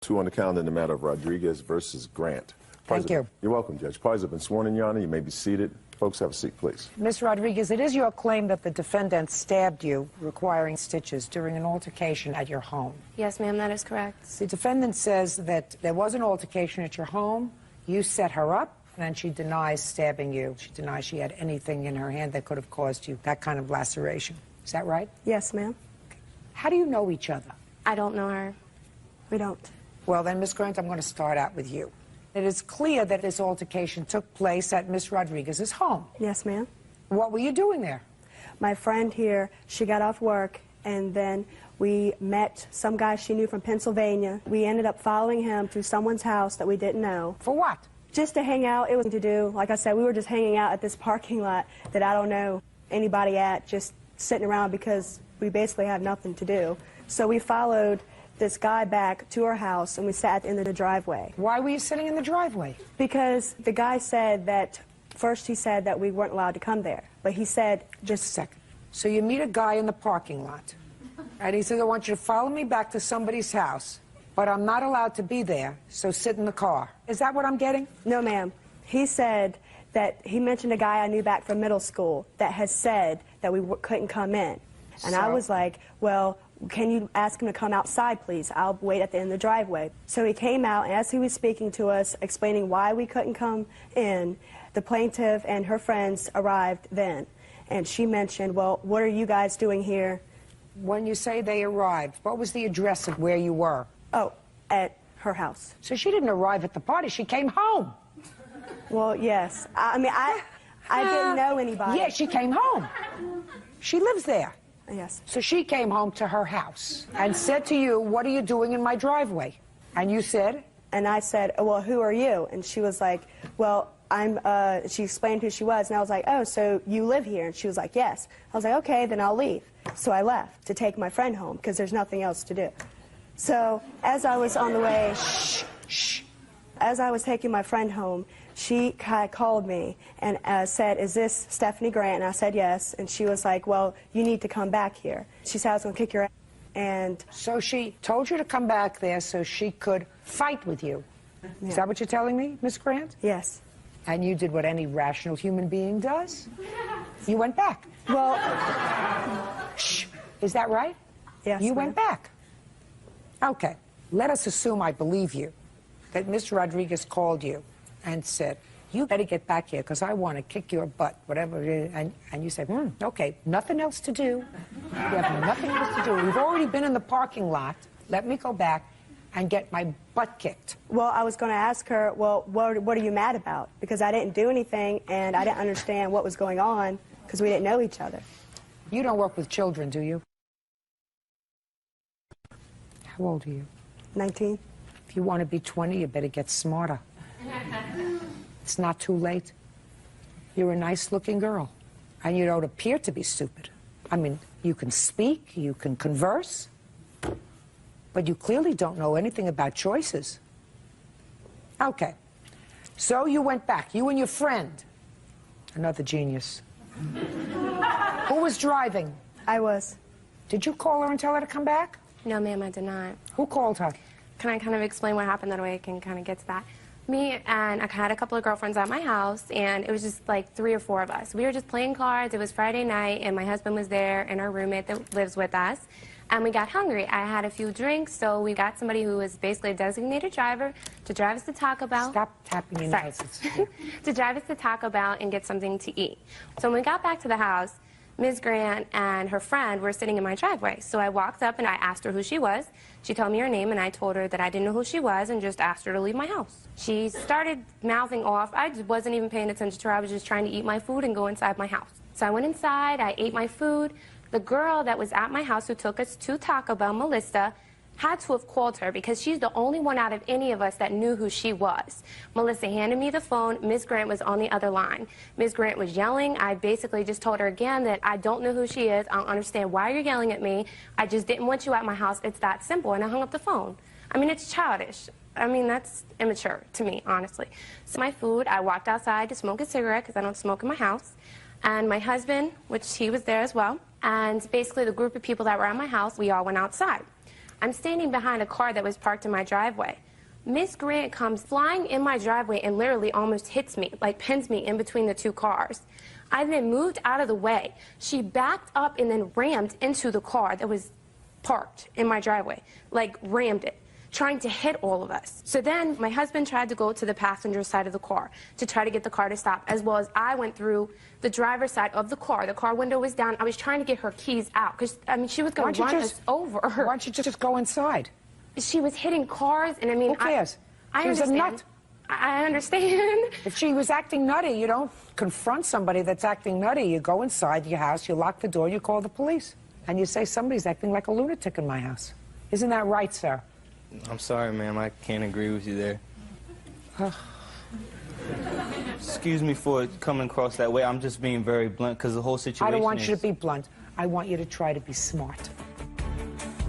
Two on the calendar in the matter of Rodriguez versus Grant. Thank you. You're welcome, Judge. Parties have been sworn in, Your Honor. You may be seated. Folks, have a seat, please. Ms. Rodriguez, it is your claim that the defendant stabbed you, requiring stitches, during an altercation at your home. Yes, ma'am, that is correct. The defendant says that there was an altercation at your home, you set her up, and she denies stabbing you. She denies she had anything in her hand that could have caused you that kind of laceration. Is that right? Yes, ma'am. Okay. How do you know each other? I don't know her. We don't. Well, then, Ms. Grant, I'm going to start out with you. It is clear that this altercation took place at Ms. Rodriguez's home. Yes, ma'am. What were you doing there? My friend here, she got off work, and then we met some guy she knew from Pennsylvania. We ended up following him through someone's house that we didn't know. For what? Just to hang out. It was to do. Like I said, we were just hanging out at this parking lot that I don't know anybody at, just sitting around because we basically had nothing to do. So we followed this guy back to our house, and we sat in the driveway. Why were you sitting in the driveway? Because the guy said that, first he said that we weren't allowed to come there, but he said... Just a second. So you meet a guy in the parking lot, and he says, I want you to follow me back to somebody's house, but I'm not allowed to be there, so sit in the car. Is that what I'm getting? No, ma'am. He said that he mentioned a guy I knew back from middle school that has said that we couldn't come in. And I was like, well, can you ask him to come outside, please? I'll wait at the end of the driveway. So he came out, and as he was speaking to us, explaining why we couldn't come in, the plaintiff and her friends arrived then. And she mentioned, well, what are you guys doing here? When you say they arrived, what was the address of where you were? Oh, at her house. So she didn't arrive at the party, she came home. Well, yes. I mean, I didn't know anybody. Yeah, she came home. She lives there. Yes. So she came home to her house and said to you, what are you doing in my driveway? And you said? And I said, well, who are you? And she was like, well, she explained who she was, and I was like, oh, so you live here? And she was like, yes. I was like, okay, then I'll leave. So I left to take my friend home because there's nothing else to do. So as I was on the way, as I was taking my friend home, she called me and said, is this Stephanie Grant? And I said, yes. And she was like, well, you need to come back here. She said, I was going to kick your ass. And so she told you to come back there so she could fight with you. Yeah. Is that what you're telling me, Miss Grant? Yes. And you did what any rational human being does? You went back. Well... Shh. Is that right? Yes, you went back. Okay. Let us assume I believe you, that Miss Rodriguez called you and said, you better get back here because I want to kick your butt, whatever it is. And you said, okay, nothing else to do. We have nothing else to do. We've already been in the parking lot. Let me go back and get my butt kicked. Well, I was going to ask her, well, what are you mad about? Because I didn't do anything, and I didn't understand what was going on because we didn't know each other. You don't work with children, do you? How old are you? 19. If you want to be 20, you better get smarter. It's not too late. You're a nice-looking girl, and you don't appear to be stupid. I mean, you can speak, you can converse, but you clearly don't know anything about choices. Okay. So you went back, you and your friend. Another genius. Who was driving? I was. Did you call her and tell her to come back? No, ma'am, I did not. Who called her? Can I kind of explain what happened? That way I can kind of get to that. Me and I had a couple of girlfriends at my house, and it was just like 3 or 4 of us. We were just playing cards. It was Friday night, and my husband was there, and our roommate that lives with us. And we got hungry. I had a few drinks, so we got somebody who was basically a designated driver to drive us to Taco Bell. Stop tapping your nails. To drive us to Taco Bell and get something to eat. So when we got back to the house, Ms. Grant and her friend were sitting in my driveway. So I walked up and I asked her who she was. She told me her name, and I told her that I didn't know who she was and just asked her to leave my house. She started mouthing off. I just wasn't even paying attention to her. I was just trying to eat my food and go inside my house. So I went inside, I ate my food. The girl that was at my house who took us to Taco Bell, Melissa, had to have called her because she's the only one out of any of us that knew who she was. Melissa handed me the phone. Ms. Grant was on the other line. Ms. Grant was yelling. I basically just told her again that I don't know who she is. I don't understand why you're yelling at me. I just didn't want you at my house. It's that simple. And I hung up the phone. I mean, it's childish. I mean, that's immature to me, honestly. So my food, I walked outside to smoke a cigarette because I don't smoke in my house. And my husband, which he was there as well, and basically the group of people that were at my house, we all went outside. I'm standing behind a car that was parked in my driveway. Miss Grant comes flying in my driveway and literally almost hits me, like pins me in between the two cars. I then moved out of the way. She backed up and then rammed into the car that was parked in my driveway, like rammed it, trying to hit all of us. So then my husband tried to go to the passenger side of the car to try to get the car to stop, as well as I went through the driver's side of the car. The car window was down. I was trying to get her keys out because, I mean, she was going to run us over. Why don't you just go inside? She was hitting cars, and I mean, who cares? I She was a understand. nut. I understand. If she was acting nutty, you don't confront somebody that's acting nutty. You go inside your house, you lock the door, you call the police. And you say, somebody's acting like a lunatic in my house. Isn't that right, sir? I'm sorry, ma'am. I can't agree with you there. Excuse me for coming across that way. I'm just being very blunt because the whole situation I don't want you to be blunt. I want you to try to be smart.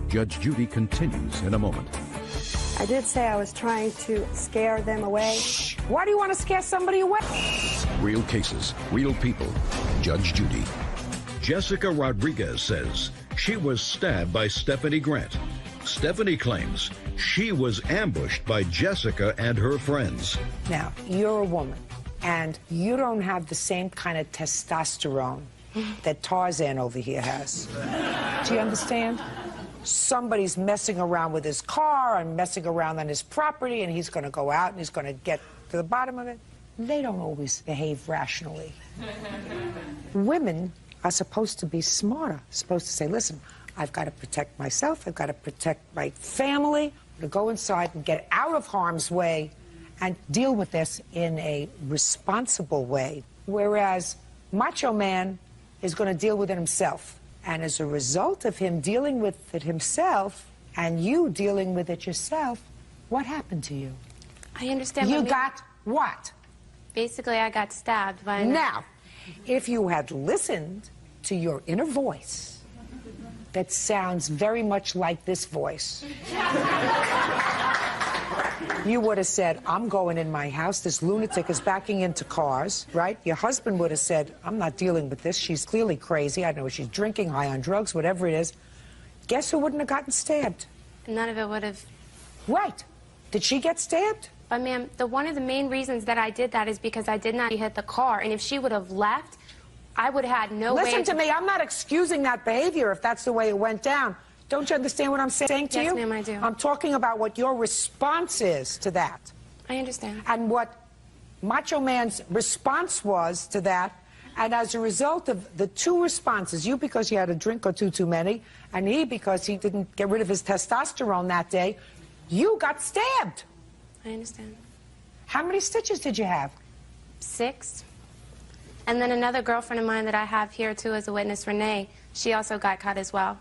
Judge Judy continues in a moment. I did say I was trying to scare them away. Why do you want to scare somebody away? Real cases, real people. Judge Judy. Jessica Rodriguez says she was stabbed by Stephanie Grant. Stephanie claims she was ambushed by Jessica and her friends. Now, you're a woman, and you don't have the same kind of testosterone that Tarzan over here has. Do you understand? Somebody's messing around with his car and messing around on his property, and he's going to go out and he's going to get to the bottom of it. They don't always behave rationally. Women are supposed to be smarter, supposed to say, listen, I've got to protect myself, I've got to protect my family, to go inside and get out of harm's way and deal with this in a responsible way. Whereas Macho Man is going to deal with it himself. And as a result of him dealing with it himself and you dealing with it yourself, what happened to you? I understand. You got what? Basically, I got stabbed by Now, if you had listened to your inner voice that sounds very much like this voice, you would have said, I'm going in my house, this lunatic is backing into cars, right? Your husband would have said, I'm not dealing with this, she's clearly crazy, I don't know, she's drinking, high on drugs, whatever it is. Guess who wouldn't have gotten stabbed? None of it would have. Right. Did she get stabbed? But ma'am, one of the main reasons that I did that is because I did not hit the car, and if she would have left, I would have had no way. Listen to me, I'm not excusing that behavior if that's the way it went down. Don't you understand what I'm saying to you? Yes, ma'am, I do. I'm talking about what your response is to that. I understand. And what Macho Man's response was to that, and as a result of the two responses, you because you had a drink or two too many, and he because he didn't get rid of his testosterone that day, you got stabbed. I understand. How many stitches did you have? 6. And then another girlfriend of mine that I have here, too, as a witness, Renee, she also got cut as well.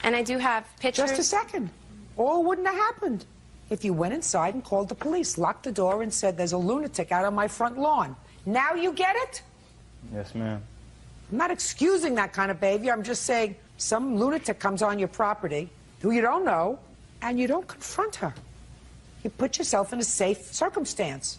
And I do have pictures. Just a second. All wouldn't have happened if you went inside and called the police, locked the door, and said, there's a lunatic out on my front lawn. Now you get it? Yes, ma'am. I'm not excusing that kind of behavior. I'm just saying some lunatic comes on your property who you don't know, and you don't confront her. You put yourself in a safe circumstance.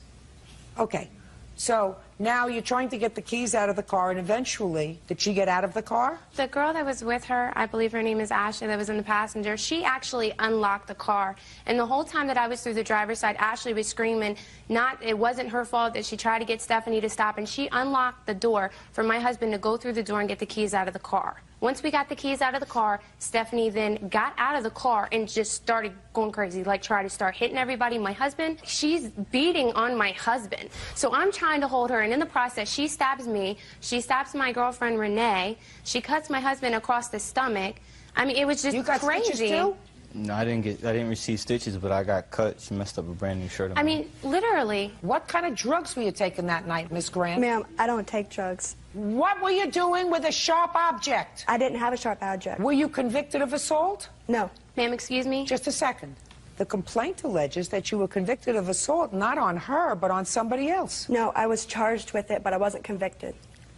Okay, so now you're trying to get the keys out of the car, and eventually, did she get out of the car? The girl that was with her, I believe her name is Ashley, that was in the passenger, she actually unlocked the car. And the whole time that I was through the driver's side, Ashley was screaming, it wasn't her fault that she tried to get Stephanie to stop, and she unlocked the door for my husband to go through the door and get the keys out of the car. Once we got the keys out of the car, Stephanie then got out of the car and just started going crazy, like trying to start hitting everybody. My husband, she's beating on my husband. So I'm trying to hold her, and in the process, she stabs me. She stabs my girlfriend, Renee. She cuts my husband across the stomach. I mean, it was just You got crazy. stitches too? No, I didn't receive stitches, but I got cut. She messed up a brand new shirt on I me. mean, literally. What kind of drugs were you taking that night, Miss Grant? Ma'am, I don't take drugs. What were you doing with a sharp object? I didn't have a sharp object. Were you convicted of assault? No. Ma'am, excuse me? Just a second. The complaint alleges that you were convicted of assault not on her, but on somebody else. No, I was charged with it, but I wasn't convicted.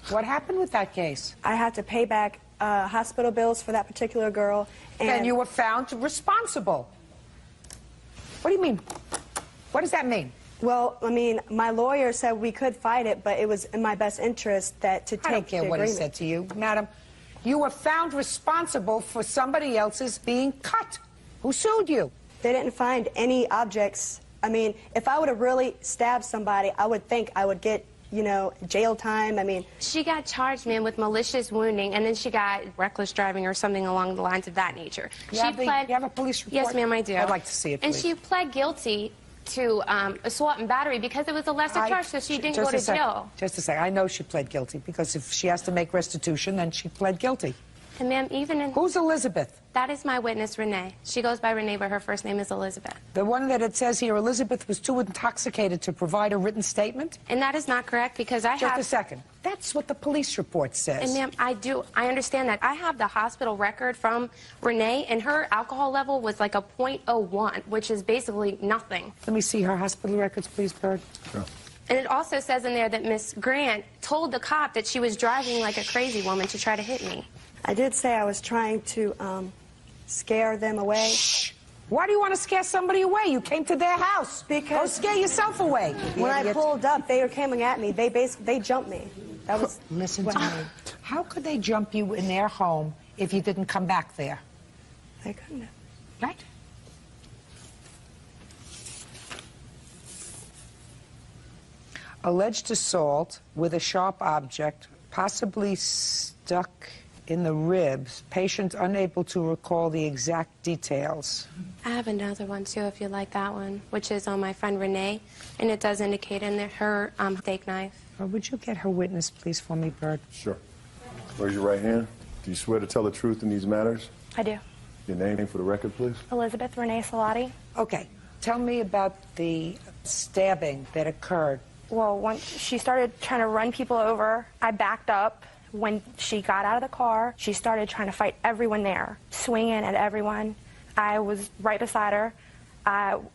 What happened with that case? I had to pay back hospital bills for that particular girl. And you were found responsible. What do you mean? What does that mean? Well, I mean, my lawyer said we could fight it, but it was in my best interest to take I don't care the what he agreement. said to you, madam. You were found responsible for somebody else's being cut. Who sued you? They didn't find any objects. I mean, if I would have really stabbed somebody, I would think I would get, you know, jail time. I mean, She got charged, ma'am, with malicious wounding, and then she got reckless driving or something along the lines of that nature. You have a police report? Yes, ma'am, I do. I'd like to see it, And please. she pled guilty to assault and battery because it was a lesser charge, so she didn't go to jail. Just a second. I know she pled guilty because if she has to make restitution, then she pled guilty. And ma'am, even in... Who's Elizabeth? That is my witness, Renee. She goes by Renee, but her first name is Elizabeth. The one that it says here, Elizabeth was too intoxicated to provide a written statement? And that is not correct because I have... Just a second. That's what the police report says. And ma'am, I understand that. I have the hospital record from Renee, and her alcohol level was like a .01, which is basically nothing. Let me see her hospital records, please, Bird. Sure. And it also says in there that Miss Grant told the cop that she was driving like a crazy woman to try to hit me. I did say I was trying to scare them away. Shh. Why do you want to scare somebody away? You came to their house. Because- Go scare yourself away. When I idiot. pulled up, they were coming at me. They jumped me. That was... Listen to me. How could they jump you in their home if you didn't come back there? They couldn't have. Right? Alleged assault with a sharp object, possibly stuck in the ribs. Patient unable to recall the exact details. I have another one, too, if you like that one, which is on my friend Renee, and it does indicate in there her steak knife. Would you get her witness, please, for me, Bird? Sure. Raise your right hand. Do you swear to tell the truth in these matters? I do. Your name for the record, please. Elizabeth Renee Salati. Okay. Tell me about the stabbing that occurred. Well, once she started trying to run people over, I backed up. When she got out of the car, she started trying to fight everyone there, swinging at everyone. I was right beside her.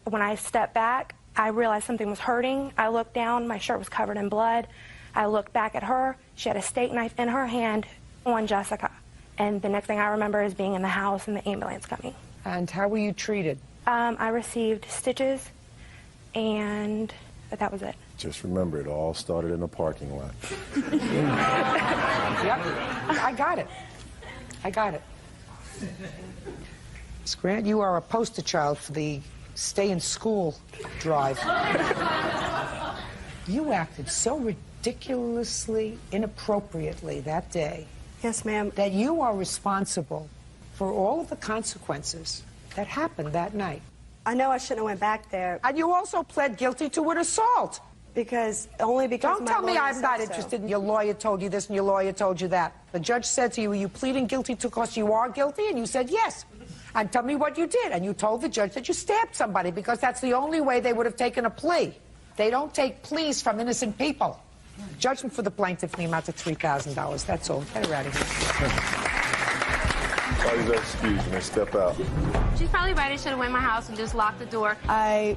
When I stepped back, I realized something was hurting. I looked down. My shirt was covered in blood. I looked back at her. She had a steak knife in her hand on Jessica. And the next thing I remember is being in the house and the ambulance coming. And how were you treated? I received stitches, and that was it. Just remember, it all started in a parking lot. Yep. I got it. I got it. Miss Grant, you are a poster child for the stay in school drive. You acted so ridiculously inappropriately that day. Yes, ma'am. That you are responsible for all of the consequences that happened that night. I know I shouldn't have went back there And you also pled guilty to an assault. only because Don't my tell me lawyer I'm said not so. interested and your lawyer told you this and your lawyer told you that. The judge said to you, are you pleading guilty because you are guilty? And you said yes. And tell me what you did. And you told the judge that you stabbed somebody because that's the only way they would have taken a plea. They don't take pleas from innocent people. Judgment for the plaintiff in the amount of $3,000. That's all. Get her out of here. Parties are excused and they step out. She's probably right. I should have went in my house and just locked the door. I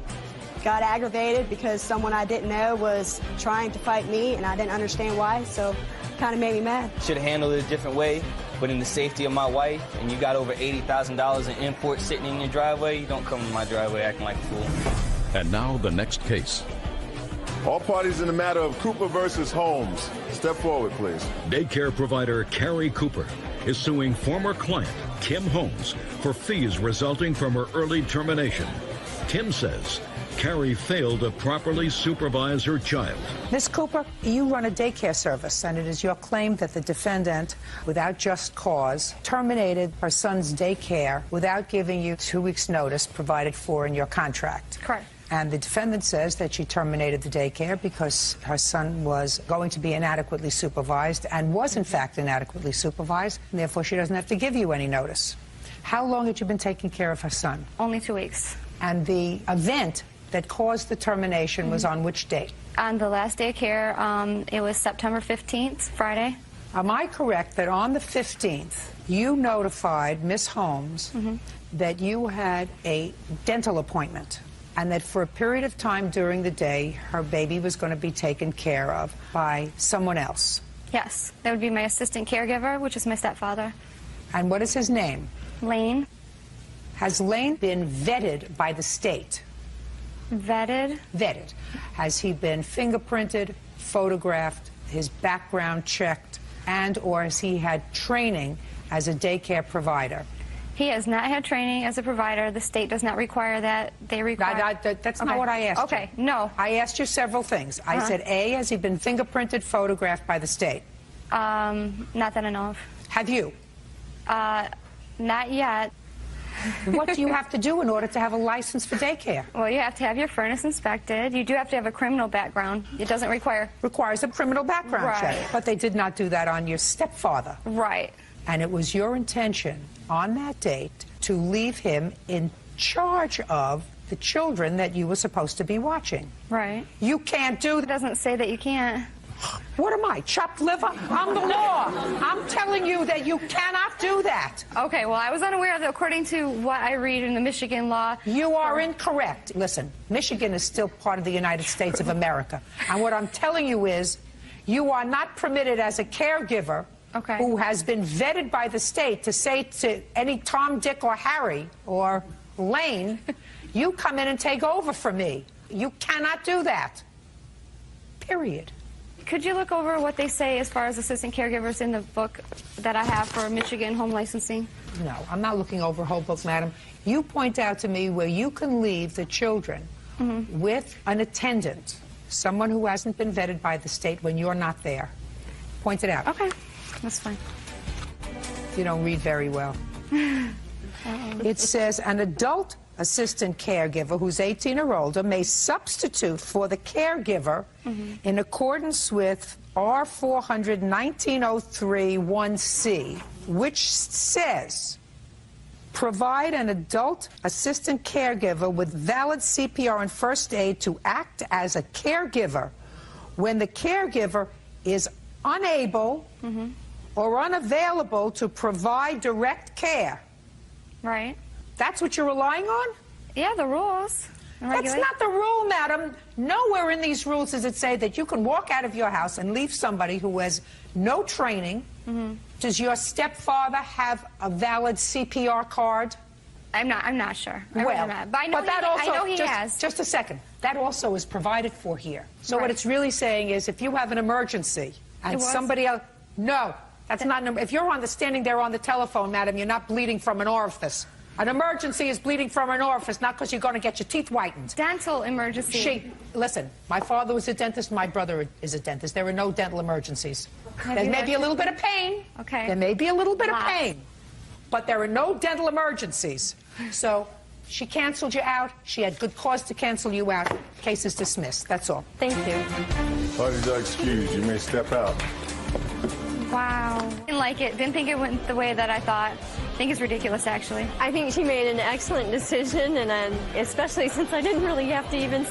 got aggravated because someone I didn't know was trying to fight me, and I didn't understand why, so kind of made me mad. Should have handled it a different way, but in the safety of my wife, and you got over $80,000 in imports sitting in your driveway, you don't come in my driveway acting like a fool. And now the next case. All parties in the matter of Cooper versus Holmes. Step forward, please. Daycare provider Carrie Cooper is suing former client Kim Holmes for fees resulting from her early termination. Kim says Carrie failed to properly supervise her child. Miss Cooper, you run a daycare service, and it is your claim that the defendant, without just cause, terminated her son's daycare without giving you 2 weeks' notice provided for in your contract. Correct. And the defendant says that she terminated the daycare because her son was going to be inadequately supervised and was, in fact, inadequately supervised, and therefore she doesn't have to give you any notice. How long had you been taking care of her son? Only 2 weeks. And the event that caused the termination was on which date? On the last day of care, it was September 15th, Friday. Am I correct that on the 15th, you notified Miss Holmes that you had a dental appointment and that for a period of time during the day, her baby was going to be taken care of by someone else? Yes, that would be my assistant caregiver, which is my stepfather. And what is his name? Lane. Has Lane been vetted by the state? Vetted. Vetted. Has he been fingerprinted, photographed, his background checked, and or has he had training as a daycare provider? He has not had training as a provider. The state does not require that. They require... That's not what I asked you. Okay, no. I asked you several things. I said, A, has he been fingerprinted, photographed by the state? Not that I know of. Have you? Not yet. What do you have to do in order to have a license for daycare? Well, you have to have your furnace inspected. You do have to have a criminal background. It doesn't require... Requires a criminal background check. But they did not do that on your stepfather. Right. And it was your intention on that date to leave him in charge of the children that you were supposed to be watching. Right. You can't do that. It doesn't say that you can't. What am I, chopped liver? I'm the law. I'm telling you that you cannot do that. Okay, well, I was unaware of that according to what I read in the Michigan law. You are incorrect. Listen, Michigan is still part of the United States of America. And what I'm telling you is you are not permitted as a caregiver who has been vetted by the state to say to any Tom, Dick, or Harry or Lane, you come in and take over for me. You cannot do that. Period. Could you look over what they say as far as assistant caregivers in the book that I have for Michigan home licensing? No, I'm not looking over a whole book, madam. You point out to me where you can leave the children with an attendant, someone who hasn't been vetted by the state when you're not there. Point it out. Okay, that's fine. You don't read very well. It says an adult assistant caregiver who's 18 or older may substitute for the caregiver in accordance with R-400-1903-1C, which says, provide an adult assistant caregiver with valid CPR and first aid to act as a caregiver when the caregiver is unable or unavailable to provide direct care. Right. That's what you're relying on? Yeah, the rules. That's not the rule, madam. Nowhere in these rules does it say that you can walk out of your house and leave somebody who has no training. Does your stepfather have a valid CPR card? I'm not sure. Well, but I know he just, has. Just a second. That also is provided for here. So what it's really saying is if you have an emergency and somebody else... No, that's not... If you're standing there on the telephone, madam, you're not bleeding from an orifice. An emergency is bleeding from an orifice, not because you're going to get your teeth whitened. Dental emergency. Listen, my father was a dentist, my brother is a dentist. There are no dental emergencies. There may be a little bit of pain. Okay. There may be a little bit of pain. But there are no dental emergencies. So she canceled you out. She had good cause to cancel you out. Case is dismissed. That's all. Thank you. Parties are excused. You may step out. Wow. Didn't like it. Didn't think it went the way that I thought. I think it's ridiculous, actually. I think she made an excellent decision, and especially since I didn't really have to even...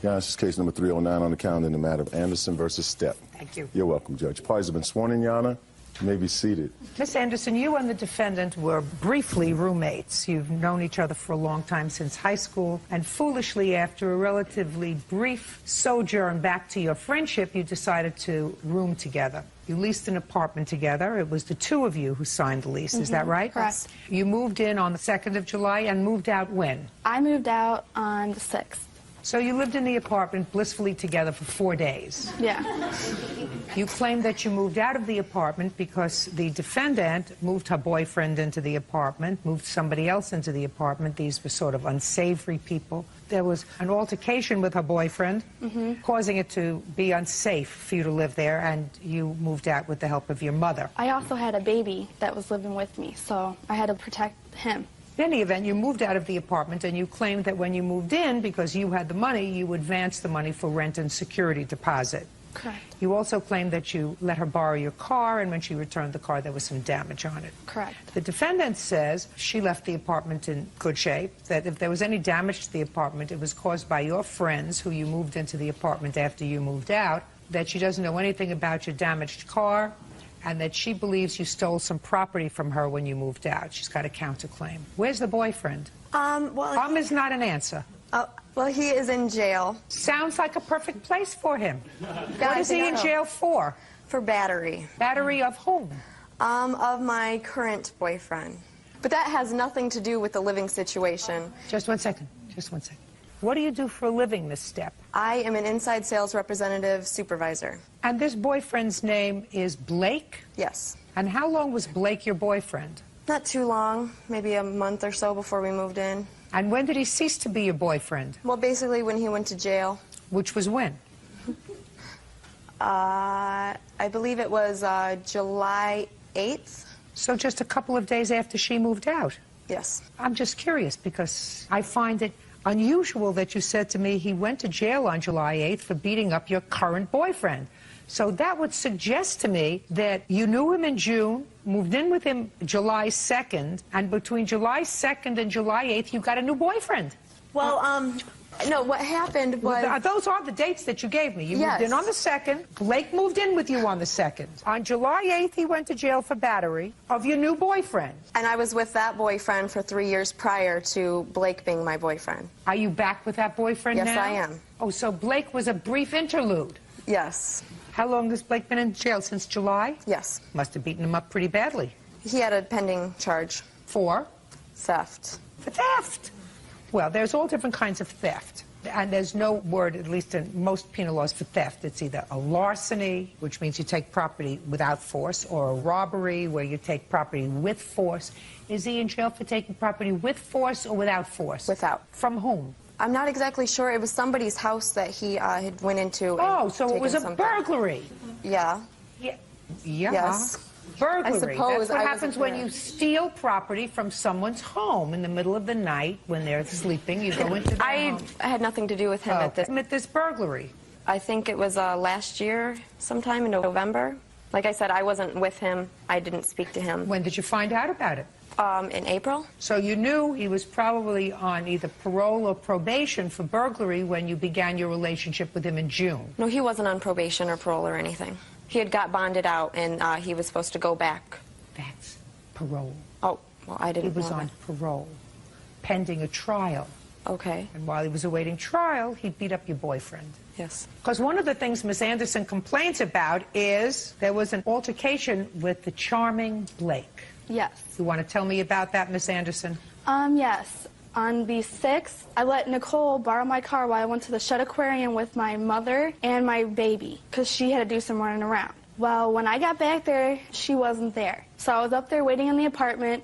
Yeah, this is case number 309 on the calendar in the matter of Anderson versus Stepp. Thank you. You're welcome, Judge. Parties have been sworn in, Your Honor. You may be seated. Miss Anderson, you and the defendant were briefly roommates. You've known each other for a long time, since high school, and foolishly, after a relatively brief sojourn back to your friendship, you decided to room together. You leased an apartment together. It was the two of you who signed the lease. Is that right? Correct. You moved in on the 2nd of July and moved out when? I moved out on the 6th. So you lived in the apartment blissfully together for 4 days. Yeah. You claim that you moved out of the apartment because the defendant moved her boyfriend into the apartment, moved somebody else into the apartment. These were sort of unsavory people. There was an altercation with her boyfriend, causing it to be unsafe for you to live there, and you moved out with the help of your mother. I also had a baby that was living with me, so I had to protect him. In any event, you moved out of the apartment, and you claimed that when you moved in, because you had the money, you advanced the money for rent and security deposit. Correct. You also claimed that you let her borrow your car, and when she returned the car, there was some damage on it. Correct. The defendant says she left the apartment in good shape, that if there was any damage to the apartment, it was caused by your friends who you moved into the apartment after you moved out, that she doesn't know anything about your damaged car, and that she believes you stole some property from her when you moved out. She's got a counterclaim. Where's the boyfriend? Well, Is not an answer. well, he is in jail. Sounds like a perfect place for him. What is he in jail for? For battery. Battery of whom? Of my current boyfriend. But that has nothing to do with the living situation. Just one second. Just one second. What do you do for a living, Miss Stepp? I am an inside sales representative supervisor. And this boyfriend's name is Blake? Yes. And how long was Blake your boyfriend? Not too long, maybe a month or so before we moved in. And when did he cease to be your boyfriend? Well, basically when he went to jail. Which was when? I believe it was July 8th. So just a couple of days after she moved out? Yes. I'm just curious because I find it unusual that you said to me he went to jail on July 8th for beating up your current boyfriend. So that would suggest to me that you knew him in June, moved in with him July 2nd, and between July 2nd and July 8th, you got a new boyfriend. Well, no, what happened was... Those are the dates that you gave me. You Yes. moved in on the 2nd. Blake moved in with you on the 2nd. On July 8th, he went to jail for battery of your new boyfriend. And I was with that boyfriend for 3 years prior to Blake being my boyfriend. Are you back with that boyfriend Yes, now? I am. Oh, so Blake was a brief interlude. Yes. How long has Blake been in jail? Since July? Yes. Must have beaten him up pretty badly. He had a pending charge. For? Theft. For theft. Well, there's all different kinds of theft. And there's no word, at least in most penal laws, for theft. It's either a larceny, which means you take property without force, or a robbery, where you take property with force. Is he in jail for taking property with force or without force? Without. From whom? I'm not exactly sure. It was somebody's house that he had went into. Oh, and so it taken was a something. burglary. Yeah. Yeah. Yes. Burglary. I suppose That's what I happens wasn't when there. you steal property from someone's home in the middle of the night when they're sleeping. You go into their home. I had nothing to do with him at this. At this burglary. I think it was last year, sometime in November. Like I said, I wasn't with him. I didn't speak to him. When did you find out about it? In April. So you knew he was probably on either parole or probation for burglary when you began your relationship with him in June. No, he wasn't on probation or parole or anything. He had got bonded out, and he was supposed to go back. That's parole. Oh, well, I didn't He was know on that. parole, pending a trial. Okay. And while he was awaiting trial, he beat up your boyfriend. Yes. Because one of the things Miss Anderson complains about is there was an altercation with the charming Blake. Yes. You want to tell me about that, Miss Anderson? Yes. On the 6th, I let Nicole borrow my car while I went to the Shedd Aquarium with my mother and my baby, because she had to do some running around. Well, when I got back there, she wasn't there. So I was up there waiting in the apartment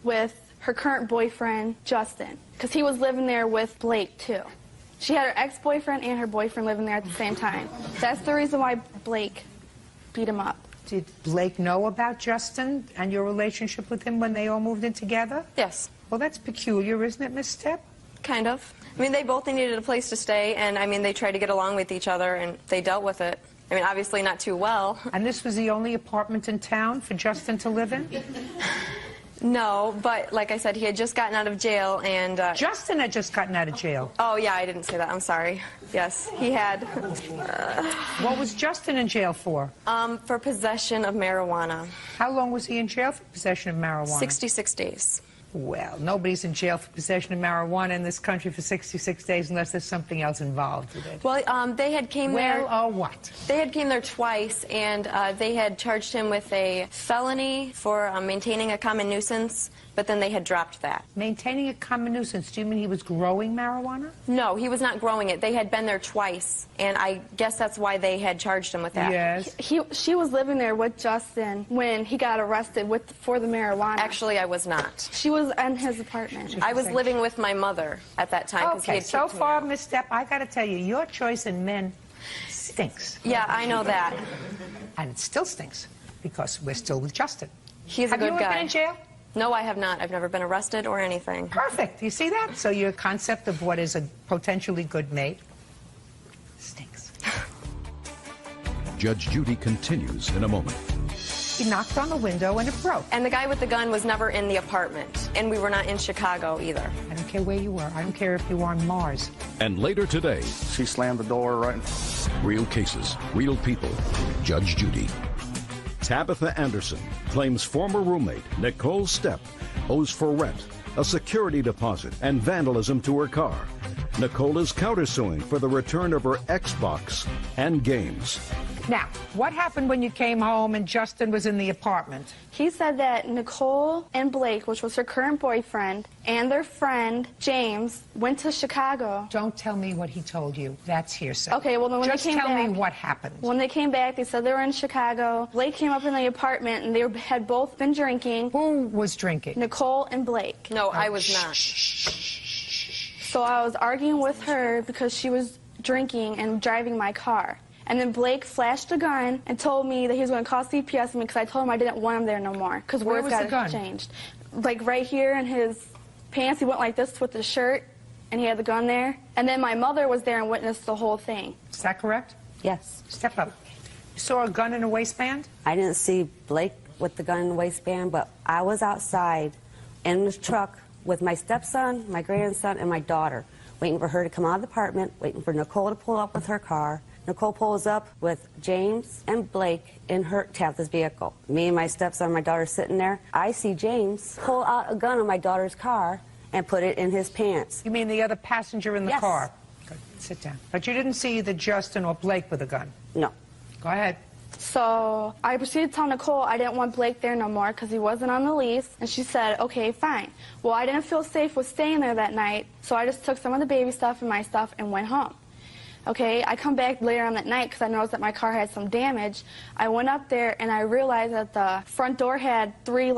with her current boyfriend, Justin, because he was living there with Blake, too. She had her ex-boyfriend and her boyfriend living there at the same time. That's the reason why Blake beat him up. Did Blake know about Justin and your relationship with him when they all moved in together? Yes. Well, that's peculiar, isn't it, Miss Stepp? Kind of. I mean, they both needed a place to stay, and I mean, they tried to get along with each other, and they dealt with it. I mean, obviously not too well. And this was the only apartment in town for Justin to live in? No, but like I said, he had just gotten out of jail, and... Justin had just gotten out of jail. Oh, yeah, I didn't say that. I'm sorry. Yes, he had. What was Justin in jail for? For possession of marijuana. How long was he in jail for possession of marijuana? 66 days. Well, nobody's in jail for possession of marijuana in this country for 66 days unless there's something else involved with it. Well, they had came there... Well, or what? They had came there twice, and they had charged him with a felony for maintaining a common nuisance, but then they had dropped that. Maintaining a common nuisance, do you mean he was growing marijuana? No, he was not growing it. They had been there twice, and I guess that's why they had charged him with that. Yes. She was living there with Justin when he got arrested for the marijuana. Actually, I was not. She was in his apartment. I was living with my mother at that time. 'Cause he Okay, had so kicked me far, out. Miss Stepp, I got to tell you, your choice in men stinks. Yeah, I know that. And it still stinks because we're still with Justin. He's a Have you good ever guy. been in jail? No, I have not. I've never been arrested or anything. Perfect. You see that? So your concept of what is a potentially good mate stinks. Judge Judy continues in a moment. He knocked on the window and it broke. And the guy with the gun was never in the apartment, and we were not in Chicago either. I don't care where you were. I don't care if you were on Mars. And later today, She slammed the door right in front. real cases, real people. Judge Judy. Tabitha Anderson claims former roommate Nicole Stepp owes for rent, a security deposit, and vandalism to her car. Nicole is countersuing for the return of her Xbox and games. Now, what happened when you came home and Justin was in the apartment? He said that Nicole and Blake, which was her current boyfriend, and their friend, James, went to Chicago. Don't tell me what he told you. That's hearsay. Okay, well, then when Just they came tell back, me what happened. When they came back, they said they were in Chicago. Blake came up in the apartment, and they had both been drinking. Who was drinking? Nicole and Blake. No, I was not. So I was arguing with her because she was drinking and driving my car. And then Blake flashed a gun and told me that he was going to call CPS on me because I told him I didn't want him there no more because Where words was the gun? got changed. Like right here in his pants, he went like this with his shirt, and he had the gun there. And then my mother was there and witnessed the whole thing. Is that correct? Yes. Step up. You saw a gun in a waistband? I didn't see Blake with the gun in the waistband, but I was outside in the truck with my stepson, my grandson, and my daughter, waiting for her to come out of the apartment, waiting for Nicole to pull up with her car. Nicole pulls up with James and Blake in her Tabitha's vehicle. Me and my stepson and my daughter sitting there. I see James pull out a gun in my daughter's car and put it in his pants. You mean the other passenger in the Yes. car? Good. Sit down. But you didn't see either Justin or Blake with a gun? No. Go ahead. So I proceeded to tell Nicole I didn't want Blake there no more because he wasn't on the lease. And she said, okay, fine. Well, I didn't feel safe with staying there that night, so I just took some of the baby stuff and my stuff and went home. Okay, I come back later on that night because I noticed that my car had some damage. I went up there and I realized that the front door had 3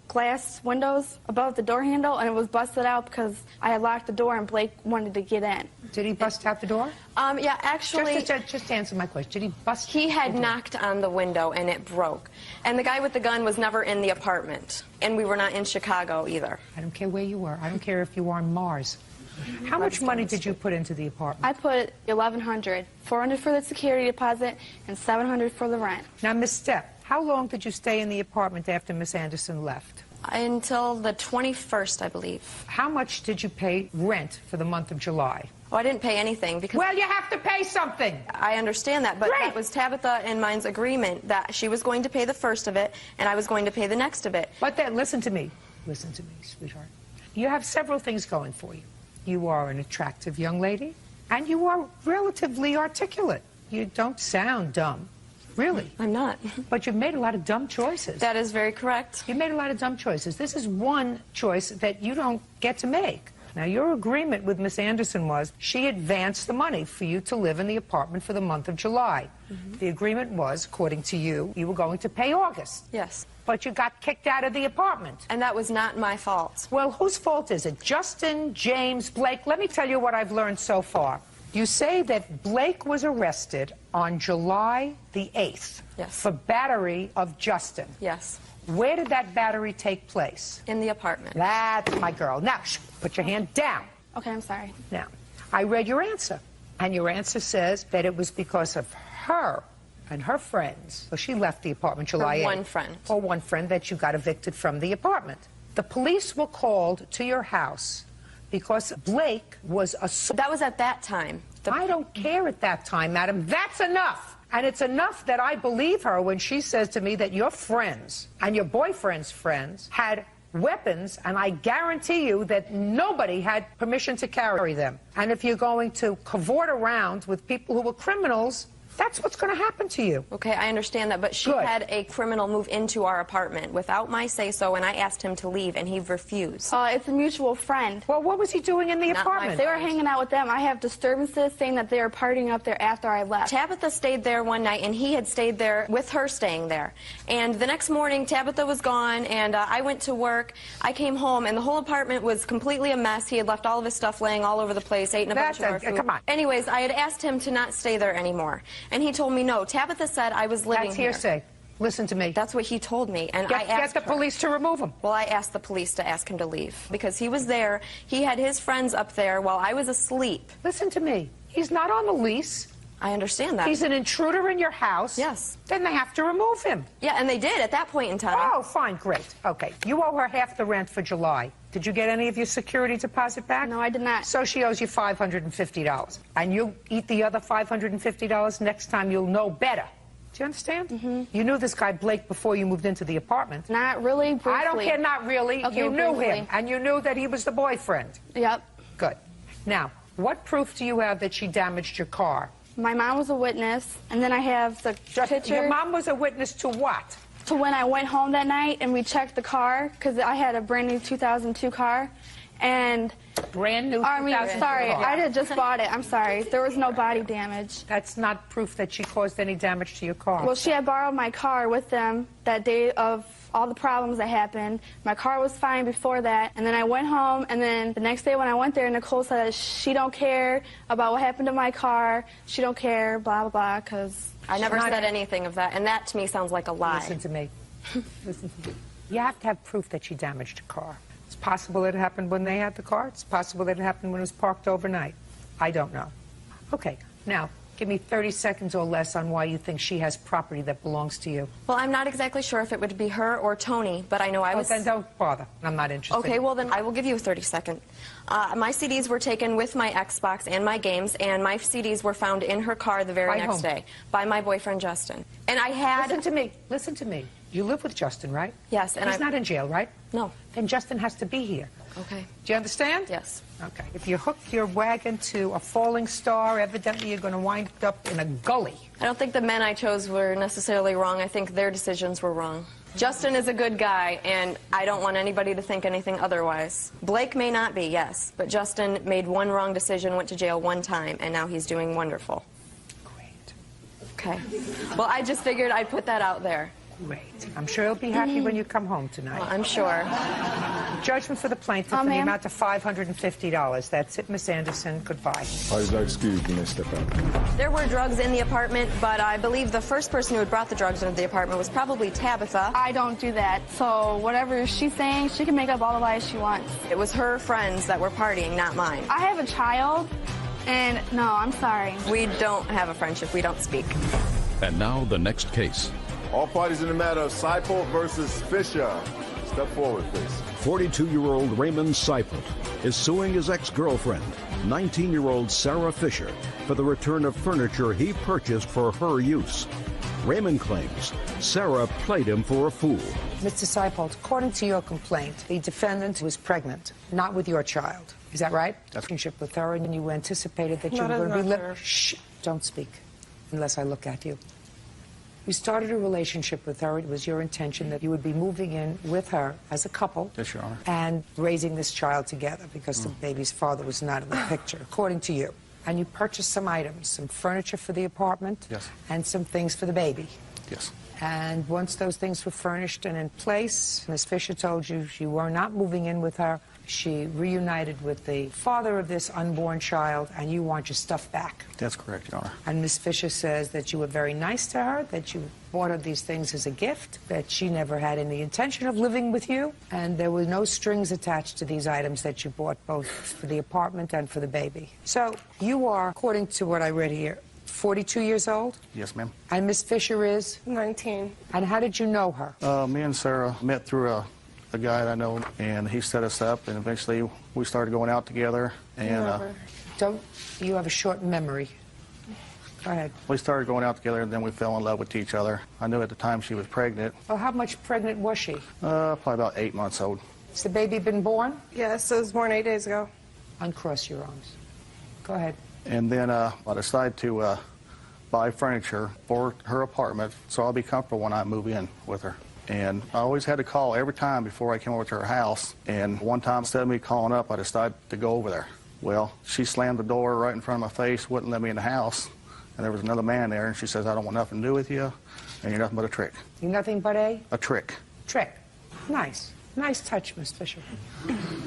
glass windows above the door handle, and it was busted out because I had locked the door and Blake wanted to get in. Did he bust out the door? Yeah, actually... Just answer my question. Did he bust He had the door? knocked on the window and it broke. And the guy with the gun was never in the apartment. And we were not in Chicago either. I don't care where you were. I don't care if you were on Mars. How much money did you put into the apartment? I put $1,100, $400 for the security deposit, and $700 for the rent. Now, Miss Stepp, how long did you stay in the apartment after Miss Anderson left? Until the 21st, I believe. How much did you pay rent for the month of July? Well, I didn't pay anything because... Well, you have to pay something. I understand that, but Great. that was Tabitha and mine's agreement that she was going to pay the first of it and I was going to pay the next of it. But then, listen to me. Listen to me, sweetheart. You have several things going for you. You are an attractive young lady, and you are relatively articulate. You don't sound dumb. Really. I'm not. But you've made a lot of dumb choices. That is very correct. You've made a lot of dumb choices. This is one choice that you don't get to make. Now, your agreement with Miss Anderson was she advanced the money for you to live in the apartment for the month of July. The agreement was, according to you, you were going to pay August. Yes. But you got kicked out of the apartment. And that was not my fault. Well, whose fault is it? Justin, James, Blake? Let me tell you what I've learned so far. You say that Blake was arrested on July the 8th for battery of Justin. Yes. Where did that battery take place? In the apartment. That's my girl. Now, put your hand down. Okay, I'm sorry. Now, I read your answer, and your answer says that it was because of her and her friends. So she left the apartment July 8th. One friend. Or one friend that you got evicted from the apartment. The police were called to your house because Blake was assaulted. That was at that time. I don't care at that time, madam. That's enough. And it's enough that I believe her when she says to me that your friends and your boyfriend's friends had weapons, and I guarantee you that nobody had permission to carry them. And if you're going to cavort around with people who were criminals, that's what's going to happen to you. Okay, I understand that, but she had a criminal move into our apartment without my say-so, and I asked him to leave, and he refused. It's a mutual friend. Well, what was he doing in the apartment? They were hanging out with them. I have disturbances saying that they were partying up there after I left. Tabitha stayed there one night, and he had stayed there with her staying there. And the next morning, Tabitha was gone, and I went to work. I came home, and the whole apartment was completely a mess. He had left all of his stuff laying all over the place, ate a bunch of our food. Come on. Anyways, I had asked him to not stay there anymore. And he told me no. Tabitha said I was living here. That's hearsay. Listen to me. That's what he told me. And I asked Get the police to remove him. Well, I asked the police to ask him to leave because he was there. He had his friends up there while I was asleep. Listen to me. He's not on the lease. I understand that. He's an intruder in your house. Yes. Then they have to remove him. Yeah, and they did at that point in time. Oh, fine, great. Okay. You owe her half the rent for July. Did you get any of your security deposit back? No, I did not. So she owes you $550. And you'll eat the other $550 next time you'll know better. Do you understand? Mm-hmm. You knew this guy Blake before you moved into the apartment. Not really, briefly. I don't care, not really. Okay, you knew briefly. him, and you knew that he was the boyfriend. Yep. Good. Now, What proof do you have that she damaged your car? My mom was a witness, and then I have the picture. Your mom was a witness to what? To when I went home that night and we checked the car, because I had a brand new 2002 car, and... Brand new 2002 sorry, car. I had just bought it. I'm sorry. There was no body damage. That's not proof that she caused any damage to your car. Well, she had borrowed my car with them that day of all the problems that happened. My car was fine before that, and then I went home, and then the next day when I went there, Nicole said that she don't care about what happened to my car. She don't care, blah, blah, blah, because... I never said anything of that, and that to me sounds like a lie. Listen to me. Listen to me. You have to have proof that she damaged a car. It's possible it happened when they had the car. It's possible that it happened when it was parked overnight. I don't know. Okay, now, give me 30 seconds or less on why you think she has property that belongs to you. Well, I'm not exactly sure if it would be her or Tony, but I know I was... Then don't bother. I'm not interested. Okay, well, then I will give you a 30-second. My CDs were taken with my Xbox and my games, and my CDs were found in her car the very next day by my boyfriend, Justin. And I had... Listen to me. Listen to me. You live with Justin, right? Yes, and he's not in jail, right? No. Then Justin has to be here. Okay. Do you understand? Yes. Okay. If you hook your wagon to a falling star, evidently you're going to wind up in a gully. I don't think the men I chose were necessarily wrong. I think their decisions were wrong. Justin is a good guy, and I don't want anybody to think anything otherwise. Blake may not be, yes, but Justin made one wrong decision, went to jail one time, and now he's doing wonderful. Great. Okay. Well, I just figured I'd put that out there. Great. I'm sure he'll be happy when you come home tonight. Well, I'm sure. Judgment for the plaintiff in the amount of $550. That's it, Miss Anderson. Goodbye. Excuse me, Mr. Pepper. There were drugs in the apartment, but I believe the first person who had brought the drugs into the apartment was probably Tabitha. I don't do that, so whatever she's saying, she can make up all the lies she wants. It was her friends that were partying, not mine. I have a child, and no, I'm sorry. We don't have a friendship. We don't speak. And now the next case. All parties in the matter of Seifert versus Fisher. Step forward, please. 42-year-old Raymond Seifert is suing his ex-girlfriend, 19-year-old Sarah Fisher, for the return of furniture he purchased for her use. Raymond claims Sarah played him for a fool. Mr. Seifert, according to your complaint, the defendant was pregnant, not with your child. Is that right? Relationship with her, and you anticipated that you were going to be living. Shh! Don't speak, unless I look at you. You started a relationship with her. It was your intention that you would be moving in with her as a couple. Yes, Your Honor. And raising this child together because the baby's father was not in the picture, according to you. And you purchased some items, some furniture for the apartment. Yes. And some things for the baby. Yes. And once those things were furnished and in place, Ms. Fisher told you you were not moving in with her. She reunited with the father of this unborn child, and you want your stuff back. That's correct, Your Honor. And Ms. Fisher says that you were very nice to her, that you bought her these things as a gift, that she never had any intention of living with you, and there were no strings attached to these items that you bought, both for the apartment and for the baby. So you are, according to what I read here, 42 years old? Yes, ma'am. And Ms. Fisher is? 19. And how did you know her? Me and Sarah met through a guy that I know, and he set us up, and eventually we started going out together. And Don't you have a short memory? Go ahead. We started going out together, and then we fell in love with each other. I knew at the time she was pregnant. Well, how much pregnant was she? Probably about 8 months old. Has the baby been born? Yes, it was born 8 days ago. Uncross your arms. Go ahead. And then I decided to buy furniture for her apartment so I'll be comfortable when I move in with her. And I always had to call every time before I came over to her house. And one time, instead of me calling up, I decided to go over there. Well, she slammed the door right in front of my face, wouldn't let me in the house. And there was another man there, and she says, I don't want nothing to do with you, and you're nothing but a trick. You're nothing but a? A trick. Trick. Nice. Nice touch, Miss Fisher.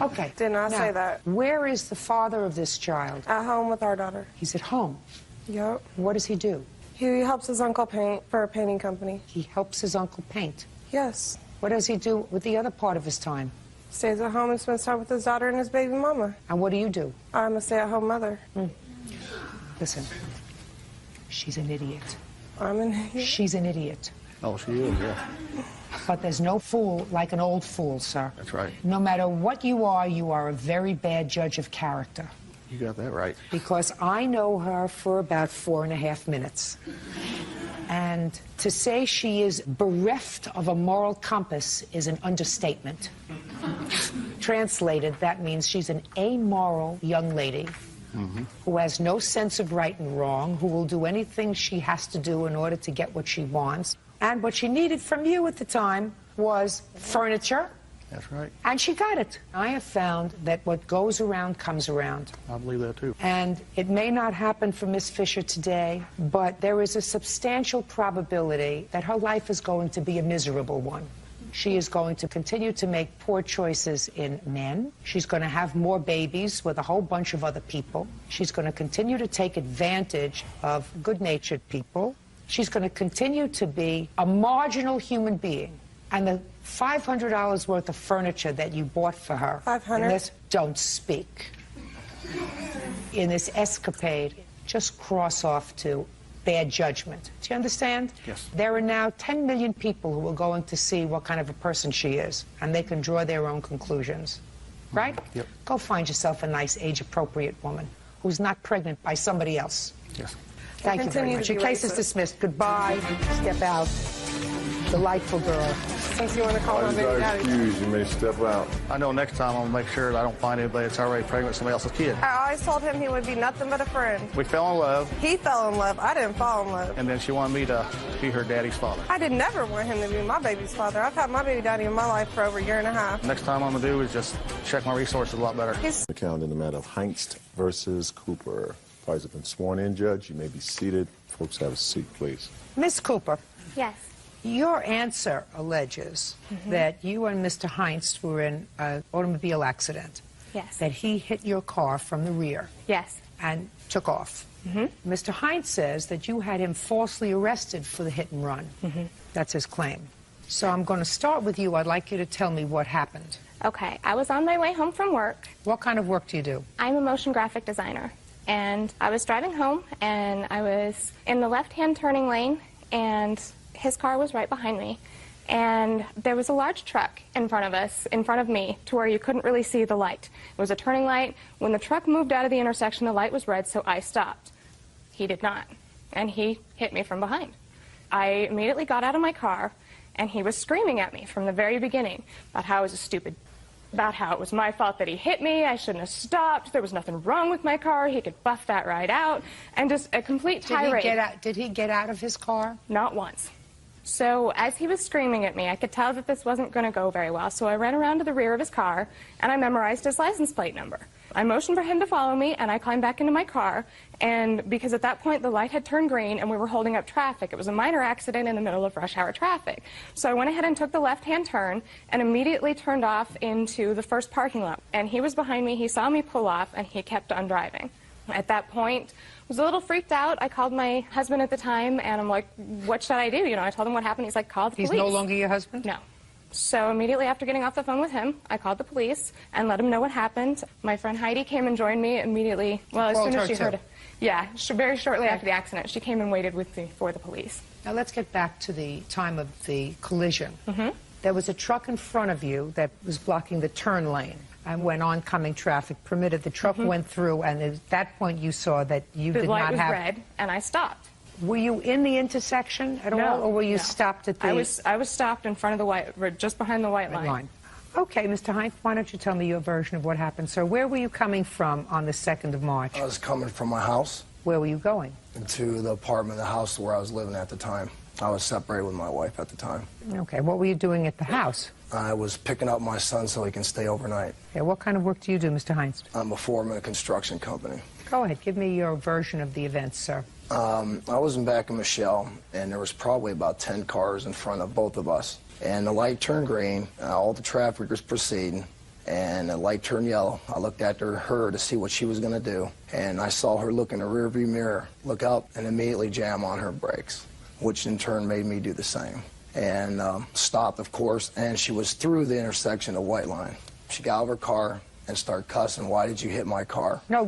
Okay. Did not now, say that. Where is the father of this child? At home with our daughter. He's at home? Yep. What does he do? He helps his uncle paint for a painting company. He helps his uncle paint? Yes. What does he do with the other part of his time? Stays at home and spends time with his daughter and his baby mama. And what do you do? I'm a stay-at-home mother. Listen, she's an idiot. I'm an idiot? She's an idiot. Oh, she is, yeah. But there's no fool like an old fool, sir. That's right. No matter what you are a very bad judge of character. You got that right. Because I know her for about 4.5 minutes. And to say she is bereft of a moral compass is an understatement. Translated, that means she's an amoral young lady who has no sense of right and wrong, who will do anything she has to do in order to get what she wants. And what she needed from you at the time was furniture. That's right. And she got it. I have found that what goes around comes around. I believe that too. And it may not happen for Miss Fisher today, but there is a substantial probability that her life is going to be a miserable one. She is going to continue to make poor choices in men. She's going to have more babies with a whole bunch of other people. She's going to continue to take advantage of good-natured people. She's going to continue to be a marginal human being. And the $500 worth of furniture that you bought for her, $500? in this, don't speak. In this escapade, just cross off to bad judgment. Do you understand? Yes. There are now 10 million people who are going to see what kind of a person she is, and they can draw their own conclusions. Right? Yep. Go find yourself a nice, age-appropriate woman who's not pregnant by somebody else. Yes. Thank you very much. Your case is dismissed. Goodbye. Step out. Delightful girl. Since you want to call my baby daddy. Excuse, you may step out. I know next time I'm going to make sure that I don't find anybody that's already pregnant with somebody else's kid. I always told him he would be nothing but a friend. We fell in love, He fell in love. I didn't fall in love. and then she wanted me to be her daddy's father. I did never want him to be my baby's father. I've had my baby daddy in my life for over a year and a half. Next time I'm going to do is just check my resources a lot better. Account in the matter of Heinz versus Cooper. Parties have been sworn in, Judge. You may be seated. Folks, have a seat, please. Miss Cooper, Yes. your answer alleges that you and Mr. Heinz were in an automobile accident. Yes. That he hit your car from the rear. Yes. And took off. Mr. Heinz says that you had him falsely arrested for the hit and run. That's his claim. So I'm going to start with you. I'd like you to tell me what happened. Okay, I was on my way home from work. What kind of work do you do? I'm a motion graphic designer. And I was driving home, and I was in the left-hand turning lane, and his car was right behind me. And there was a large truck in front of us, in front of me, to where you couldn't really see the light. It was a turning light. When the truck moved out of the intersection, the light was red, so I stopped. He did not, and he hit me from behind. I immediately got out of my car, and he was screaming at me from the very beginning about how I was a stupid, about how it was my fault that he hit me, I shouldn't have stopped, there was nothing wrong with my car, he could buff that right out, and just a complete tirade. Did he get out of his car? Not once. So as he was screaming at me, I could tell that this wasn't going to go very well, so I ran around to the rear of his car, and I memorized his license plate number. I motioned for him to follow me, and I climbed back into my car, and because at that point the light had turned green and we were holding up traffic, it was a minor accident in the middle of rush hour traffic. So I went ahead and took the left-hand turn and immediately turned off into the first parking lot. And he was behind me, he saw me pull off, and he kept on driving. At that point, I was a little freaked out. I called my husband at the time, and I'm like, what should I do? You know, I told him what happened. He's like, call the police. He's no longer your husband? No. So immediately after getting off the phone with him, I called the police and let him know what happened. My friend Heidi came and joined me immediately. Well, as soon as she heard it. Yeah, very shortly after the accident, she came and waited with me for the police. Now let's get back to the time of the collision. There was a truck in front of you that was blocking the turn lane. And when oncoming traffic permitted, the truck went through, and at that point you saw that you did not have... The light was red, and I stopped. Were you in the intersection at all, or were you stopped at the... I was stopped in front of the white, just behind the white line. Okay, Mr. Heinz, why don't you tell me your version of what happened, sir? Where were you coming from on the 2nd of March? I was coming from my house. Where were you going? To the apartment, the house where I was living at the time. I was separated with my wife at the time. Okay, what were you doing at the house? I was picking up my son so he can stay overnight. Okay, what kind of work do you do, Mr. Heinz? I'm a foreman in a construction company. Go ahead, give me your version of the events, sir. I was in back of Michelle, and there was probably about 10 cars in front of both of us. And the light turned green, all the traffic was proceeding, and the light turned yellow. I looked after her to see what she was going to do, and I saw her look in the rearview mirror, look up, and immediately jam on her brakes, which in turn made me do the same. And stopped, of course, and she was through the intersection of white line. She got out of her car and started cussing, "Why did you hit my car?" No,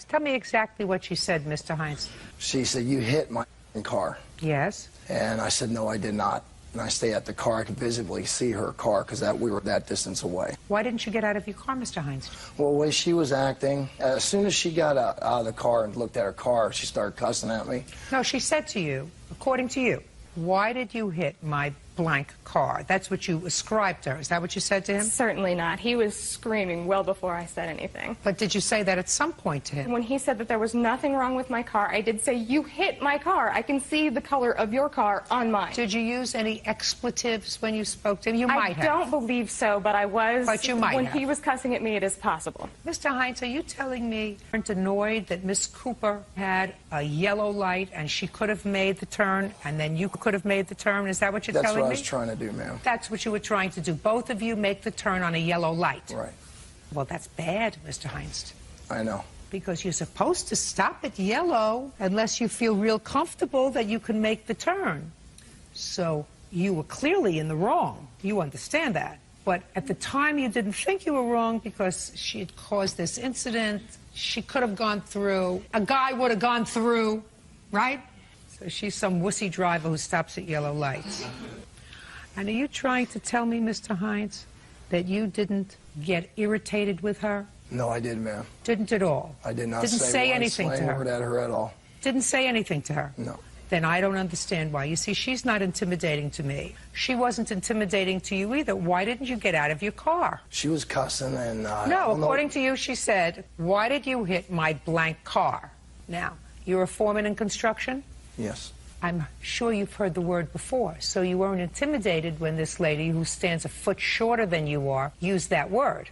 tell me exactly what she said, Mr. Heinz. She said, "You hit my car." Yes. And I said, "No, I did not." And I stayed at the car. I could visibly see her car because we were that distance away. Why didn't you get out of your car, Mr. Heinz? Well, the way she was acting, as soon as she got out of the car and looked at her car, she started cussing at me. No, she said to you, according to you, "Why did you hit my blank car. That's what you ascribed to her. Is that what you said to him? Certainly not. He was screaming well before I said anything. But did you say that at some point to him? When he said that there was nothing wrong with my car, I did say, you hit my car. I can see the color of your car on mine. Did you use any expletives when you spoke to him? You might have. I don't believe so, but I was. But you might when have. he was cussing at me, it is possible. Mr. Hines, are you telling me you weren't annoyed that Miss Cooper had a yellow light and she could have made the turn and then you could have made the turn? Is that what you're telling me? That's what I was trying to do, ma'am. That's what you were trying to do. Both of you make the turn on a yellow light. Right. Well, that's bad, Mr. Hines. I know. Because you're supposed to stop at yellow unless you feel real comfortable that you can make the turn. So you were clearly in the wrong. You understand that. But at the time, you didn't think you were wrong because she had caused this incident. She could have gone through. A guy would have gone through, right? So she's some wussy driver who stops at yellow lights. And are you trying to tell me, Mr. Hines, that you didn't get irritated with her? No, I didn't, ma'am. Didn't at all? I did not Didn't say anything to her? word at her at all. Didn't say anything to her? No. Then I don't understand why. You see, she's not intimidating to me. She wasn't intimidating to you either. Why didn't you get out of your car? She was cussing and... No, according to you, she said, why did you hit my blank car? Now, you're a foreman in construction? Yes. I'm sure you've heard the word before, so you weren't intimidated when this lady, who stands a foot shorter than you are, used that word,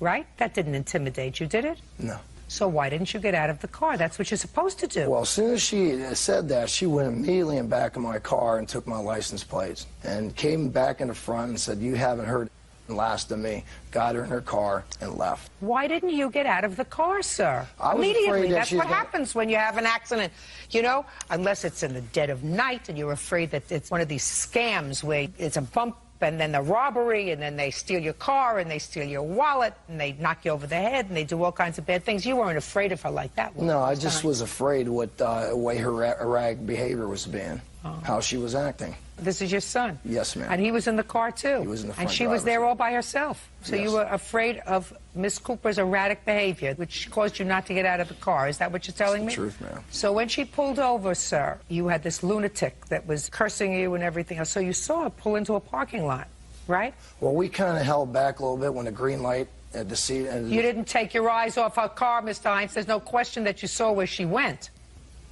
right? That didn't intimidate you, did it? No. So why didn't you get out of the car? That's what you're supposed to do. Well, as soon as she said that, she went immediately in back of my car and took my license plates and came back in the front and said, you haven't heard last of me, got her in her car and left. Why didn't you get out of the car, sir? I was Immediately. afraid that That's she was what happens when you have an accident. You know, unless it's in the dead of night and you're afraid that it's one of these scams where it's a bump and then the robbery and then they steal your car and they steal your wallet and they knock you over the head and they do all kinds of bad things. You weren't afraid of her like that. No, I just was afraid what the way her erratic behavior was being, how she was acting. This is your son? Yes, ma'am. And he was in the car, too? He was in the front And she was there all by herself? So yes. you were afraid of Miss Cooper's erratic behavior, which caused you not to get out of the car. Is that what you're telling me? That's the truth, ma'am. So when she pulled over, sir, you had this lunatic that was cursing you and everything else. So you saw her pull into a parking lot, right? Well, we kind of held back a little bit when the green light at the seat... You didn't take your eyes off her car, Mr. Hines. There's no question that you saw where she went,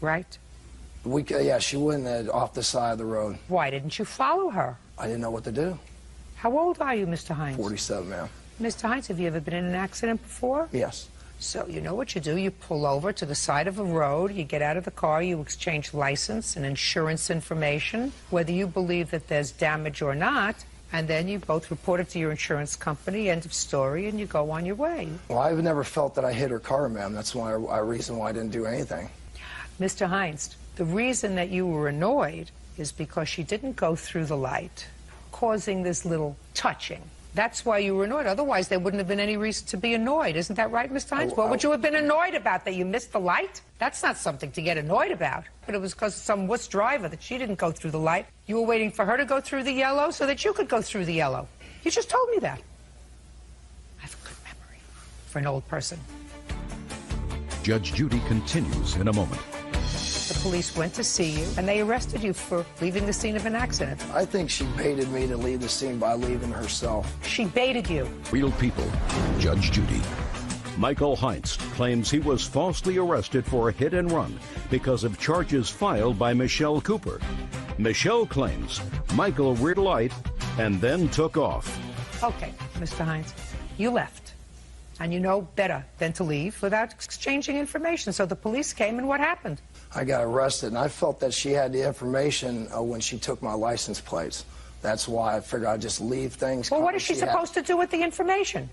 right? Yeah, she went off the side of the road. Why didn't you follow her? I didn't know what to do. How old are you, Mr. Hines? 47, ma'am. Mr. Hines, have you ever been in an accident before? Yes. So you know what you do. You pull over to the side of a road, you get out of the car, you exchange license and insurance information, whether you believe that there's damage or not, and then you both report it to your insurance company, end of story, and you go on your way. Well, I've never felt that I hit her car, ma'am. That's why a reason why I didn't do anything. Mr. Hines, the reason that you were annoyed is because she didn't go through the light, causing this little touching. That's why you were annoyed. Otherwise, there wouldn't have been any reason to be annoyed. Isn't that right, Mr. Hines? What would you have been annoyed about? That you missed the light? That's not something to get annoyed about. But it was because of some wuss driver that she didn't go through the light. You were waiting for her to go through the yellow so that you could go through the yellow. You just told me that. I have a good memory for an old person. Judge Judy continues in a moment. The police went to see you, and they arrested you for leaving the scene of an accident. I think she baited me to leave the scene by leaving herself. She baited you. Real people. Judge Judy. Michael Heinz claims he was falsely arrested for a hit and run because of charges filed by Michelle Cooper. Michelle claims Michael reared a light and then took off. Okay, Mr. Hines, you left. And you know better than to leave without exchanging information. So the police came, and what happened? I got arrested, and I felt that she had the information when she took my license plates. That's why I figured I'd just leave things. Well, what is she supposed to do with the information?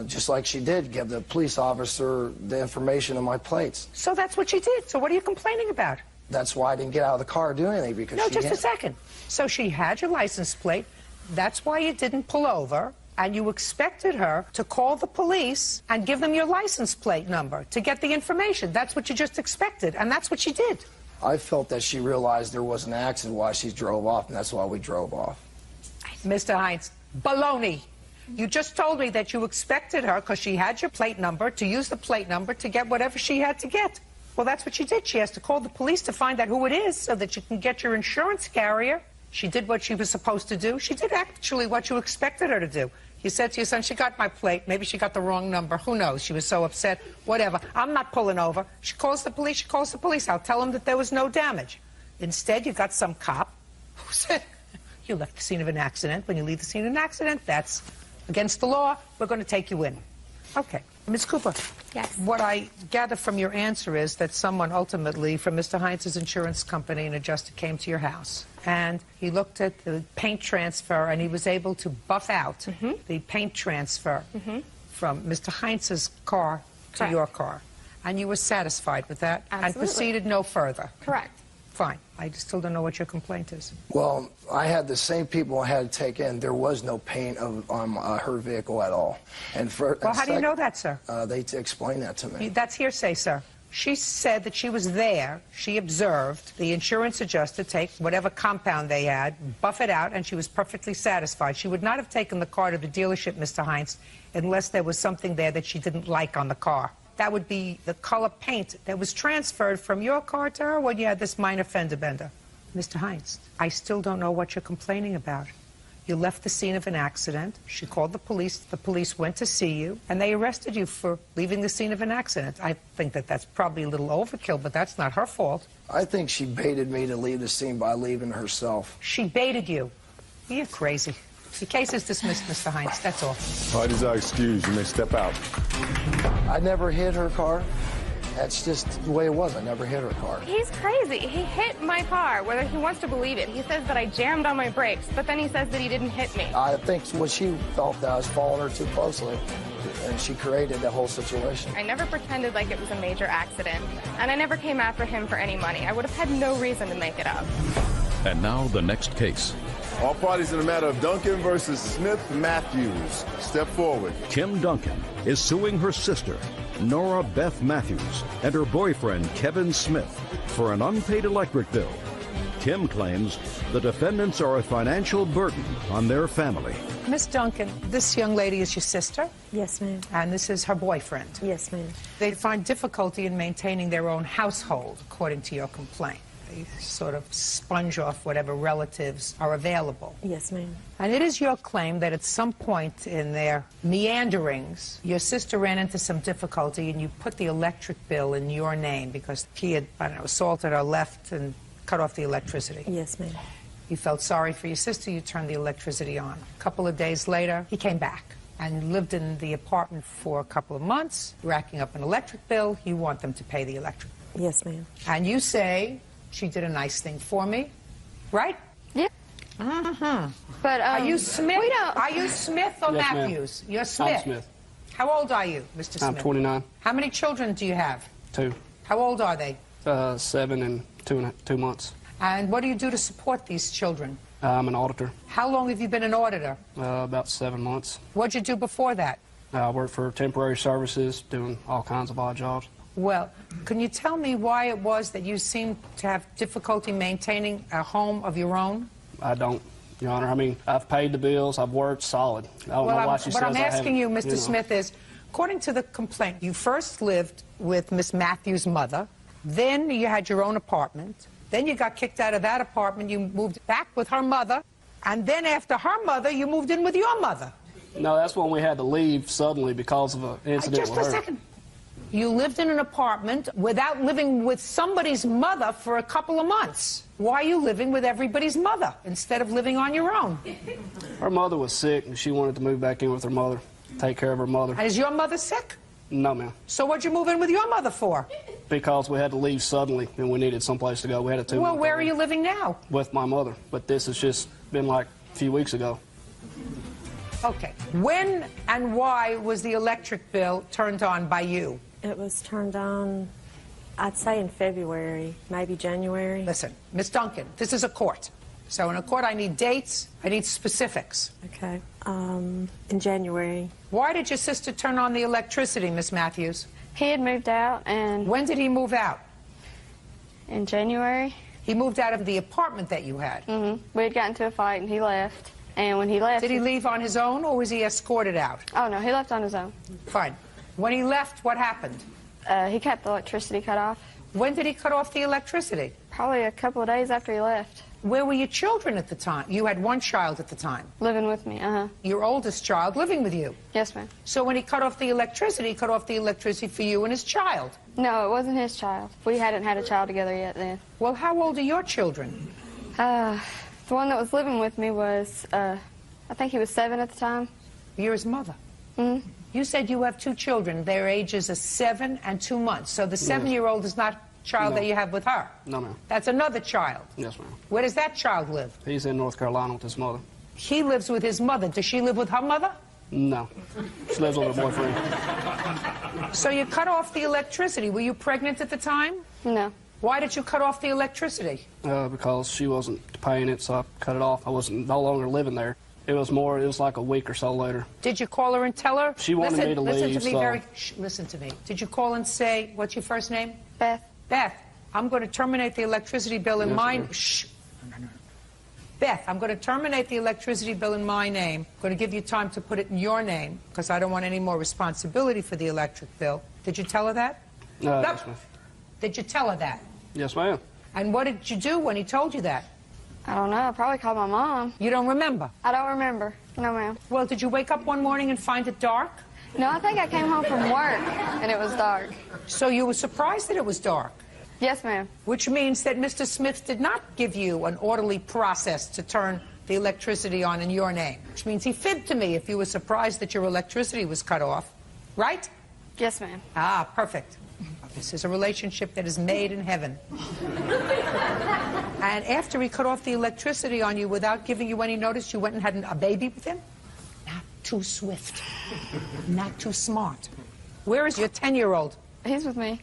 Just like she did, give the police officer the information on my plates. So that's what she did. So what are you complaining about? That's why I didn't get out of the car or do anything, because No, she just had... a second. So she had your license plate. That's why you didn't pull over. And you expected her to call the police and give them your license plate number to get the information. That's what you just expected, and that's what she did. I felt that she realized there was an accident while she drove off, and that's why we drove off. Mr. Hines, baloney. You just told me that you expected her, because she had your plate number, to use the plate number to get whatever she had to get. Well, that's what she did. She has to call the police to find out who it is so that you can get your insurance carrier She did what she was supposed to do. She did actually what you expected her to do. You said to your son, she got my plate. Maybe she got the wrong number. Who knows? She was so upset. Whatever. I'm not pulling over. She calls the police. She calls the police. I'll tell them that there was no damage. Instead, you got some cop who said, you left the scene of an accident. When you leave the scene of an accident, that's against the law. We're going to take you in. Okay. Ms. Cooper. Yes. What I gather from your answer is that someone ultimately from Mr. Heinz's insurance company, an adjuster, came to your house. And he looked at the paint transfer, and he was able to buff out the paint transfer from Mr. Heinz's car to your car. And you were satisfied with that? Absolutely. And proceeded no further? Correct. Fine. I just still don't know what your complaint is. Well, I had the same people I had to take in. There was no paint on her vehicle at all. And well, how do you know that, sir? They explained that to me. That's hearsay, sir. She said that she was there, she observed the insurance adjuster take whatever compound they had, buff it out, and she was perfectly satisfied. She would not have taken the car to the dealership, Mr. Heinz, unless there was something there that she didn't like on the car. That would be the color paint that was transferred from your car to her when you had this minor fender bender. Mr. Heinz, I still don't know what you're complaining about. You left the scene of an accident. She called the police. The police went to see you, and they arrested you for leaving the scene of an accident. I think that that's probably a little overkill, but that's not her fault. I think she baited me to leave the scene by leaving herself. She baited you. You're crazy. The case is dismissed, Mr. Heinz. That's all. Parties are excused. You may step out. I never hit her car. That's just the way it was. I never hit her car. He's crazy. He hit my car, whether he wants to believe it. He says that I jammed on my brakes, but then he says that he didn't hit me. I think what she felt that I was following her too closely, and she created the whole situation. I never pretended like it was a major accident, and I never came after him for any money. I would have had no reason to make it up. And now the next case. All parties in the matter of Duncan versus Smith Matthews. Step forward. Kim Duncan is suing her sister, Nora Beth Matthews, and her boyfriend, Kevin Smith, for an unpaid electric bill. Kim claims the defendants are a financial burden on their family. Miss Duncan, this young lady is your sister? Yes, ma'am. And this is her boyfriend? Yes, ma'am. They find difficulty in maintaining their own household, according to your complaint. They sort of sponge off whatever relatives are available. Yes, ma'am. And it is your claim that at some point in their meanderings, your sister ran into some difficulty and you put the electric bill in your name because he had, I don't know, assaulted her, left and cut off the electricity. Yes, ma'am. You felt sorry for your sister, you turned the electricity on. A couple of days later, he came back and lived in the apartment for a couple of months, racking up an electric bill. You want them to pay the electric bill. Yes, ma'am. And you say, she did a nice thing for me, right? Yeah. But are you Smith? We don't. Are you Smith or Yes, Matthews? ma'am. You're Smith. I'm Smith. How old are you, Mr. Smith? I'm 29. How many children do you have? 2. How old are they? 7 and 2 months. And what do you do to support these children? I'm an auditor. How long have you been an auditor? About 7 months. What'd you do before that? I worked for temporary services, doing all kinds of odd jobs. Well, can you tell me why it was that you seemed to have difficulty maintaining a home of your own? I don't, Your Honor. I mean, I've paid the bills. I've worked solid. I don't know why she says what I'm I asking you, haven't, Mr. Smith, is, according to the complaint, you first lived with Miss Matthews' mother, then you had your own apartment, then you got kicked out of that apartment, you moved back with her mother, and then after her mother, you moved in with your mother. No, that's when we had to leave suddenly because of an incident Just with a her. second. You lived in an apartment without living with somebody's mother for a couple of months. Why are you living with everybody's mother instead of living on your own? Her mother was sick, and she wanted to move back in with her mother, take care of her mother. And is your mother sick? No, ma'am. So what'd you move in with your mother for? Because we had to leave suddenly, and we needed someplace to go. We had a 2-month-old. Well, where are you living now? With my mother, but this has just been like a few weeks ago. Okay. When and why was the electric bill turned on by you? It was turned on, I'd say in February, maybe January. Listen, Miss Duncan, this is a court. So in a court, I need dates, I need specifics. Okay. In January. Why did your sister turn on the electricity, Miss Matthews? He had moved out, and... When did he move out? In January. He moved out of the apartment that you had? Mm-hmm. We had gotten into a fight, and he left. And when he left... Did he leave on his own, or was he escorted out? Oh, no, he left on his own. Fine. When he left, what happened? He kept the electricity cut off. When did he cut off the electricity? Probably a couple of days after he left. Where were your children at the time? You had one child at the time. Living with me, Your oldest child living with you? Yes, ma'am. So when he cut off the electricity, he cut off the electricity for you and his child? No, it wasn't his child. We hadn't had a child together yet then. Well, how old are your children? The one that was living with me was, I think he was 7 at the time. You're his mother? Mm-hmm. You said you have 2 children. Their ages are 7 and 2 months. So the 7-year-old is not a child that you have with her? No, ma'am. That's another child? Yes, ma'am. Where does that child live? He's in North Carolina with his mother. He lives with his mother. Does she live with her mother? No. She lives with her boyfriend. So you cut off the electricity. Were you pregnant at the time? No. Why did you cut off the electricity? Because she wasn't paying it, so I cut it off. I wasn't no longer living there. It was like a week or so later. Did you call her and tell her? She wanted me to leave, Listen to me so... listen to me. Did you call and say, what's your first name? Beth. Beth, I'm going to terminate the electricity bill in my... Shh. No. Beth, I'm going to terminate the electricity bill in my name. I'm going to give you time to put it in your name because I don't want any more responsibility for the electric bill. Did you tell her that? No. Yes, ma'am. Did you tell her that? Yes, ma'am. And what did you do when he told you that? I don't know. I probably called my mom. You don't remember? I don't remember. No, ma'am. Well, did you wake up one morning and find it dark? No, I think I came home from work and it was dark. So you were surprised that it was dark? Yes, ma'am. Which means that Mr. Smith did not give you an orderly process to turn the electricity on in your name. Which means he fibbed to me if you were surprised that your electricity was cut off. Right? Yes, ma'am. Ah, perfect. This is a relationship that is made in heaven. And after he cut off the electricity on you without giving you any notice, you went and had a baby with him? Not too swift. Not too smart. Where is your 10-year-old? He's with me.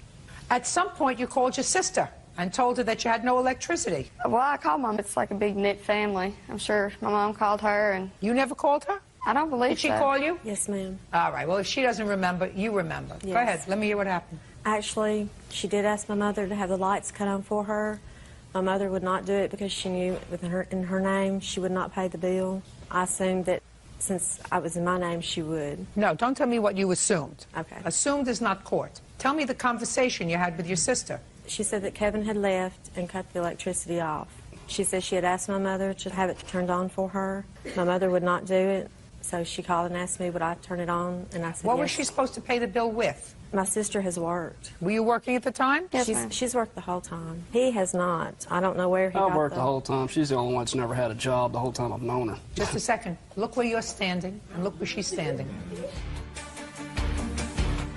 At some point, you called your sister and told her that you had no electricity. Well, I called Mom. It's like a big knit family. I'm sure my mom called her and... You never called her? I don't believe Did she so. call you? Yes, ma'am. All right. Well, if she doesn't remember, you remember. Yes. Go ahead. Let me hear what happened. Actually, she did ask my mother to have the lights cut on for her. My mother would not do it because she knew in her name she would not pay the bill. I assumed that since I was in my name, she would. No, don't tell me what you assumed. Okay. Assumed is not court. Tell me the conversation you had with your sister. She said that Kevin had left and cut the electricity off. She said she had asked my mother to have it turned on for her. My mother would not do it, so she called and asked me would I turn it on, and I said What yes. was she supposed to pay the bill with? My sister has worked. Were you working at the time? Yes, She's worked the whole time. He has not. I don't know where he got I've worked the whole time. She's the only one that's never had a job the whole time I've known her. Just a second. Look where you're standing, and look where she's standing.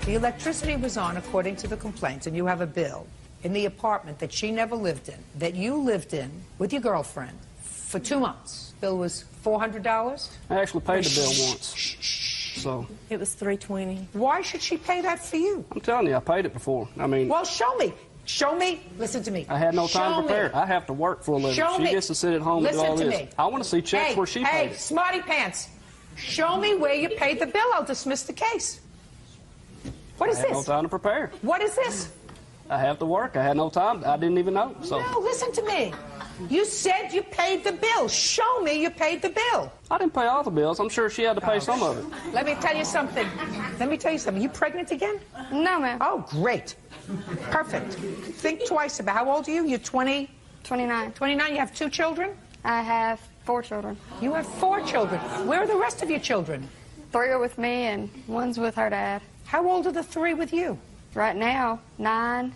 The electricity was on according to the complaints, and you have a bill in the apartment that she never lived in, that you lived in with your girlfriend for 2 months. Bill was $400? I actually paid the bill once. So It was $320. Why should she pay that for you? I'm telling you, I paid it before. I mean, Well, show me. Show me. Listen to me. I had no time Show to prepare. me. I have to work for a living. Show She me. gets to sit at home and do Listen all to this. me. I want to see checks where she paid Hey, it. smarty pants. Show me where you paid the bill. I'll dismiss the case. What is I had this? no time to prepare. What is this? I have to work. I had no time. I didn't even know. So No, listen to me. You said you paid the bill. Show me you paid the bill. I didn't pay all the bills. I'm sure she had to pay some of it. Let me tell you something. You pregnant again? No, ma'am. Oh, great. Perfect. Think twice about how old are you? You're 20? 29. 29. You have 2 children? I have 4 children. You have 4 children. Where are the rest of your children? 3 are with me and 1's with her dad. How old are the 3 with you? Right now, 9,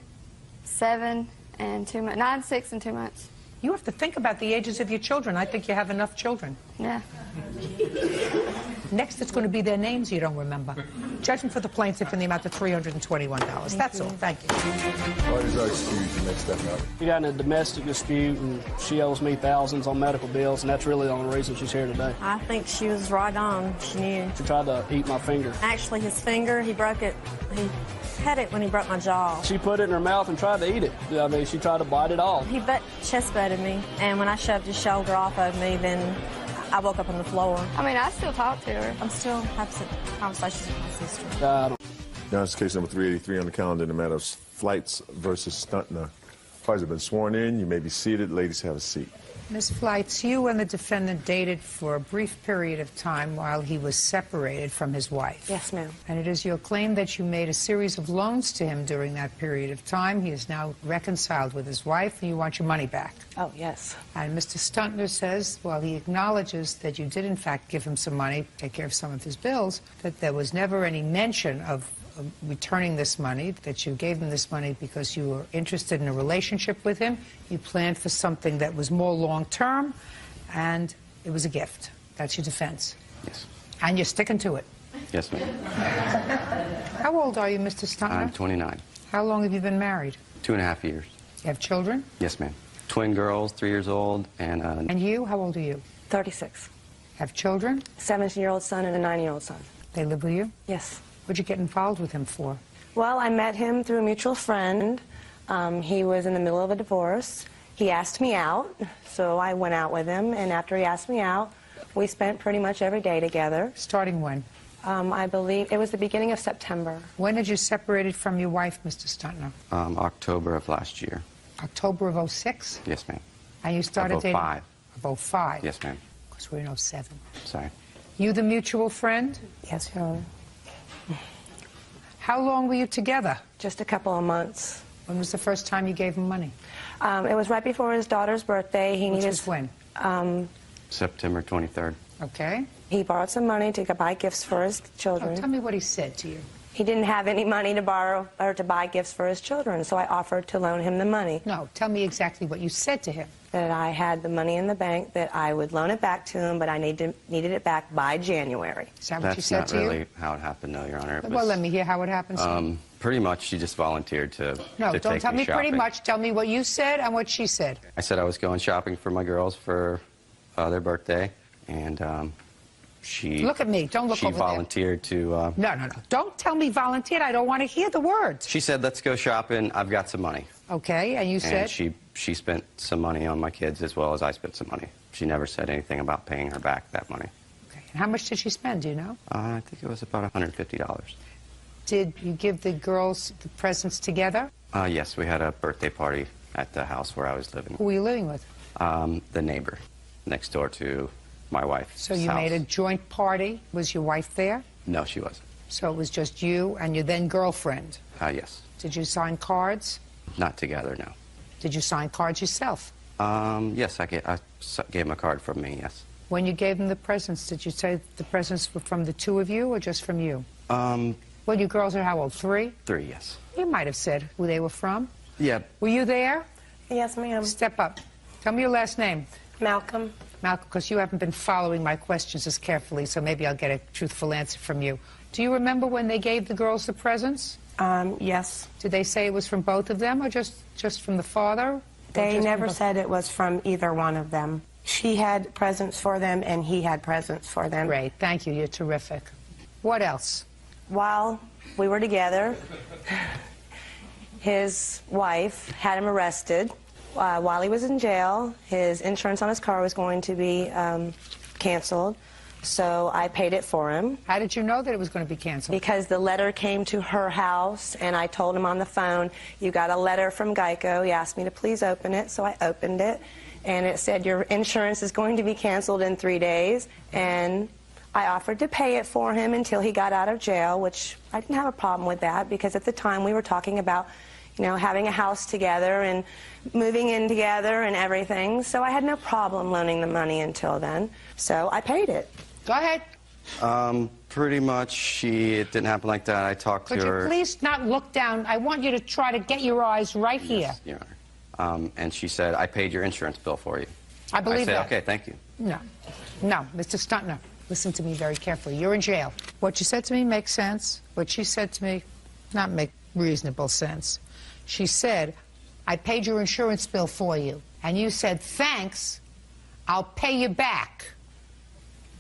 7, and 2 months. 9, 6, and 2 months. You have to think about the ages of your children. I think you have enough children. Yeah. Next, it's going to be their names you don't remember. Judgment for the plaintiff in the amount of $321. That's all. Thank you. What is our excuse? Next step out. We got in a domestic dispute, and she owes me thousands on medical bills, and that's really the only reason she's here today. I think she was right on. She knew. She tried to eat my finger. Actually, his finger, he broke it. He had it when he broke my jaw. She put it in her mouth and tried to eat it. I mean, she tried to bite it off. He chest butted me, and when I shoved his shoulder off of me, then I woke up on the floor. I mean, I still talk to her. I'm still having conversations with my sister. Now it's case number 383 on the calendar in the matter of Flights versus Stuntner. Parties have been sworn in. You may be seated. Ladies, have a seat. Ms. Flights, you and the defendant dated for a brief period of time while he was separated from his wife. Yes, ma'am. And it is your claim that you made a series of loans to him during that period of time. He is now reconciled with his wife, and you want your money back. Oh, yes. And Mr. Stuntner says, while he acknowledges that you did, in fact, give him some money, take care of some of his bills, that there was never any mention of returning this money, that you gave him this money because you were interested in a relationship with him. You planned for something that was more long-term, and it was a gift. That's your defense. Yes. And you're sticking to it. Yes, ma'am. How old are you, Mr. Stuntner? I'm 29. How long have you been married? 2.5 years. You have children? Yes, ma'am. Twin girls, 3 years old, and... And you? How old are you? 36. Have children? 17-year-old son and a 9-year-old son. They live with you? Yes. What'd you get involved with him for? Well, I met him through a mutual friend. He was in the middle of a divorce. He asked me out, so I went out with him, and after he asked me out, we spent pretty much every day together. Starting when? I believe it was the beginning of September. When did you separated from your wife, Mr. Stuntner? October of last year. October of 06? Yes, ma'am. And you started of dating? 05. Of 05? Yes, ma'am. Because we're in 07. Sorry. You the mutual friend? Yes, Your Honor. How long were you together? Just a couple of months. When was the first time you gave him money? It was right before his daughter's birthday. Which was when? September 23rd. Okay. He borrowed some money to buy gifts for his children. Oh, tell me what he said to you. He didn't have any money to borrow or to buy gifts for his children, so I offered to loan him the money. No, tell me exactly what you said to him. That I had the money in the bank, that I would loan it back to him, but I needed it back by January. Is that what you said to you? That's not really how it happened, no, Your Honor. Well, let me hear how it happens. Pretty much, she just volunteered to No, to don't take tell me shopping. pretty much. Tell me what you said and what she said. I said I was going shopping for my girls for their birthday, and she... Look at me. Don't look she over there. She volunteered to... No. Don't tell me volunteered. I don't want to hear the words. She said, let's go shopping. I've got some money. Okay, and you said? And she spent some money on my kids as well as I spent some money. She never said anything about paying her back that money. Okay. And how much did she spend, do you know? I think it was about $150. Did you give the girls the presents together? Yes, we had a birthday party at the house where I was living. Who were you living with? The neighbor next door to my wife's So you house. made a joint party. Was your wife there? No, she wasn't. So it was just you and your then girlfriend? Yes. Did you sign cards? Not together, no. Did you sign cards yourself? Yes, I gave him a card from me, yes. When you gave them the presents, did you say the presents were from the two of you or just from you? Well, you girls are how old, 3? 3, yes. You might have said who they were from. Yeah. Were you there? Yes, ma'am. Step up. Tell me your last name. Malcolm. Malcolm, because you haven't been following my questions as carefully, so maybe I'll get a truthful answer from you. Do you remember when they gave the girls the presents? Yes. Did they say it was from both of them or just from the father? They never said it was from either one of them. She had presents for them and he had presents for them. Great. Thank you. You're terrific. What else? While we were together, his wife had him arrested. While he was in jail, his insurance on his car was going to be canceled, so I paid it for him. How did you know that it was going to be canceled? Because the letter came to her house, and I told him on the phone, you got a letter from Geico. He asked me to please open it, so I opened it, and it said your insurance is going to be canceled in 3 days, and I offered to pay it for him until he got out of jail, which I didn't have a problem with that, because at the time we were talking about, you know, having a house together and moving in together and everything. So I had no problem loaning the money until then. So I paid it. Go ahead. Pretty much, it didn't happen like that. I talked to her. Could you please not look down? I want you to try to get your eyes right here. Your Honor. And she said, I paid your insurance bill for you. I believe that. I said, okay, thank you. No, Mr. Stuntner, listen to me very carefully. You're in jail. What you said to me makes sense. What she said to me, not make reasonable sense. She said, I paid your insurance bill for you. And you said, thanks, I'll pay you back.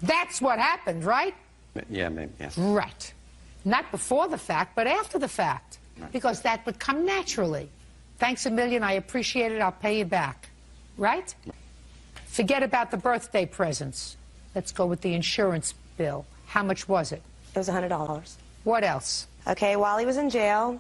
That's what happened, right? Yeah, maybe, yes. Right. Not before the fact, but after the fact. Right. Because that would come naturally. Thanks a million, I appreciate it, I'll pay you back. Right? Forget about the birthday presents. Let's go with the insurance bill. How much was it? It was $100. What else? Okay, while he was in jail,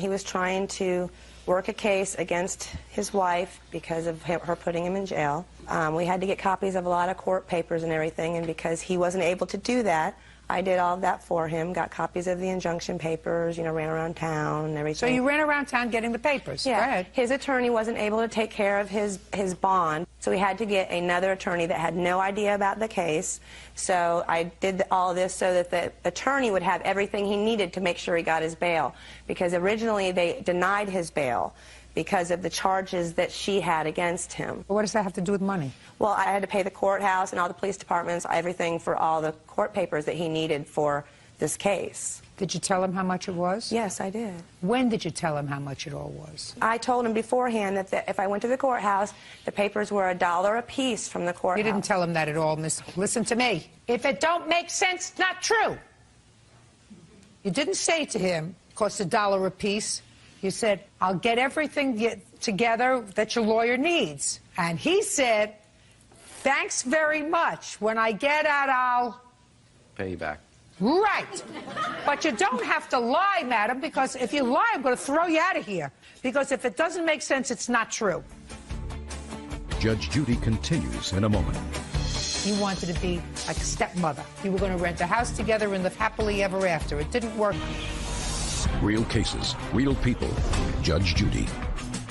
he was trying to work a case against his wife because of her putting him in jail. We had to get copies of a lot of court papers and everything, and because he wasn't able to do that, I did all of that for him, got copies of the injunction papers, you know, ran around town and everything. So you ran around town getting the papers? Yeah. Go ahead. His attorney wasn't able to take care of his bond, so we had to get another attorney that had no idea about the case. So I did all of this so that the attorney would have everything he needed to make sure he got his bail, because originally they denied his bail because of the charges that she had against him. What does that have to do with money? Well, I had to pay the courthouse and all the police departments, everything for all the court papers that he needed for this case. Did you tell him how much it was? Yes, I did. When did you tell him how much it all was? I told him beforehand that if I went to the courthouse, the papers were $1 a piece from the courthouse. You didn't tell him that at all, miss. Listen to me. If it don't make sense, it's not true. You didn't say to him, cost $1 a piece. You said, I'll get everything together that your lawyer needs. And he said, thanks very much. When I get out, I'll... Pay you back. Right. But you don't have to lie, madam, because if you lie, I'm going to throw you out of here. Because if it doesn't make sense, it's not true. Judge Judy continues in a moment. You wanted to be like a stepmother. You were going to rent a house together and live happily ever after. It didn't work. Real cases, real people. Judge Judy.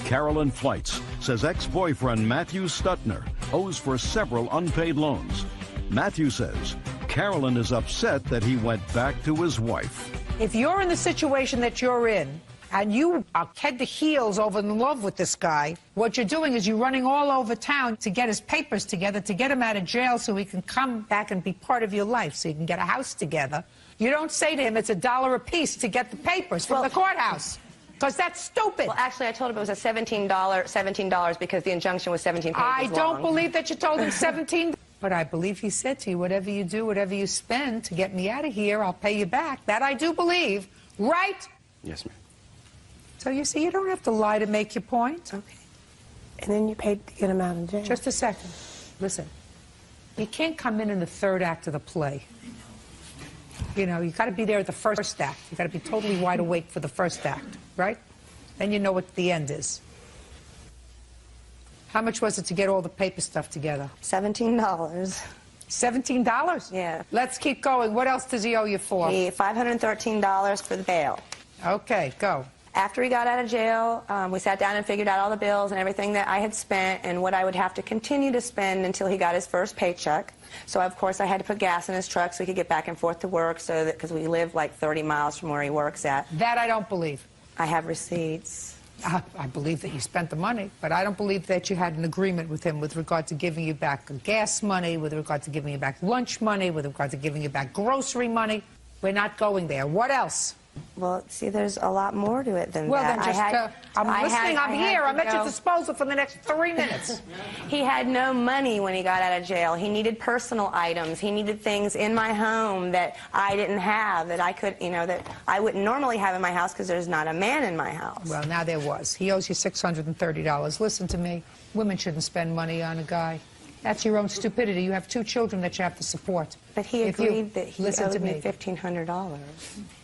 Carolyn Flights says ex-boyfriend Matthew Stutner owes for several unpaid loans. Matthew says Carolyn is upset that he went back to his wife. If you're in the situation that you're in, and you are head to heels over in love with this guy, what you're doing is you're running all over town to get his papers together, to get him out of jail so he can come back and be part of your life, so you can get a house together. You don't say to him it's $1 a piece to get the papers from the courthouse, because that's stupid. Well, actually, I told him it was a $17 because the injunction was 17 pages I don't long. believe that you told him 17. But I believe he said to you, whatever you do, whatever you spend to get me out of here, I'll pay you back. That I do believe. Right? Yes, ma'am. So you see, you don't have to lie to make your point. Okay. And then you paid to get him out of jail. Just a second. Listen, you can't come in the third act of the play. You know, you got to be there at the first act. You got to be totally wide awake for the first act, right? Then you know what the end is. How much was it to get all the paper stuff together? $17. $17? Yeah. Let's keep going. What else does he owe you for? $513 for the bail. Okay, go. After he got out of jail, we sat down and figured out all the bills and everything that I had spent and what I would have to continue to spend until he got his first paycheck. So, of course, I had to put gas in his truck so he could get back and forth to work, so that because we live like 30 miles from where he works at. That I don't believe. I have receipts. I believe that you spent the money, but I don't believe that you had an agreement with him with regard to giving you back gas money, with regard to giving you back lunch money, with regard to giving you back grocery money. We're not going there. What else? Well, see, there's a lot more to it than well, that. Then just, I'm listening. I'm here. I'm at your disposal for the next 3 minutes. He had no money when he got out of jail. He needed personal items. He needed things in my home that I didn't have, that I could, you know, that I wouldn't normally have in my house because there's not a man in my house. Well, now there was. He owes you $630. Listen to me. Women shouldn't spend money on a guy. That's your own stupidity. You have 2 children that you have to support. But he agreed that he owed me $1,500.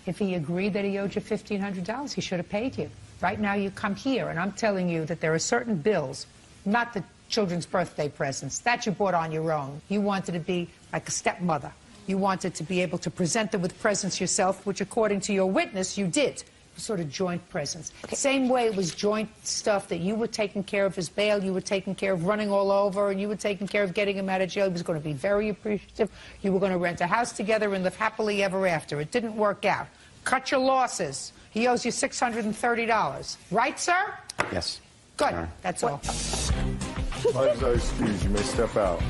If he agreed that he owed you $1,500, he should have paid you. Right now you come here, and I'm telling you that there are certain bills, not the children's birthday presents, that you bought on your own. You wanted to be like a stepmother. You wanted to be able to present them with presents yourself, which according to your witness, you did. Sort of joint presents. Okay. Same way it was joint stuff that you were taking care of his bail, you were taking care of running all over, and you were taking care of getting him out of jail. He was going to be very appreciative. You were going to rent a house together and live happily ever after. It didn't work out. Cut your losses. He owes you $630. Right, sir? Yes. Good. That's all. Excuse, you may step out.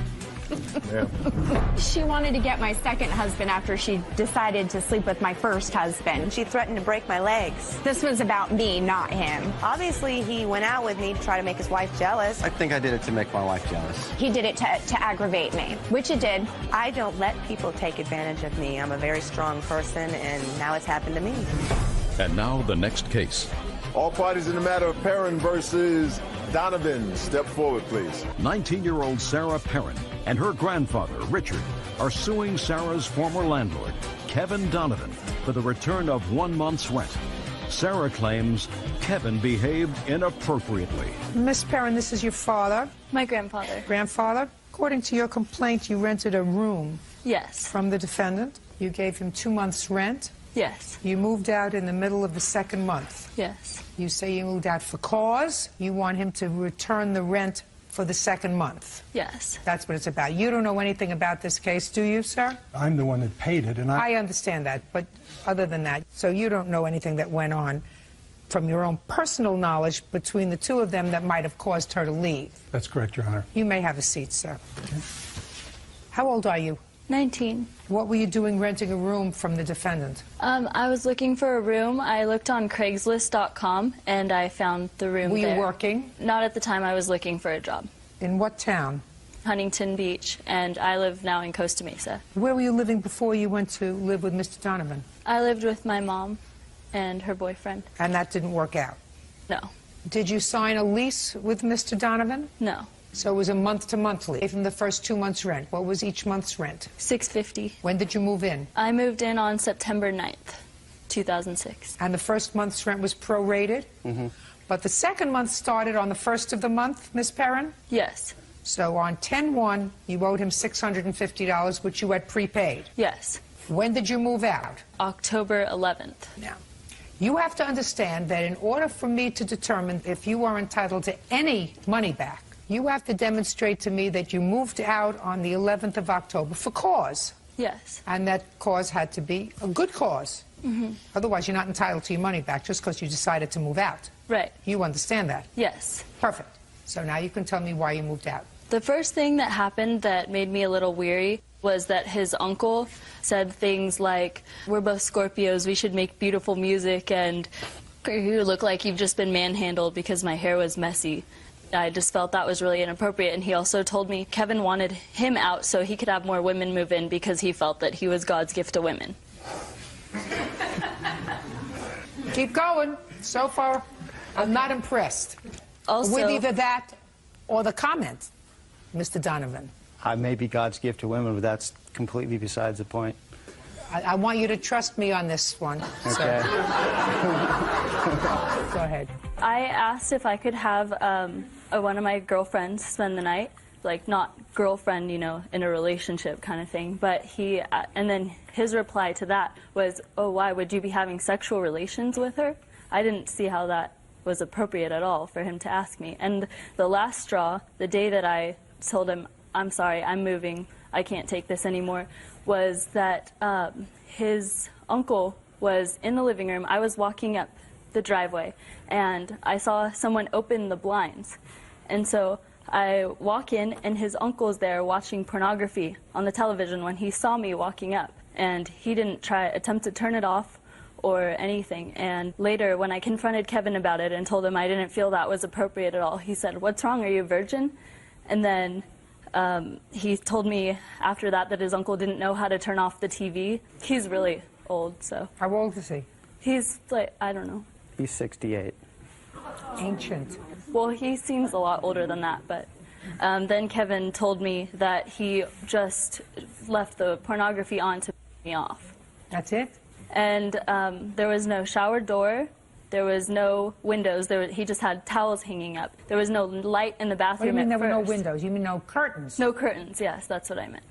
She wanted to get my second husband after she decided to sleep with my first husband. She threatened to break my legs. This was about me, not him. Obviously, he went out with me to try to make his wife jealous. I think I did it to make my wife jealous. He did it to aggravate me, which it did. I don't let people take advantage of me. I'm a very strong person, and now it's happened to me. And now the next case. All parties in the matter of Perrin versus Donovan. Step forward, please. 19-year-old Sarah Perrin and her grandfather, Richard, are suing Sarah's former landlord, Kevin Donovan, for the return of 1 month's rent. Sarah claims Kevin behaved inappropriately. Miss Perrin, this is your father? My grandfather. Grandfather? According to your complaint, you rented a room. Yes. From the defendant. You gave him 2 months' rent. Yes. You moved out in the middle of the second month. Yes. You say you moved out for cause. You want him to return the rent for the second month. Yes. That's what it's about. You don't know anything about this case, do you, sir? I'm the one that paid it, and I understand that, but other than that, so you don't know anything that went on from your own personal knowledge between the two of them that might have caused her to leave. That's correct, Your Honor. You may have a seat, sir. How old are you? 19. What were you doing renting a room from the defendant? I was looking for a room. I looked on Craigslist.com and I found the room Were you there. working? Not at the time. I was looking for a job. In what town? Huntington Beach, and I live now in Costa Mesa. Where were you living before you went to live with Mr. Donovan? I lived with my mom and her boyfriend. And that didn't work out? No. Did you sign a lease with Mr. Donovan? No. So it was a month-to-month lease. From the first 2 months' rent. What was each month's rent? $650. When did you move in? I moved in on September 9th, 2006. And the first month's rent was prorated? Mm-hmm. But the second month started on the first of the month, Miss Perrin? Yes. So on 10/1, you owed him $650, which you had prepaid? Yes. When did you move out? October 11th. Now, you have to understand that in order for me to determine if you are entitled to any money back, you have to demonstrate to me that you moved out on the 11th of October for cause. Yes. And that cause had to be a good cause. Mm-hmm. Otherwise, you're not entitled to your money back just because you decided to move out. Right. You understand that? Yes. Perfect. So now you can tell me why you moved out. The first thing that happened that made me a little weary was that his uncle said things like, "We're both Scorpios, we should make beautiful music, and you look like you've just been manhandled because my hair was messy." I just felt that was really inappropriate, and he also told me Kevin wanted him out so he could have more women move in because he felt that he was God's gift to women. Keep going. So far, I'm not impressed. Also, with either that or the comment, Mr. Donovan. I may be God's gift to women, but that's completely besides the point. I want you to trust me on this one. Okay. Go ahead. I asked if I could have one of my girlfriends spend the night, like not girlfriend, you know, in a relationship kind of thing. But he, and then his reply to that was, "Oh, why would you be having sexual relations with her?" I didn't see how that was appropriate at all for him to ask me. And the last straw, the day that I told him, "I'm sorry, I'm moving, I can't take this anymore," was that his uncle was in the living room. I was walking up the driveway, and I saw someone open the blinds. And so I walk in, and his uncle's there watching pornography on the television when he saw me walking up. And he didn't attempt to turn it off or anything. And later, when I confronted Kevin about it and told him I didn't feel that was appropriate at all, he said, "What's wrong? Are you a virgin?" And then he told me after that his uncle didn't know how to turn off the TV. He's really old, so. How old is he? He's like, I don't know. He's 68. Ancient. Well, he seems a lot older than that, but then Kevin told me that he just left the pornography on to piss me off. That's it? And there was no shower door. There was no windows. He just had towels hanging up. There was no light in the bathroom. What do you mean at there were no first. windows? You mean no curtains? No curtains, yes, that's what I meant.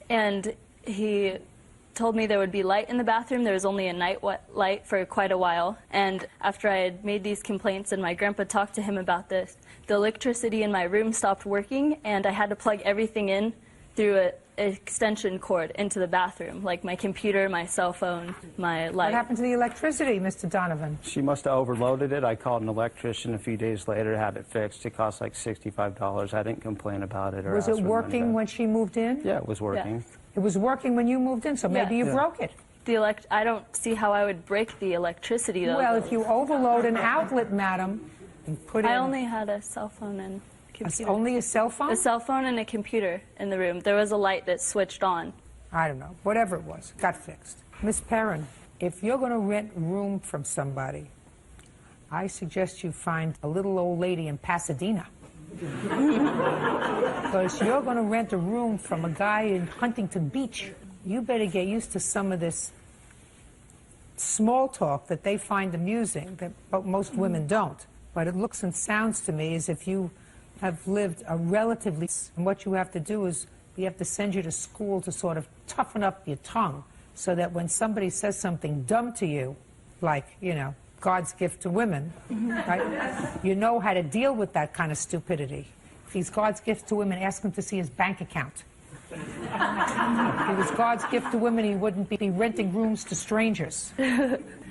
And he told me there would be light in the bathroom. There was only a night light for quite a while. And after I had made these complaints and my grandpa talked to him about this, the electricity in my room stopped working, and I had to plug everything in through an extension cord into the bathroom, like my computer, my cell phone, my light. What happened to the electricity, Mr. Donovan? She must have overloaded it. I called an electrician a few days later, had it fixed. It cost like $65. I didn't complain about it. Or Was ask it for money working back. when she moved in? Yeah, it was working. Yes. It was working when you moved in, so maybe you broke it. I don't see how I would break the electricity, though. Well, if you overload an outlet, madam, and put I in... only had a cell phone and computer. Only a cell phone? A cell phone and a computer in the room. There was a light that switched on. I don't know. Whatever it was, got fixed. Miss Perrin, if you're going to rent a room from somebody, I suggest you find a little old lady in Pasadena. Because you're going to rent a room from a guy in Huntington Beach. You better get used to some of this small talk that they find amusing, but most women don't. But it looks and sounds to me as if you have lived a relatively... And what you have to do is we have to send you to school to sort of toughen up your tongue so that when somebody says something dumb to you, like, you know, God's gift to women, right? You know how to deal with that kind of stupidity. If he's God's gift to women, ask him to see his bank account. If he was God's gift to women, he wouldn't be renting rooms to strangers.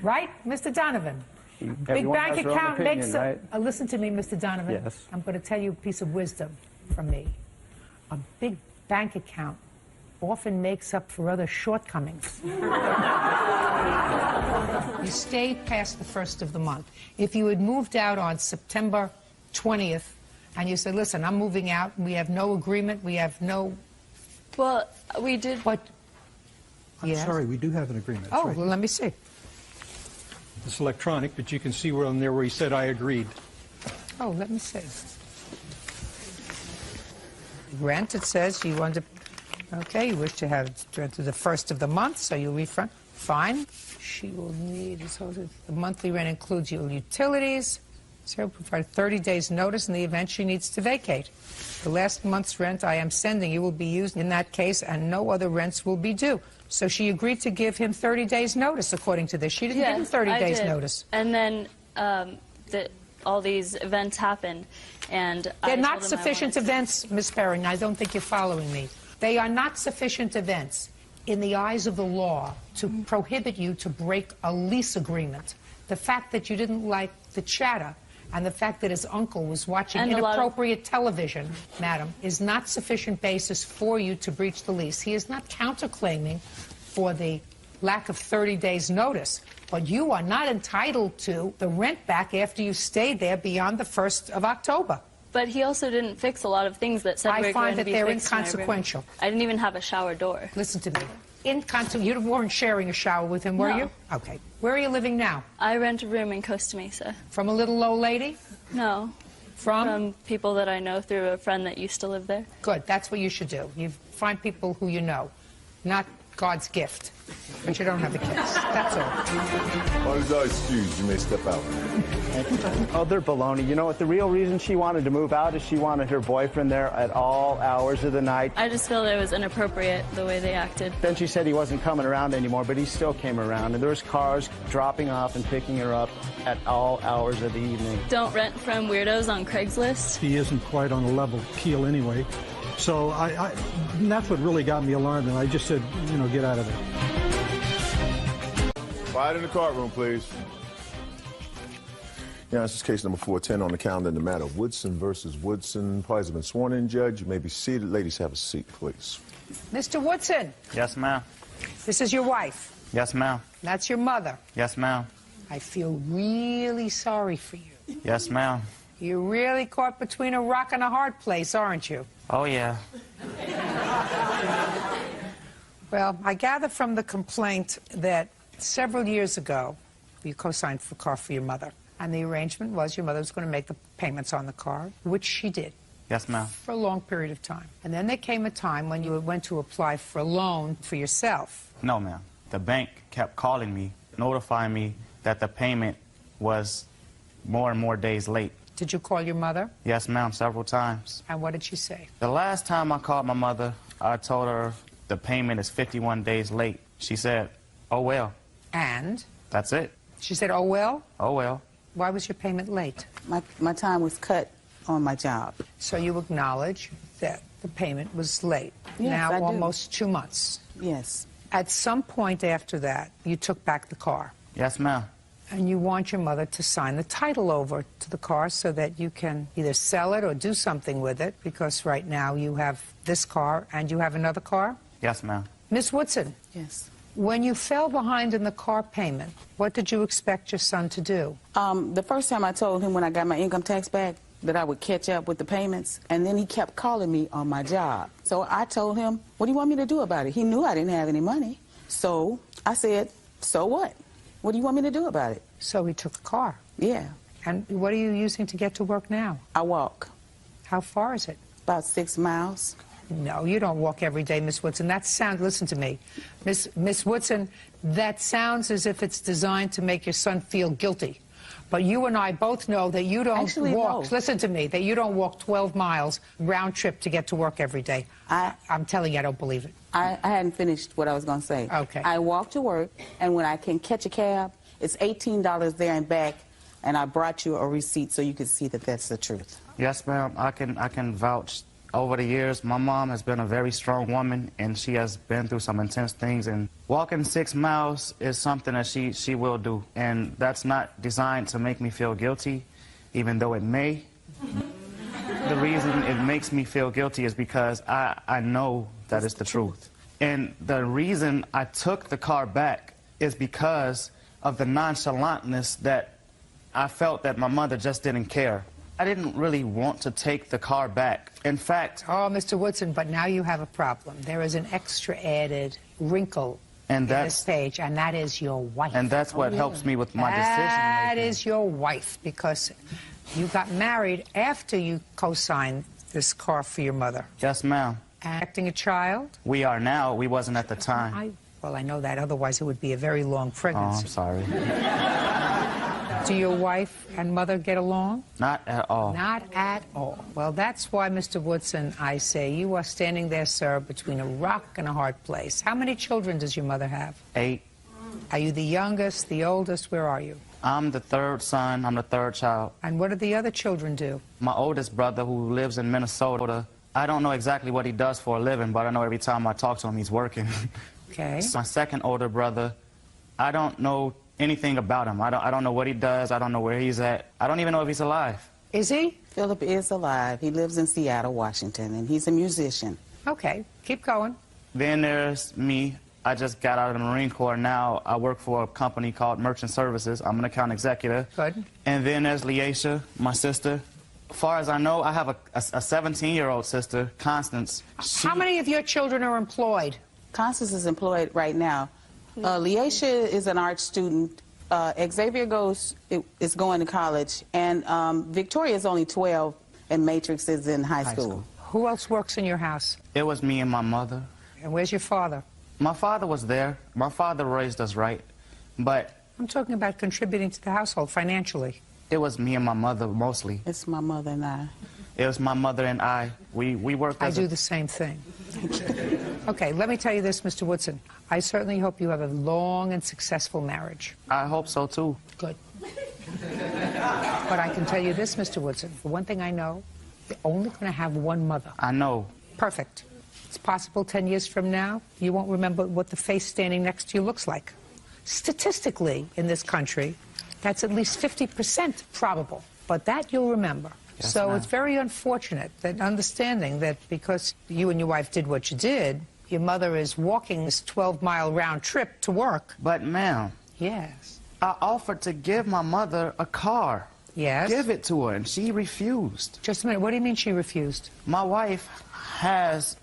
Right, Mr. Donovan? Big bank account makes a... Listen to me, Mr. Donovan. Yes. I'm going to tell you a piece of wisdom from me. A big bank account often makes up for other shortcomings. You stayed past the 1st of the month. If you had moved out on September 20th and you said, listen, I'm moving out, and we have no agreement, we have no... Well, we did... What? I'm sorry, we do have an agreement. Oh, right. well, let me see. It's electronic, but you can see where on there where he said I agreed. Oh, let me see. Rent, it says you want to... Okay, you wish to have rent to the 1st of the month, so you refund. Fine. She will need... The monthly rent includes your utilities. So provide 30 days notice in the event she needs to vacate. The last month's rent I am sending you will be used in that case, and no other rents will be due. So she agreed to give him 30 days notice, according to this. She didn't give him 30 days notice. And then all these events happened, and they're not sufficient events, Ms. Perrin. I don't think you're following me. They are not sufficient events in the eyes of the law to prohibit you to break a lease agreement. The fact that you didn't like the chatter and the fact that his uncle was watching inappropriate television, madam, is not sufficient basis for you to breach the lease. He is not counterclaiming for the lack of 30 days notice, but you are not entitled to the rent back after you stayed there beyond the 1st of October. But he also didn't fix a lot of things that said I find that they're inconsequential. I didn't even have a shower door. Listen to me. You weren't sharing a shower with him, were you? Okay. Where are you living now? I rent a room in Costa Mesa. From a little old lady? No. From people that I know through a friend that used to live there. Good. That's what you should do. You find people who you know, not God's gift. But you don't have the kids. That's all. All these excused, you may step out. Oh, they're baloney. You know what? The real reason she wanted to move out is she wanted her boyfriend there at all hours of the night. I just feel that it was inappropriate the way they acted. Then she said he wasn't coming around anymore, but he still came around. And there was cars dropping off and picking her up at all hours of the evening. Don't rent from weirdos on Craigslist. He isn't quite on a level keel anyway. So and that's what really got me alarmed, and I just said, you know, get out of there. Quiet in the courtroom, please. Yeah, this is case number 410 on the calendar in the matter of Woodson versus Woodson. Parties have been sworn in, Judge. You may be seated. Ladies, have a seat, please. Mr. Woodson. Yes, ma'am. This is your wife. Yes, ma'am. That's your mother. Yes, ma'am. I feel really sorry for you. Yes, ma'am. You're really caught between a rock and a hard place, aren't you? Oh, yeah. Well, I gather from the complaint that several years ago, you co-signed for a car for your mother. And the arrangement was your mother was going to make the payments on the car, which she did. Yes, ma'am. For a long period of time. And then there came a time when you went to apply for a loan for yourself. No, ma'am. The bank kept calling me, notifying me that the payment was more and more days late. Did you call your mother? Yes, ma'am, several times. And what did she say? The last time I called my mother, I told her the payment is 51 days late. She said, oh, well. And? That's it. She said, oh, well? Oh, well. Why was your payment late? My time was cut on my job. So you acknowledge that the payment was late. Yes, now I do. almost 2 months. Yes. At some point after that, you took back the car. Yes, ma'am. And you want your mother to sign the title over to the car so that you can either sell it or do something with it, because right now you have this car and you have another car? Yes, ma'am. Miss Woodson? Yes. When you fell behind in the car payment, what did you expect your son to do? The first time I told him when I got my income tax back that I would catch up with the payments, and then he kept calling me on my job. So I told him, what do you want me to do about it? He knew I didn't have any money. So I said, so what? What do you want me to do about it? So he took the car? Yeah. And what are you using to get to work now? I walk. How far is it? About 6 miles. No, you don't walk every day, Miss Woodson. That sounds, listen to me. Miss Woodson, that sounds as if it's designed to make your son feel guilty. But you and I both know that you don't walk, listen to me, that you don't walk 12 miles round trip to get to work every day. I'm telling you, I don't believe it. I hadn't finished what I was going to say. Okay. I walk to work, and when I can catch a cab, it's $18 there and back, and I brought you a receipt so you can see that that's the truth. Yes, ma'am. I can vouch. Over the years, my mom has been a very strong woman, and she has been through some intense things. And walking 6 miles is something that she will do, and that's not designed to make me feel guilty, even though it may. The reason it makes me feel guilty is because I know that it's the truth. And the reason I took the car back is because of the nonchalantness that I felt that my mother just didn't care. I didn't really want to take the car back. In fact... Oh, Mr. Woodson, but now you have a problem. There is an extra added wrinkle in this page, and that is your wife. And that's what helps me with my decision. That is your wife, because you got married after you co-signed this car for your mother. Yes, ma'am. Acting a child? We are now. We wasn't at the time. Well, I know that. Otherwise, it would be a very long pregnancy. Oh, I'm sorry. Do your wife and mother get along? Not at all. Not at all. Well, that's why, Mr. Woodson, I say you are standing there, sir, between a rock and a hard place. How many children does your mother have? 8. Are you the youngest, the oldest? Where are you? I'm the third son. I'm the third child. And what do the other children do? My oldest brother, who lives in Minnesota, I don't know exactly what he does for a living, but I know every time I talk to him, he's working. Okay. My second older brother, I don't know anything about him. I don't know what he does. I don't know where he's at. I don't even know if he's alive. Is he? Philip is alive. He lives in Seattle, Washington, and he's a musician. Okay, keep going. Then there's me. I just got out of the Marine Corps. Now I work for a company called Merchant Services. I'm an account executive. Good. And then there's Leisha, my sister. As far as I know, I have a 17-year-old sister, Constance. How many of your children are employed? Constance is employed right now. Leisha is an art student. Xavier is going to college. And Victoria is only 12, and Matrix is in high school. Who else works in your house? It was me and my mother. And where's your father? My father was there. My father raised us right. But I'm talking about contributing to the household financially. It was me and my mother mostly. It's my mother and I. It was my mother and I. We worked as I do the same thing. Okay, let me tell you this, Mr. Woodson. I certainly hope you have a long and successful marriage. I hope so, too. Good. But I can tell you this, Mr. Woodson. For one thing I know, you're only going to have one mother. I know. Perfect. It's possible 10 years from now, you won't remember what the face standing next to you looks like. Statistically, in this country, that's at least 50% probable. But that you'll remember. Yes, so ma'am. it's very unfortunate that understanding that because you and your wife did what you did, your mother is walking this 12-mile round trip to work. But, ma'am. Yes. I offered to give my mother a car. Yes. Give it to her, and she refused. Just a minute. What do you mean she refused? My wife has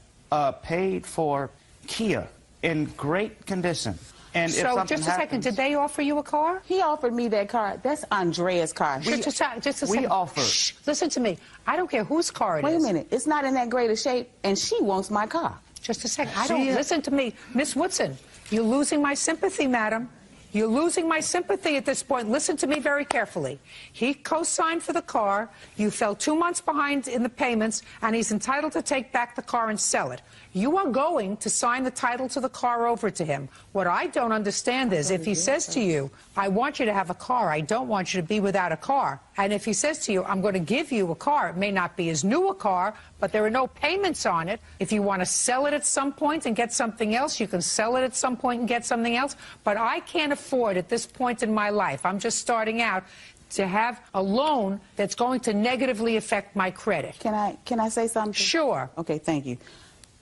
paid for Kia in great condition. And so, just a second, did they offer you a car? He offered me that car. That's Andrea's car. Just a second. We offered. Shh, listen to me. I don't care whose car it is. Wait a minute. It's not in that great a shape, and she wants my car. Just a second. Listen to me. Miss Woodson, you're losing my sympathy, madam. You're losing my sympathy at this point. Listen to me very carefully. He co-signed for the car. You fell 2 months behind in the payments, and he's entitled to take back the car and sell it. You are going to sign the title to the car over to him. What I don't understand is if he says to you, I want you to have a car, I don't want you to be without a car. And if he says to you, I'm going to give you a car, it may not be as new a car, but there are no payments on it. If you want to sell it at some point and get something else, you can sell it at some point and get something else. But I can't afford at this point in my life, I'm just starting out, to have a loan that's going to negatively affect my credit. Can I say something? Sure. Okay, thank you.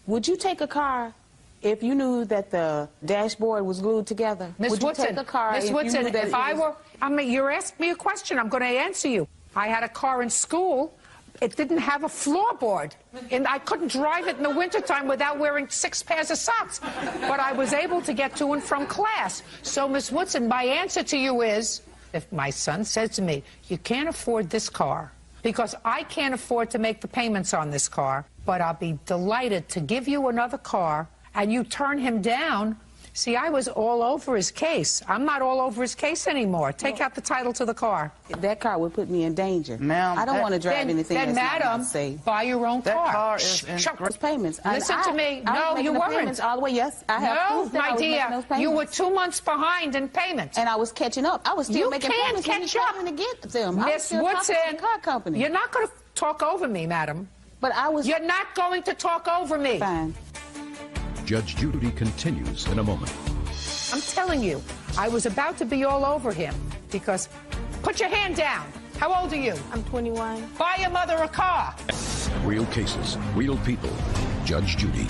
Would you take a car if you knew that the dashboard was glued together? Miss Woodson, take a car Miss if Woodson, you knew that if I were, you're asking me a question, I'm going to answer you. I had a car in school. It didn't have a floorboard, and I couldn't drive it in the wintertime without wearing 6 pairs of socks. But I was able to get to and from class. So, Miss Woodson, my answer to you is, if my son says to me, you can't afford this car because I can't afford to make the payments on this car, but I'll be delighted to give you another car, and you turn him down. See, I was all over his case. I'm not all over his case anymore. Take out the title to the car. That car would put me in danger. Ma'am, I don't want to drive anything then, that's madam, not safe. buy your own That car. car is in Those payments. Listen to me. I No, was you making the weren't. payments all the way. Yes, I have No, proof that I my was making dear, those payments. you were 2 months behind in payments. And I was catching up. I was still You making can't payments when catch you up. told me to get them. I was Miss still talking to Woodson, the car company. you're not going to talk over me, madam. But I was... You're not going to talk over me. Fine. Judge Judy continues in a moment. I'm telling you, I was about to be all over him because... Put your hand down. How old are you? I'm 21. Buy your mother a car. Real cases, real people. Judge Judy.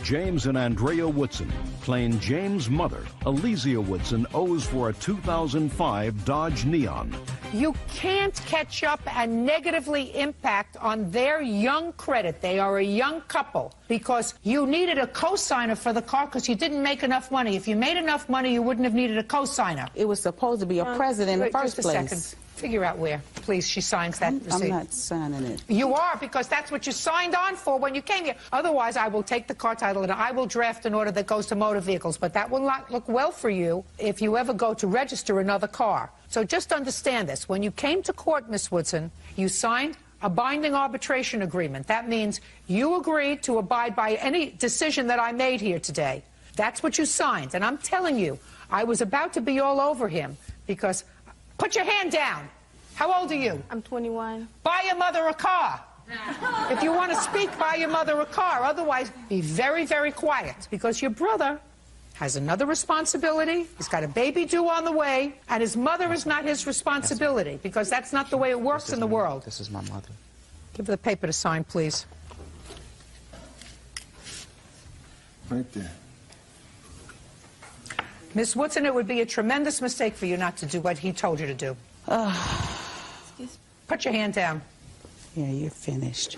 James and Andrea Woodson, playing James' mother, Elysia Woodson, owes for a 2005 Dodge Neon. You can't catch up and negatively impact on their young credit. They are a young couple because you needed a co-signer for the car because you didn't make enough money. If you made enough money, you wouldn't have needed a co-signer. It was supposed to be a present in the first just a place. second. Figure out where. Please, she signs that receipt. I'm not signing it. You are, because that's what you signed on for when you came here. Otherwise, I will take the car title and I will draft an order that goes to motor vehicles. But that will not look well for you if you ever go to register another car. So just understand this. When you came to court, Miss Woodson, you signed a binding arbitration agreement. That means you agreed to abide by any decision that I made here today. That's what you signed. And I'm telling you, I was about to be all over him because... Put your hand down. How old are you? I'm 21. Buy your mother a car. If you want to speak, buy your mother a car. Otherwise, be very, very quiet because your brother has another responsibility. He's got a baby due on the way, and his mother is not his responsibility because that's not the way it works in the world. This is my mother. Give her the paper to sign, please. Right there. Miss Woodson, it would be a tremendous mistake for you not to do what he told you to do. Put your hand down. Yeah, you're finished.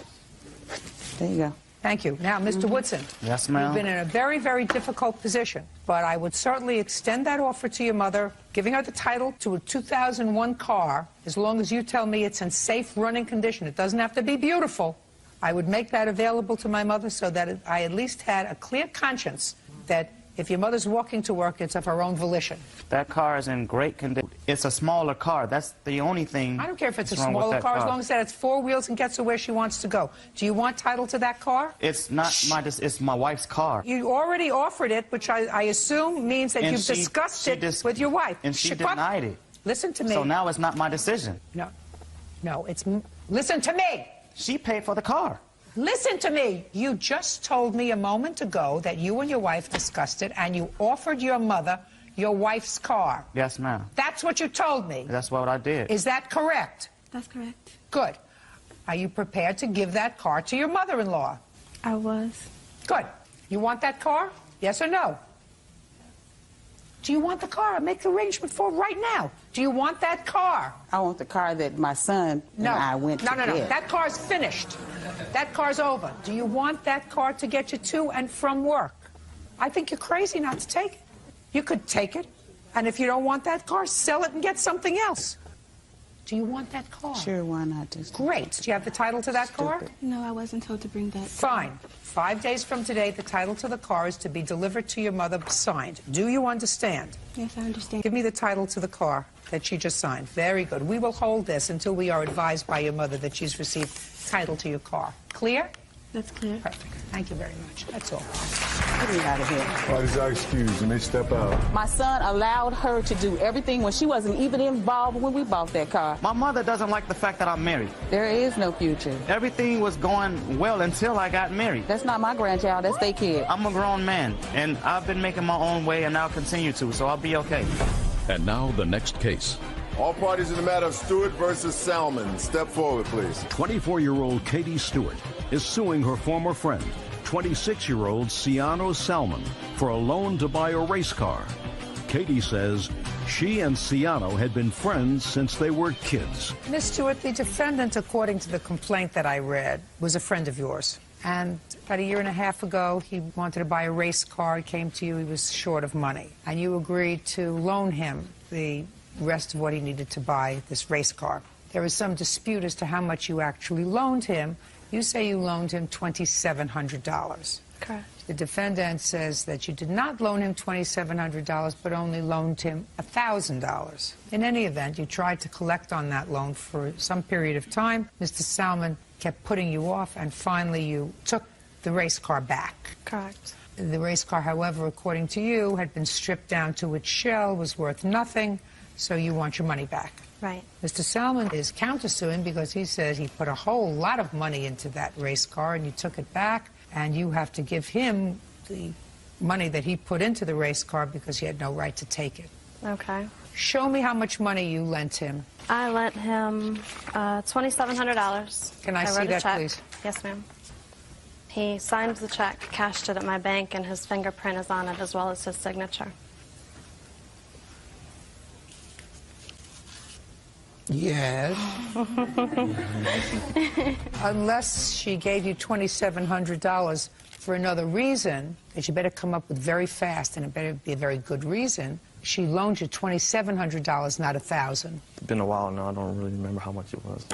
There you go. Thank you. Now, Mr. Woodson. Yes, ma'am. You've been in a very, very difficult position, but I would certainly extend that offer to your mother, giving her the title to a 2001 car, as long as you tell me it's in safe running condition. It doesn't have to be beautiful. I would make that available to my mother so that I at least had a clear conscience that if your mother's walking to work, it's of her own volition. That car is in great condition. It's a smaller car. That's the only thing. I don't care if it's a wrong with smaller that car, as long as that it's four wheels and gets her where she wants to go. Do you want title to that car? It's not it's my wife's car. You already offered it, which I assume means that And you've discussed it with your wife. And she denied it. Listen to me. So now it's not my decision. No, it's... Listen to me. She paid for the car. Listen to me. You just told me a moment ago that you and your wife discussed it and you offered your mother your wife's car. Yes, ma'am. That's what you told me. That's what I did. Is that correct? That's correct. Good. Are you prepared to give that car to your mother-in-law? I was. Good. You want that car? Yes or no? Do you want the car? I'll make the arrangement for it right now. Do you want that car? I want the car that my son and I went to get. No. That car's finished. That car's over. Do you want that car to get you to and from work? I think you're crazy not to take it. You could take it, and if you don't want that car, sell it and get something else. Do you want that car? Sure, why not? Great. Do you have the title to that car? No, I wasn't told to bring that. Fine. 5 days from today, the title to the car is to be delivered to your mother, signed. Do you understand? Yes, I understand. Give me the title to the car that she just signed. Very good. We will hold this until we are advised by your mother that she's received title to your car. Clear? That's clear. Perfect. Thank you very much. That's all. Get me out of here. Why does our excuse and they step out? My son allowed her to do everything when she wasn't even involved when we bought that car. My mother doesn't like the fact that I'm married. There is no future. Everything was going well until I got married. That's not my grandchild. That's their kid. I'm a grown man, and I've been making my own way, and I'll continue to, so I'll be okay. And now the next case. All parties in the matter of Stewart versus Salmon. Step forward, please. 24-year-old Katie Stewart is suing her former friend, 26-year-old Ciano Salmon, for a loan to buy a race car. Katie says she and Ciano had been friends since they were kids. Miss Stewart, the defendant, according to the complaint that I read, was a friend of yours. And about a year and a half ago, he wanted to buy a race car. He came to you. He was short of money. And you agreed to loan him the rest of what he needed to buy this race car. There was some dispute as to how much you actually loaned him, You say you loaned him $2,700. Correct. The defendant says that you did not loan him $2,700, but only loaned him $1,000. In any event, you tried to collect on that loan for some period of time. Mr. Salmon kept putting you off, and finally you took the race car back. Correct. The race car, however, according to you, had been stripped down to its shell, was worth nothing, so you want your money back. Right. Mr. Salmon is countersuing because he says he put a whole lot of money into that race car and you took it back, and you have to give him the money that he put into the race car because he had no right to take it. Okay. Show me how much money you lent him. I lent him $2,700. Can I see wrote a that, check. please? Yes, ma'am. He signed the check, cashed it at my bank, and his fingerprint is on it as well as his signature. Yes. Unless she gave you $2,700 for another reason, that you better come up with very fast, and it better be a very good reason. She loaned you $2,700, not $1,000. It's been a while now. I don't really remember how much it was.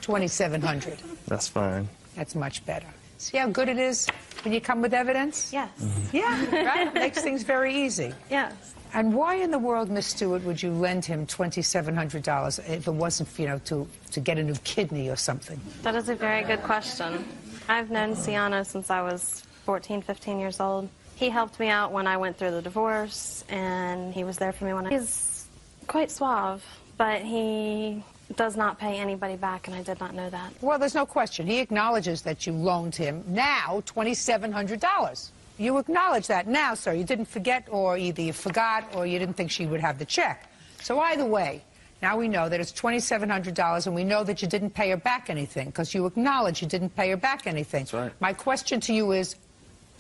$2,700. That's fine. That's much better. See how good it is when you come with evidence? Yes. Yeah, right? Makes things very easy. Yes. And why in the world, Miss Stewart, would you lend him $2,700 if it wasn't, you know, to get a new kidney or something? That is a very good question. I've known Ciano since I was 14, 15 years old. He helped me out when I went through the divorce, and he was there for me when He's quite suave, but he does not pay anybody back, and I did not know that. Well, there's no question. He acknowledges that you loaned him now $2,700. You acknowledge that now, sir. You didn't forget, or either you forgot or you didn't think she would have the check. So either way, now we know that it's $2,700, and we know that you didn't pay her back anything because you acknowledge you didn't pay her back anything. That's right. My question to you is,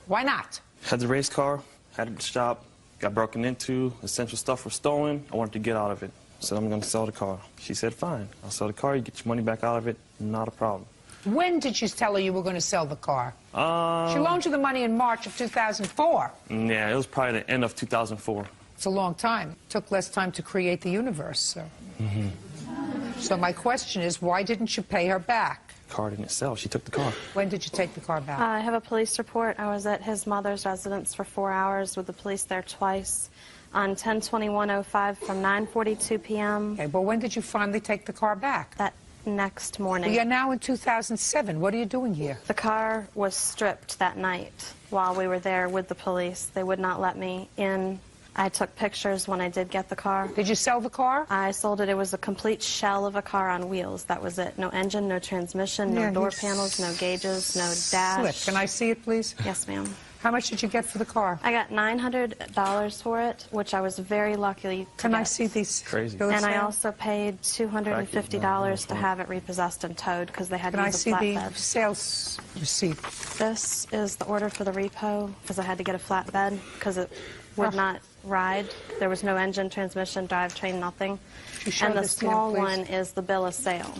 why not? Had the race car, had it at the shop, got broken into, essential stuff was stolen. I wanted to get out of it. Said, I'm going to sell the car. She said, fine. I'll sell the car, you get your money back out of it, not a problem. When did you tell her you were going to sell the car? She loaned you the money in March of 2004. Yeah, it was probably the end of 2004. It's a long time. It took less time to create the universe, so. So my question is, why didn't you pay her back? The car didn't sell. She took the car. When did you take the car back? I have a police report. I was at his mother's residence for 4 hours with the police there twice on 10/21/05 from 9:42 p.m. Okay, but when did you finally take the car back? That next morning. We are now in 2007. What are you doing here? The car was stripped that night while we were there with the police. They would not let me in. I took pictures when I did get the car. Did you sell the car? I sold it. It was a complete shell of a car on wheels. That was it. No engine, no transmission, no door panels, no gauges, no dash. Slip. Can I see it, please? Yes, ma'am. How much did you get for the car? I got $900 for it, which I was very lucky to Can get. I see these? Crazy. And I also paid $250 to have it repossessed and towed because they had to use a flatbed. Can I see the sales receipt? This is the order for the repo because I had to get a flatbed because it would not ride. There was no engine, transmission, drivetrain, nothing. And the small one is the bill of sale.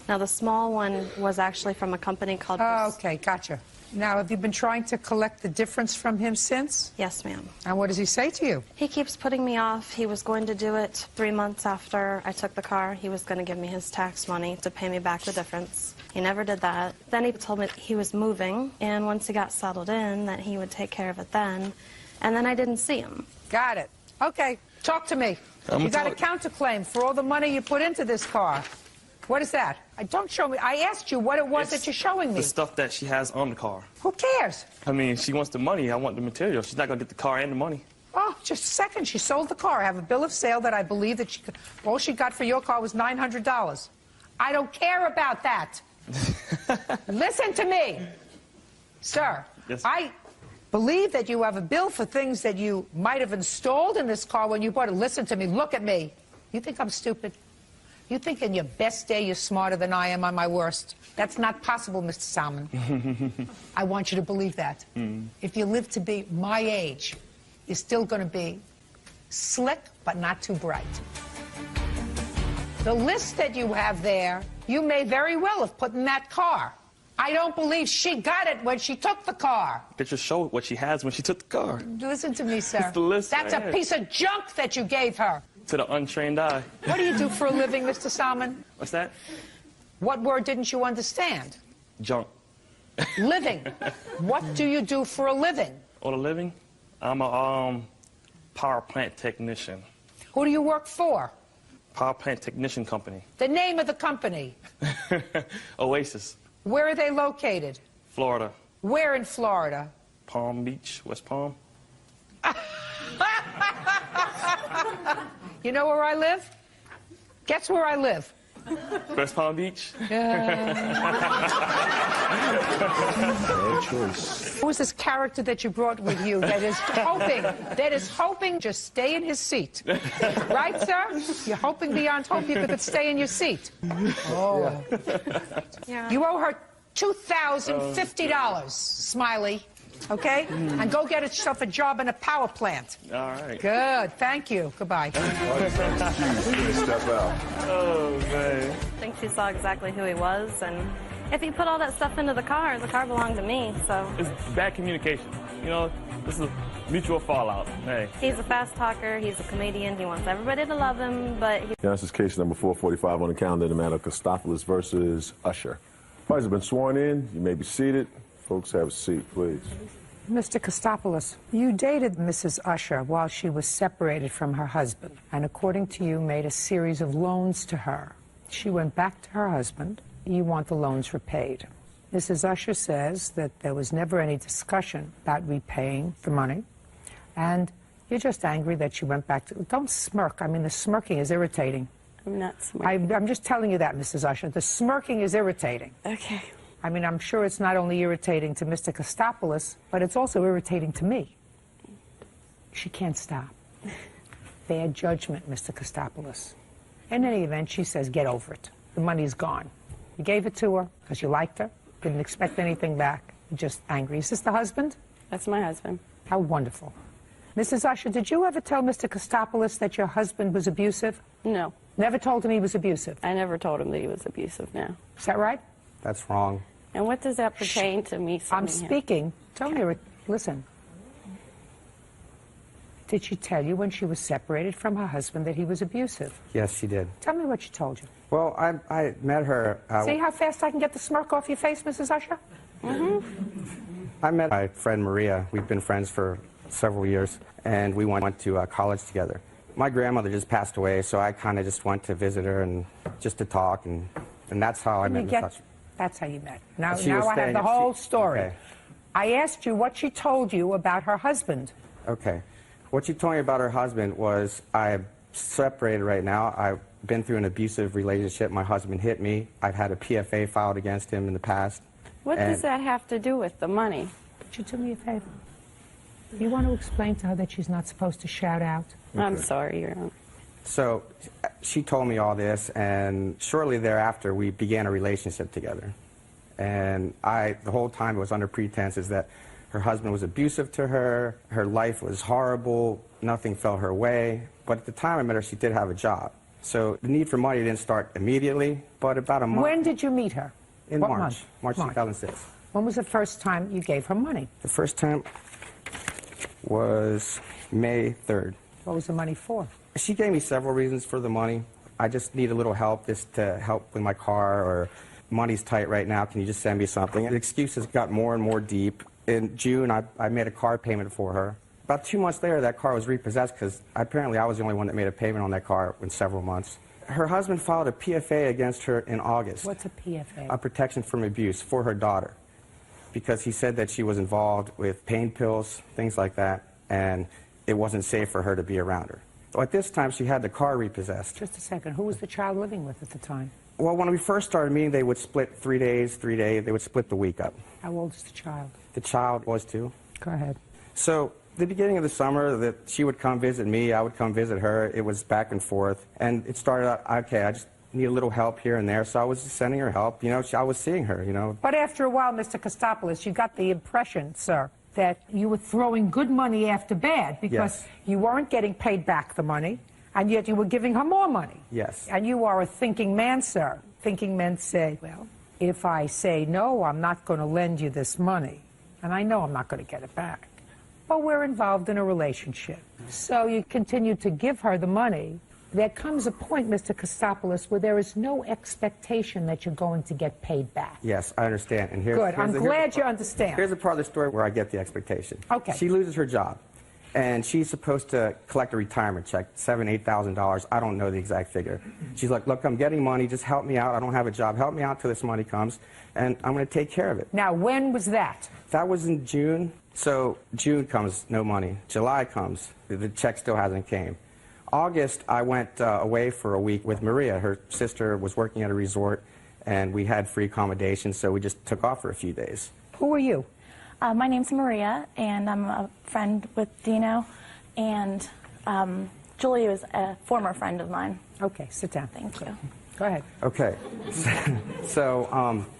Now, the small one was actually from a company called... Oh, okay, gotcha. Now, have you been trying to collect the difference from him since? Yes, ma'am. And what does he say to you? He keeps putting me off. He was going to do it 3 months after I took the car. He was going to give me his tax money to pay me back the difference. He never did that. Then he told me he was moving, and once he got settled in, that he would take care of it then. And then I didn't see him. Got it. Okay, talk to me. You got a counterclaim for all the money you put into this car. What is that? Don't show me. I asked you what it was that you're showing me. The stuff that she has on the car. Who cares? I mean, she wants the money. I want the material. She's not going to get the car and the money. Oh, just a second. She sold the car. I have a bill of sale that I believe that all she got for your car was $900. I don't care about that. Listen to me. Sir, yes. I believe that you have a bill for things that you might have installed in this car when you bought it. Listen to me. Look at me. You think I'm stupid? You think in your best day you're smarter than I am on my worst? That's not possible, Mr. Salmon. I want you to believe that. If you live to be my age, you're still going to be slick, but not too bright. The list that you have there, you may very well have put in that car. I don't believe she got it when she took the car. Pictures show what she has when she took the car. Listen to me, sir. It's the list That's right a piece of junk that you gave her. To the untrained eye. What do you do for a living, Mr. Salmon? What's that? What word didn't you understand? Junk. Living. What do you do for a living? For a living? I'm a power plant technician. Who do you work for? Power plant technician company. The name of the company. Oasis. Where are they located? Florida. Where in Florida? Palm Beach, West Palm. You know where I live? Guess where I live? West Palm Beach? Bad choice. Who's this character that you brought with you that is hoping just stay in his seat? Right, sir? You're hoping beyond hope you could stay in your seat. Oh. Yeah. You owe her $2,050, Smiley. Okay? And go get yourself a job in a power plant. All right. Good. Thank you. Goodbye. Step out. Oh, man. I think she saw exactly who he was, and if he put all that stuff into the car belonged to me, so. It's bad communication. You know, this is mutual fallout. Hey. He's a fast talker, he's a comedian, he wants everybody to love him, but he... This is case number 445 on the calendar, the matter of Christopoulos versus Usher. Parties have been sworn in. You may be seated. Folks, have a seat, please. Mr. Christopoulos, you dated Mrs. Usher while she was separated from her husband, and according to you, made a series of loans to her. She went back to her husband. You want the loans repaid. Mrs. Usher says that there was never any discussion about repaying the money, and you're just angry that she went back to... Don't smirk. I mean, the smirking is irritating. I'm not smirking. I'm just telling you that, Mrs. Usher. The smirking is irritating. Okay. I mean, I'm sure it's not only irritating to Mr. Christopoulos, but it's also irritating to me. She can't stop. Bad judgment, Mr. Christopoulos. In any event, she says, get over it. The money's gone. You gave it to her because you liked her, didn't expect anything back. You're just angry. Is this the husband? That's my husband. How wonderful. Mrs. Usher, did you ever tell Mr. Christopoulos that your husband was abusive? No. Never told him he was abusive? I never told him that he was abusive, no. Is that right? That's wrong. And what does that pertain to me? I'm speaking. Don't hear it. Listen. Did she tell you when she was separated from her husband that he was abusive? Yes, she did. Tell me what she told you. Well, I met her... See how fast I can get the smirk off your face, Mrs. Usher? I met my friend Maria. We've been friends for several years, and we went to college together. My grandmother just passed away, so I kind of just went to visit her and just to talk, and that's how I met Miss Usher. That's how you met. Now She I was have staying- the whole story. Okay. I asked you what she told you about her husband. Okay. What she told me about her husband was, I'm separated right now. I've been through an abusive relationship. My husband hit me. I've had a PFA filed against him in the past. What does that have to do with the money? Could you do me a favor? You want to explain to her that she's not supposed to shout out? I'm sorry, Your Honor. So she told me all this, and shortly thereafter, we began a relationship together. And the whole time it was under pretenses that her husband was abusive to her, her life was horrible, nothing fell her way. But at the time I met her, she did have a job. So the need for money didn't start immediately, but about a month. When did you meet her? In What March. month? March 2006. When was the first time you gave her money? The first time was May 3rd. What was the money for? She gave me several reasons for the money. I just need a little help, just to help with my car, or money's tight right now, can you just send me something? The excuses got more and more deep. In June, I made a car payment for her. About 2 months later, that car was repossessed because apparently I was the only one that made a payment on that car in several months. Her husband filed a PFA against her in August. What's a PFA? A protection from abuse for her daughter, because he said that she was involved with pain pills, things like that, and it wasn't safe for her to be around her. So at this time, she had the car repossessed. Just a second. Who was the child living with at the time? Well, when we first started meeting, they would split 3 days, 3 days. They would split the week up. How old is the child? The child was 2. Go ahead. So the beginning of the summer, that she would come visit me, I would come visit her. It was back and forth. And it started out, okay, I just need a little help here and there. So I was just sending her help. You know, I was seeing her, you know. But after a while, Mr. Christopoulos, you got the impression, sir, that you were throwing good money after bad because Yes. you weren't getting paid back the money, and yet you were giving her more money. Yes. And you are a thinking man, sir. Thinking men say, well, if I say no, I'm not going to lend you this money, and I know I'm not going to get it back. But we're involved in a relationship. So you continued to give her the money there comes a point, Mr. Kostopoulos, where there is no expectation that you're going to get paid back. Yes, I understand. And Good. I'm glad you understand. Here's a part of the story where I get the expectation. Okay. She loses her job, and she's supposed to collect a retirement check, $7,000, $8,000. I don't know the exact figure. She's like, look, I'm getting money. Just help me out. I don't have a job. Help me out till this money comes, and I'm going to take care of it. Now, when was that? That was in June. So June comes, no money. July comes, the check still hasn't came. August, I went away for a week with Maria. Her sister was working at a resort, and we had free accommodation, so we just took off for a few days. Who are you? My name's Maria, and I'm a friend with Dino, and Julie was a former friend of mine. Okay, sit down. Thank you. Go ahead. Okay. So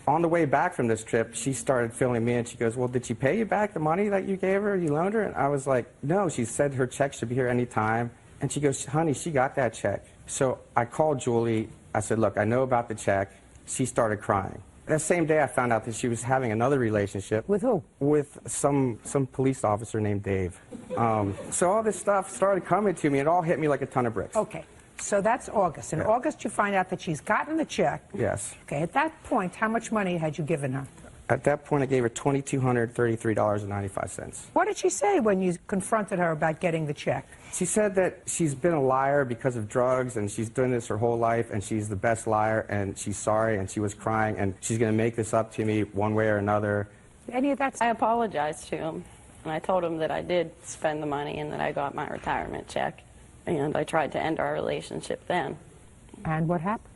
on the way back from this trip, she started filling me in. She goes, well, did she pay you back the money that you gave her, you loaned her? And I was like, no. She said her check should be here any time. And she goes, honey, she got that check. So I called Julie. I said, look, I know about the check. She started crying. That same day, I found out that she was having another relationship. With who? With some police officer named Dave. So all this stuff started coming to me. It all hit me like a ton of bricks. Okay. So that's August. In August, you find out that she's gotten the check. Yes. Okay. At that point, how much money had you given her? At that point, I gave her $2,233.95. What did she say when you confronted her about getting the check? She said that she's been a liar because of drugs, and she's done this her whole life, and she's the best liar, and she's sorry, and she was crying, and she's going to make this up to me one way or another. Any of that? I apologized to him, and I told him that I did spend the money and that I got my retirement check, and I tried to end our relationship then. And what happened?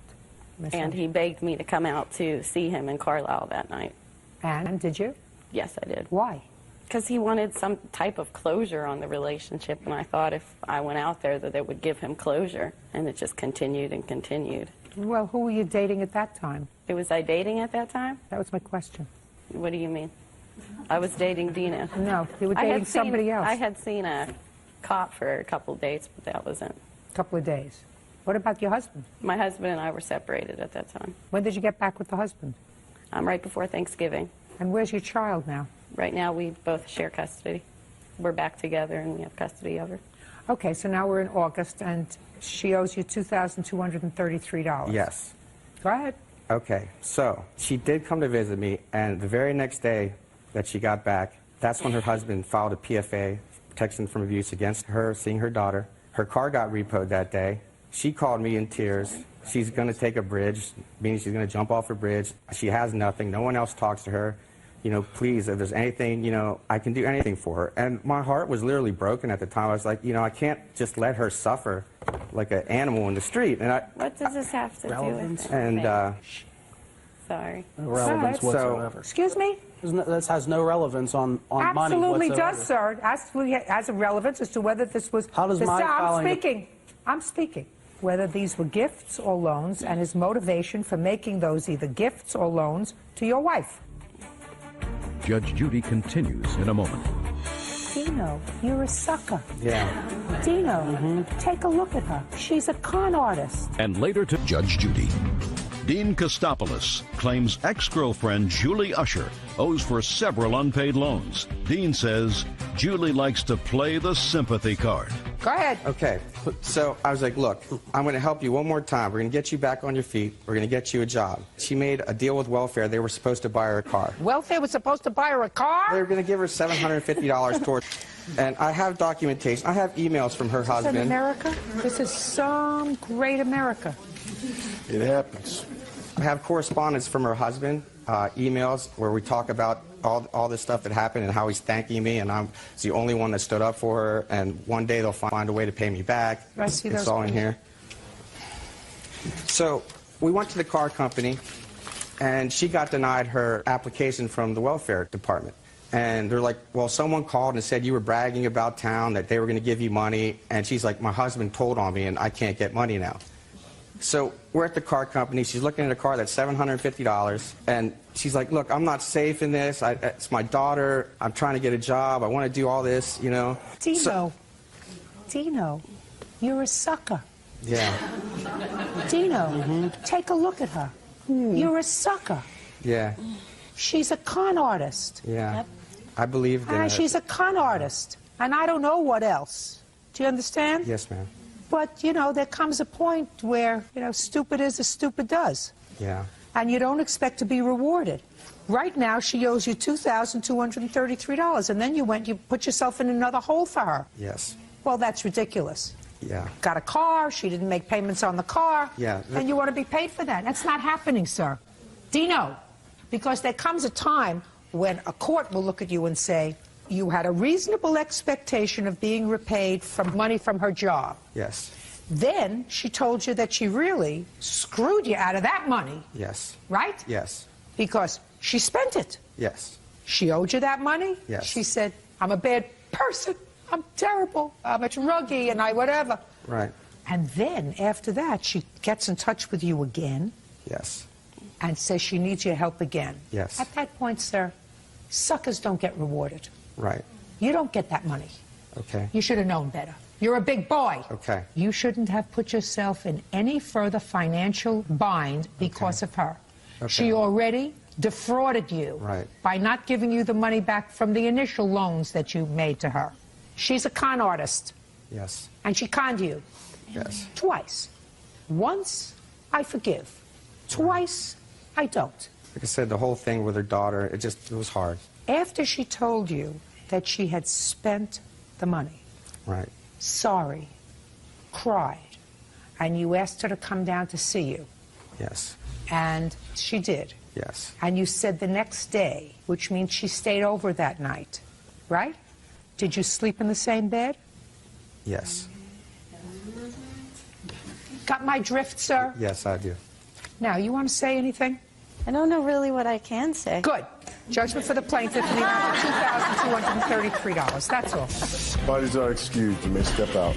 And he begged me to come out to see him in Carlisle that night. And did you? Yes, I did. Why? Because he wanted some type of closure on the relationship, and I thought if I went out there that it would give him closure, and it just continued and continued. Well, who were you dating at that time? Was I dating at that time? That was my question. What do you mean? I was dating Dina. No, you were dating somebody else. I had seen a cop for a couple of dates, but that wasn't. A couple of days. What about your husband? My husband and I were separated at that time. When did you get back with the husband? Right before Thanksgiving. And where's your child now? Right now, we both share custody. We're back together, and we have custody of her. Okay, so now we're in August, and she owes you $2,233. Yes. Go ahead. Okay, so she did come to visit me, and the very next day that she got back, that's when her husband filed a PFA, protection from abuse, against her seeing her daughter. Her car got repoed that day. She called me in tears. She's going to take a bridge, meaning she's going to jump off a bridge. She has nothing. No one else talks to her. You know, please, if there's anything, you know, I can do anything for her. And my heart was literally broken at the time. I was like, you know, I can't just let her suffer like an animal in the street. And what does this have to do with it? And, sorry. No relevance whatsoever. Excuse me? This has no relevance on money Absolutely whatsoever. does, sir. Absolutely has a relevance as to whether this was... How does my filing... I'm speaking. Whether these were gifts or loans, and his motivation for making those either gifts or loans to your wife. Judge Judy continues in a moment. Dino, you're a sucker. Yeah. Dino, take a look at her. She's a con artist. And later to Judge Judy. Dean Kostopoulos claims ex-girlfriend Julie Usher owes for several unpaid loans. Dean says Julie likes to play the sympathy card. Go ahead. Okay, so I was like, look, I'm going to help you one more time. We're going to get you back on your feet. We're going to get you a job. She made a deal with welfare. They were supposed to buy her a car. Welfare was supposed to buy her a car? They were going to give her $750 towards. And I have documentation. I have emails from her husband. This is America? This is some great America. It happens. I have correspondence from her husband, emails where we talk about all this stuff that happened and how he's thanking me, and I'm the only one that stood up for her, and one day they'll find a way to pay me back. I see it's those all in here. So we went to the car company, and she got denied her application from the welfare department. And they're like, well, someone called and said you were bragging about town, that they were going to give you money. And she's like, my husband told on me, and I can't get money now. So we're at the car company. She's looking at a car that's $750. And she's like, look, I'm not safe in this. It's my daughter. I'm trying to get a job. I want to do all this, you know. Dino, you're a sucker. Yeah. Dino, take a look at her. You're a sucker. Yeah. She's a con artist. Yeah. I believed in it. She's a con artist. And I don't know what else. Do you understand? Yes, ma'am. But, you know, there comes a point where, you know, stupid is as stupid does. Yeah. And you don't expect to be rewarded. Right now, she owes you $2,233, and then you put yourself in another hole for her. Yes. Well, that's ridiculous. Yeah. Got a car, she didn't make payments on the car, Yeah. and you want to be paid for that. That's not happening, sir. Dino, because there comes a time when a court will look at you and say, you had a reasonable expectation of being repaid from money from her job. Yes. Then she told you that she really screwed you out of that money. Yes. Right? Yes. Because she spent it. Yes. She owed you that money. Yes. She said, I'm a bad person. I'm terrible. I'm a druggie and I whatever. Right. And then after that, she gets in touch with you again. Yes. And says she needs your help again. Yes. At that point, sir, suckers don't get rewarded. Right. You don't get that money. Okay. You should have known better. You're a big boy. Okay. You shouldn't have put yourself in any further financial bind because of her. Okay. She already defrauded you by not giving you the money back from the initial loans that you made to her. She's a con artist. Yes. And she conned you. Yes. Twice. Once, I forgive. Twice, I don't. Like I said, the whole thing with her daughter, it was hard. After she told you that she had spent the money, Right. sorry, cried, and you asked her to come down to see you, Yes. and she did. Yes. And you said the next day, which means she stayed over that night, right? Did you sleep in the same bed? Yes. Got my drift, sir? Yes, I do. Now, you want to say anything? I don't know really what I can say. Good. Judgment for the plaintiff in the amount of $2,233. That's all. Parties are excused. You may step out.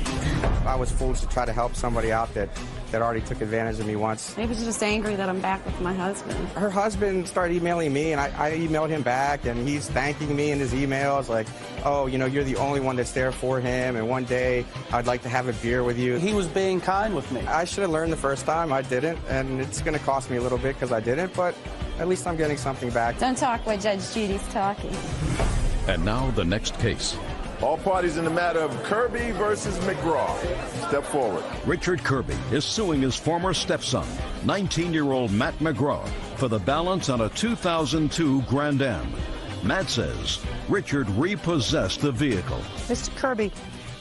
I was foolish to try to help somebody out that already took advantage of me once. Maybe she's just angry that I'm back with my husband. Her husband started emailing me, and I emailed him back, and he's thanking me in his emails, like, oh, you know, you're the only one that's there for him, and one day I'd like to have a beer with you. He was being kind with me. I should have learned the first time. I didn't, and it's going to cost me a little bit because I didn't, but at least I'm getting something back. Don't talk while Judge Judy's talking. And now the next case. All parties in the matter of Kirby versus McGraw. Step forward. Richard Kirby is suing his former stepson, 19-year-old Matt McGraw, for the balance on a 2002 Grand Am. Matt says Richard repossessed the vehicle. Mr. Kirby,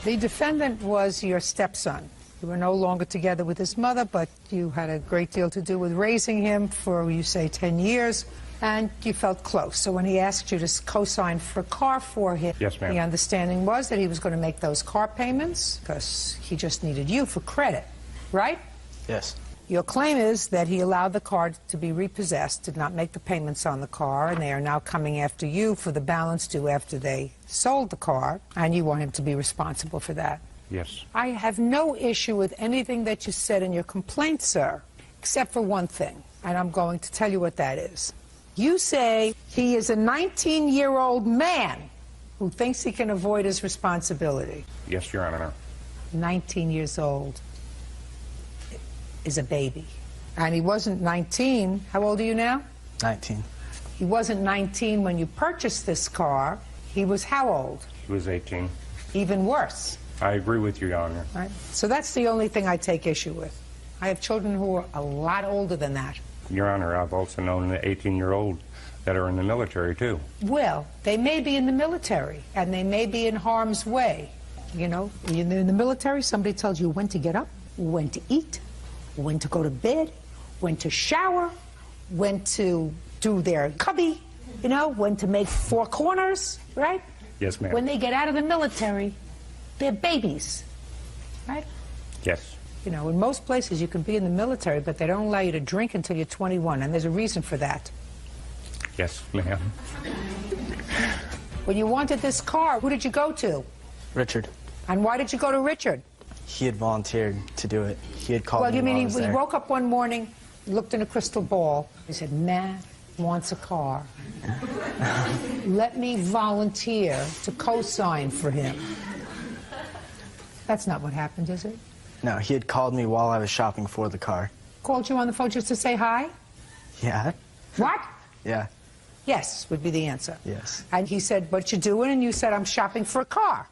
the defendant was your stepson. You were no longer together with his mother, but you had a great deal to do with raising him for, you say, 10 years. And you felt close. So when he asked you to co-sign for a car for him, yes, ma'am, the understanding was that he was going to make those car payments because he just needed you for credit, right? Yes. Your claim is that he allowed the car to be repossessed, did not make the payments on the car, and they are now coming after you for the balance due after they sold the car, and you want him to be responsible for that. Yes. I have no issue with anything that you said in your complaint, sir, except for one thing, and I'm going to tell you what that is. You say he is a 19-year-old man who thinks he can avoid his responsibility. Yes, Your Honor. 19 years old is a baby. And he wasn't 19. How old are you now? 19. He wasn't 19 when you purchased this car. He was how old? He was 18. Even worse. I agree with you, Your Honor. Right? So that's the only thing I take issue with. I have children who are a lot older than that. Your Honor, I've also known the 18-year-old that are in the military, too. Well, they may be in the military, and they may be in harm's way. You know, in the military, somebody tells you when to get up, when to eat, when to go to bed, when to shower, when to do their cubby, you know, when to make four corners, right? Yes, ma'am. When they get out of the military, they're babies, right? Yes. You know, in most places you can be in the military, but they don't allow you to drink until you're 21, and there's a reason for that. Yes, ma'am. When you wanted this car, who did you go to? Richard. And why did you go to Richard? He had volunteered to do it. He had called Well, me you mean while I he was there. woke up one morning, looked in a crystal ball, he said, Matt wants a car. Let me volunteer to co-sign for him. That's not what happened, is it? No, he had called me while I was shopping for the car. Called you on the phone just to say hi? Yeah. What? Yeah. Yes, would be the answer. Yes. And he said, what you doing? And you said, I'm shopping for a car.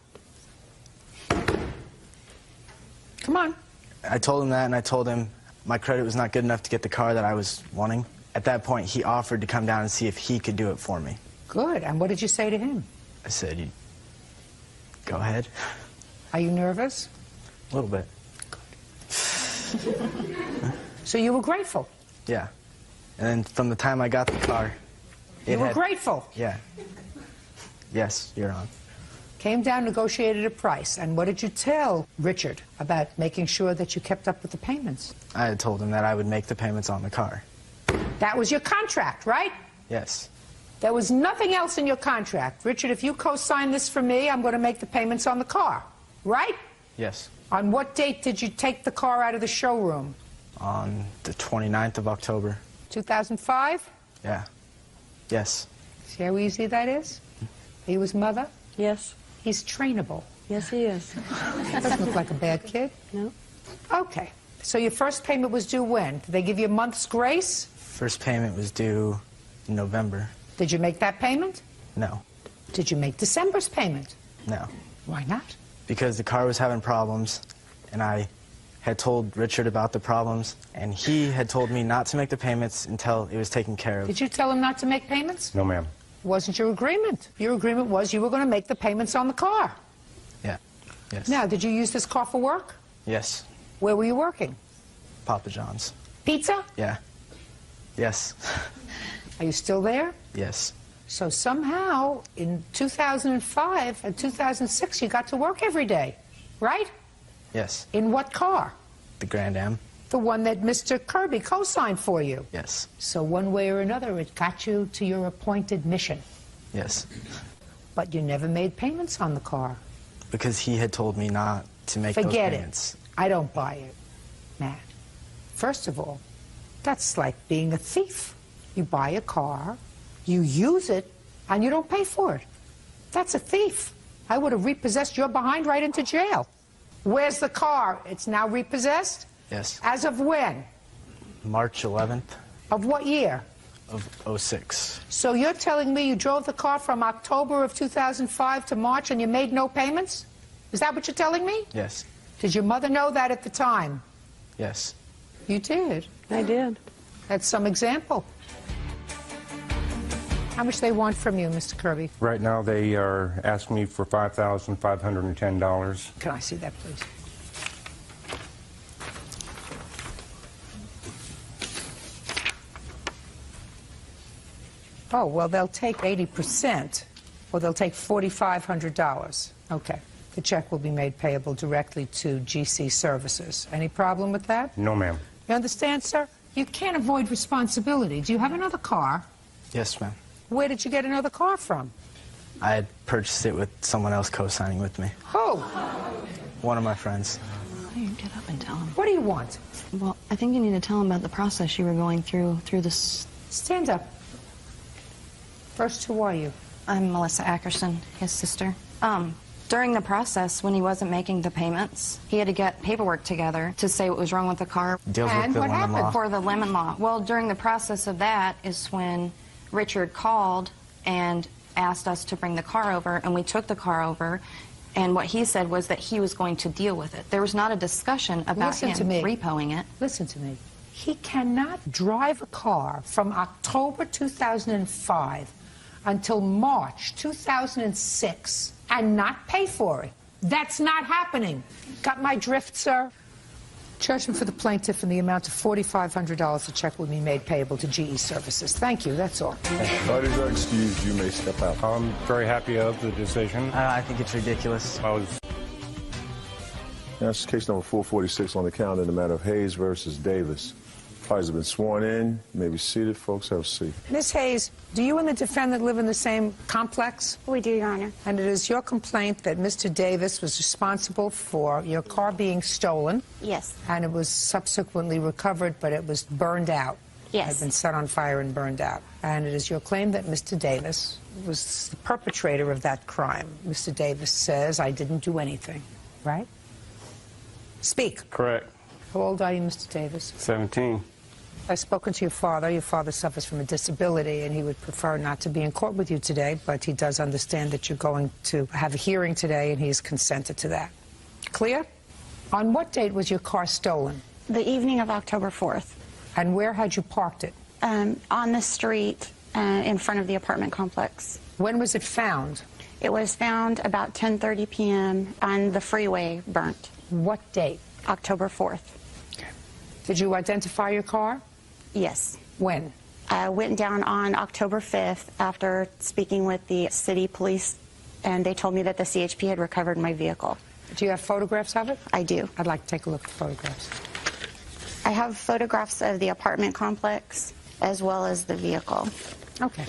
Come on. I told him that, and I told him my credit was not good enough to get the car that I was wanting. At that point, he offered to come down and see if he could do it for me. Good. And what did you say to him? I said, "You go ahead." Are you nervous? A little bit. So you were grateful? Yeah. And then from the time I got the car, You were grateful? Yeah. Yes, you're on. Came down, negotiated a price. And what did you tell Richard about making sure that you kept up with the payments? I had told him that I would make the payments on the car. That was your contract, right? Yes. There was nothing else in your contract. Richard, if you co-sign this for me, I'm going to make the payments on the car, right? Yes. On what date did you take the car out of the showroom? On the 29th of October. 2005? Yeah. Yes. See how easy that is? Are you his mother? Yes. He's trainable. Yes, he is. Doesn't look like a bad kid. No. Okay. So your first payment was due when? Did they give you a month's grace? First payment was due in November. Did you make that payment? No. Did you make December's payment? No. Why not? Because the car was having problems, and I had told Richard about the problems, and he had told me not to make the payments until it was taken care of. Did you tell him not to make payments? No, ma'am. Wasn't your agreement. Your agreement was you were going to make the payments on the car. Yeah. Yes. Now, did you use this car for work? Yes. Where were you working? Papa John's. Pizza? Yeah. Yes. Are you still there? Yes. So somehow, in 2005 and 2006, you got to work every day, right? Yes. In what car? The Grand Am. The one that Mr. Kirby co-signed for you. Yes. So one way or another, it got you to your appointed mission. Yes. But you never made payments on the car. Because he had told me not to make those Forget payments. it. I don't buy it, Matt. First of all, that's like being a thief. You buy a car, you use it, and you don't pay for it. That's a thief. I would have repossessed your behind right into jail. Where's the car? It's now repossessed? Yes. As of when? March 11th Of what year? of 06. So you're telling me you drove the car from October of 2005 to March and you made no payments? Is that what you're telling me? Yes. Did your mother know that at the time? Yes. You did? I did. That's some example. How much they want from you, Mr. Kirby? Right now, they are asking me for $5,510. Can I see that, please? Oh, well, they'll take 80%, or they'll take $4,500. Okay. The check will be made payable directly to GC Services. Any problem with that? No, ma'am. You understand, sir? You can't avoid responsibility. Do you have another car? Yes, ma'am. Where did you get another car from? I had purchased it with someone else co-signing with me. Who? One of my friends. You get up and tell him. What do you want? Well, I think you need to tell him about the process you were going through this. Stand up. First, who are you? I'm Melissa Ackerson, his sister. During the process, when he wasn't making the payments, he had to get paperwork together to say what was wrong with the car. Deals with the lemon law. For the lemon law. Well, during the process of that is when Richard called and asked us to bring the car over, and we took the car over, and what he said was that he was going to deal with it. There was not a discussion about him repoing it. Listen to me. He cannot drive a car from October 2005 until March 2006 and not pay for it. That's not happening. Got my drift, sir? Judgment for the plaintiff in the amount of $4,500. The check will be made payable to GE Services. Thank you. That's all. Parties are excused. You may step out. I'm very happy of the decision. I think it's ridiculous. That's case number 446 on the calendar in the matter of Hayes versus Davis. Parties have been sworn in. You may be seated. Folks, have a seat. Ms. Hayes, do you and the defendant live in the same complex? We do, Your Honor. And it is your complaint that Mr. Davis was responsible for your car being stolen? Yes. And it was subsequently recovered, but it was burned out? Yes. Had been set on fire and burned out. And it is your claim that Mr. Davis was the perpetrator of that crime. Mr. Davis says, I didn't do anything, right? Speak. Correct. How old are you, Mr. Davis? 17. I've spoken to your father. Your father suffers from a disability, and he would prefer not to be in court with you today, but he does understand that you're going to have a hearing today, and he's consented to that. Clear? On what date was your car stolen? The evening of October 4th. And where had you parked it? On the street in front of the apartment complex. When was it found? It was found about 10:30 p.m. on the freeway, burnt. What date? October 4th. Did you identify your car? Yes. When? I went down on October 5th after speaking with the city police, and they told me that the CHP had recovered my vehicle. Do you have photographs of it? I do. I'd like to take a look at the photographs. I have photographs of the apartment complex as well as the vehicle. Okay.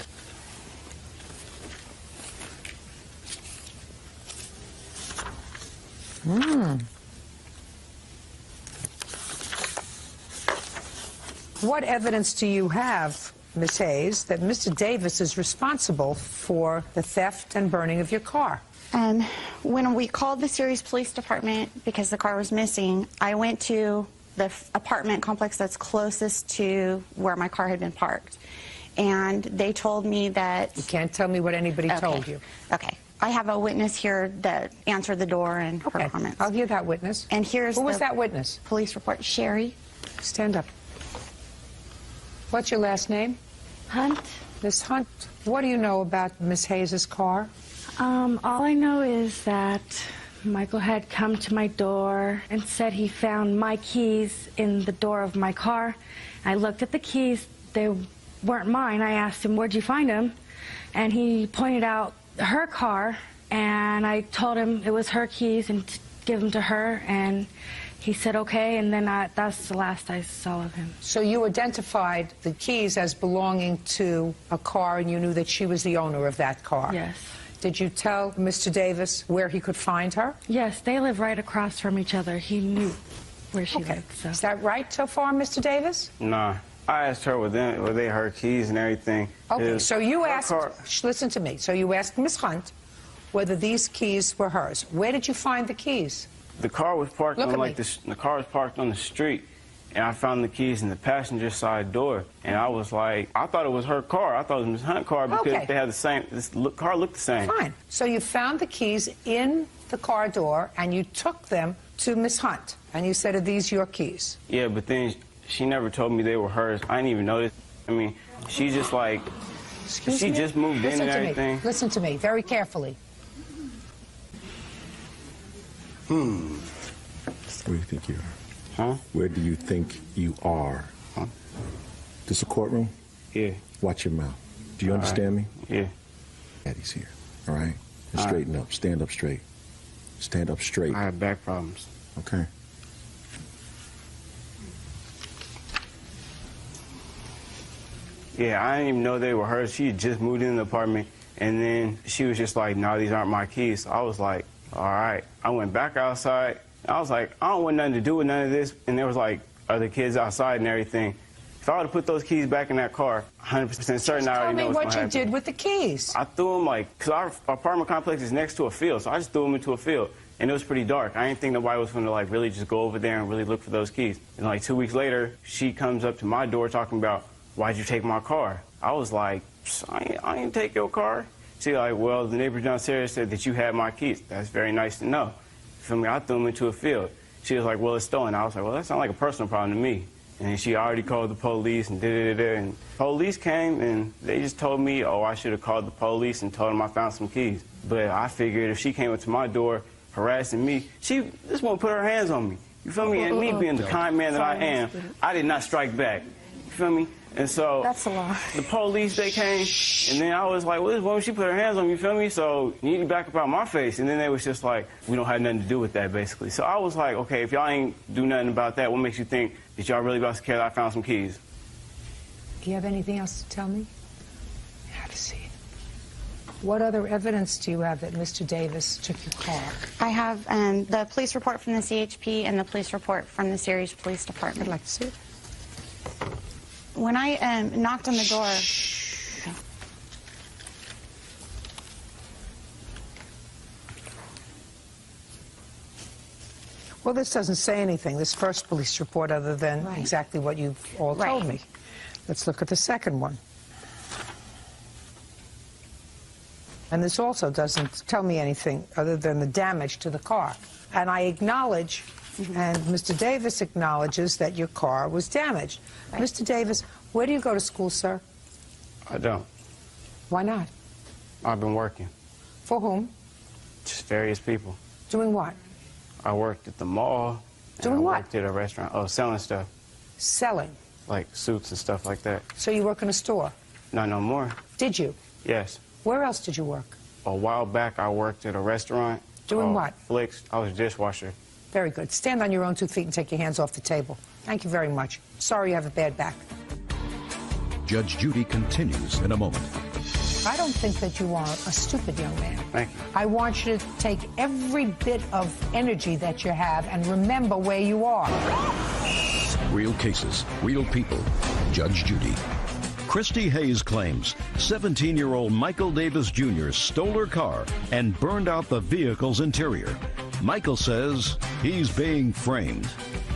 What evidence do you have, Ms. Hayes, that Mr. Davis is responsible for the theft and burning of your car? When we called the Ceres Police Department because the car was missing, I went to the apartment complex that's closest to where my car had been parked. And they told me that... You can't tell me what anybody told you. Okay. I have a witness here that answered the door and her comments. I'll hear that witness. And here's Who was that witness? Police report. Sherry. Stand up. What's your last name? Hunt. Miss Hunt, what do you know about Miss Hayes' car? All I know is that Michael had come to my door and said he found my keys in the door of my car. I looked at the keys. They weren't mine. I asked him, where'd you find them? And he pointed out her car, and I told him it was her keys and to give them to her, and he said okay, and then that's the last I saw of him. So you identified the keys as belonging to a car, and you knew that she was the owner of that car? Yes. Did you tell Mr. Davis where he could find her? Yes, they live right across from each other. He knew where she lived. So. Is that right so far, Mr. Davis? Nah. I asked her were they her keys and everything. Okay, so you asked, listen to me, so you asked Miss Hunt whether these keys were hers. Where did you find the keys? The car was parked on the car was parked on the street, and I found the keys in the passenger side door, and I was like, I thought it was her car. I thought it was Miss Hunt's car because they had the same. This car looked the same. Fine. So you found the keys in the car door, and you took them to Miss Hunt, and you said, "Are these your keys?" Yeah, but then she never told me they were hers. I didn't even notice. I mean, she just like, she just moved in and everything. Listen to me very carefully. Where do you think you are? Huh? Where do you think you are? Huh? This a courtroom? Yeah. Watch your mouth. Do you understand me? Yeah. Daddy's here. All right? And straighten up. Stand up straight. Stand up straight. I have back problems. Okay. Yeah, I didn't even know they were hers. She had just moved in the apartment, and then she was just like, no, these aren't my keys. So I was like, all right. I went back outside. I was like, I don't want nothing to do with none of this. And there was like other kids outside and everything. If I would have put those keys back in that car, 100% certain I already know what's going to happen. Tell me what you did with the keys. I threw them like, because our apartment complex is next to a field, so I just threw them into a field. And it was pretty dark. I didn't think nobody was going to like really just go over there and really look for those keys. And like 2 weeks later, she comes up to my door talking about, why'd you take my car? I was like, I didn't take your car. She's like, well, the neighbor downstairs said that you had my keys. That's very nice to know. You feel me? I threw them into a field. She was like, well, it's stolen. I was like, well, that sounds like a personal problem to me. And she already called the police and and police came and they just told me, oh, I should have called the police and told them I found some keys. But I figured if she came up to my door harassing me, she just won't put her hands on me. You feel me? And me being the kind man that I am, I did not strike back. You feel me? And so that's a lie. The police, they came, and then I was like, well, this woman, she put her hands on me, you feel me? So you need to back up out my face. And then they was just like, we don't have nothing to do with that, basically. So I was like, okay, if y'all ain't do nothing about that, what makes you think that y'all really about to care that I found some keys? Do you have anything else to tell me? Have a seat. What other evidence do you have that Mr. Davis took your car? I have the police report from the CHP and the police report from the Ceres Police Department. I'd like to see it. When I knocked on the door... Well, this doesn't say anything, this first police report, other than exactly what you've all told me. Let's look at the second one. And this also doesn't tell me anything other than the damage to the car. And I acknowledge And Mr. Davis acknowledges that your car was damaged. Right. Mr. Davis, where do you go to school, sir? I don't. Why not? I've been working. For whom? Just various people. Doing what? I worked at the mall. Doing what? I worked at a restaurant. Oh, selling stuff. Selling? Like suits and stuff like that. So you work in a store? Not no more. Did you? Yes. Where else did you work? A while back, I worked at a restaurant. Doing what? Flicks. I was a dishwasher. Very good. Stand on your own 2 feet and take your hands off the table. Thank you very much. Sorry you have a bad back. Judge Judy continues in a moment. I don't think that you are a stupid young man. Thank you. I want you to take every bit of energy that you have and remember where you are. Real cases, real people. Judge Judy. Christy Hayes claims 17-year-old Michael Davis Jr. stole her car and burned out the vehicle's interior. Michael says he's being framed.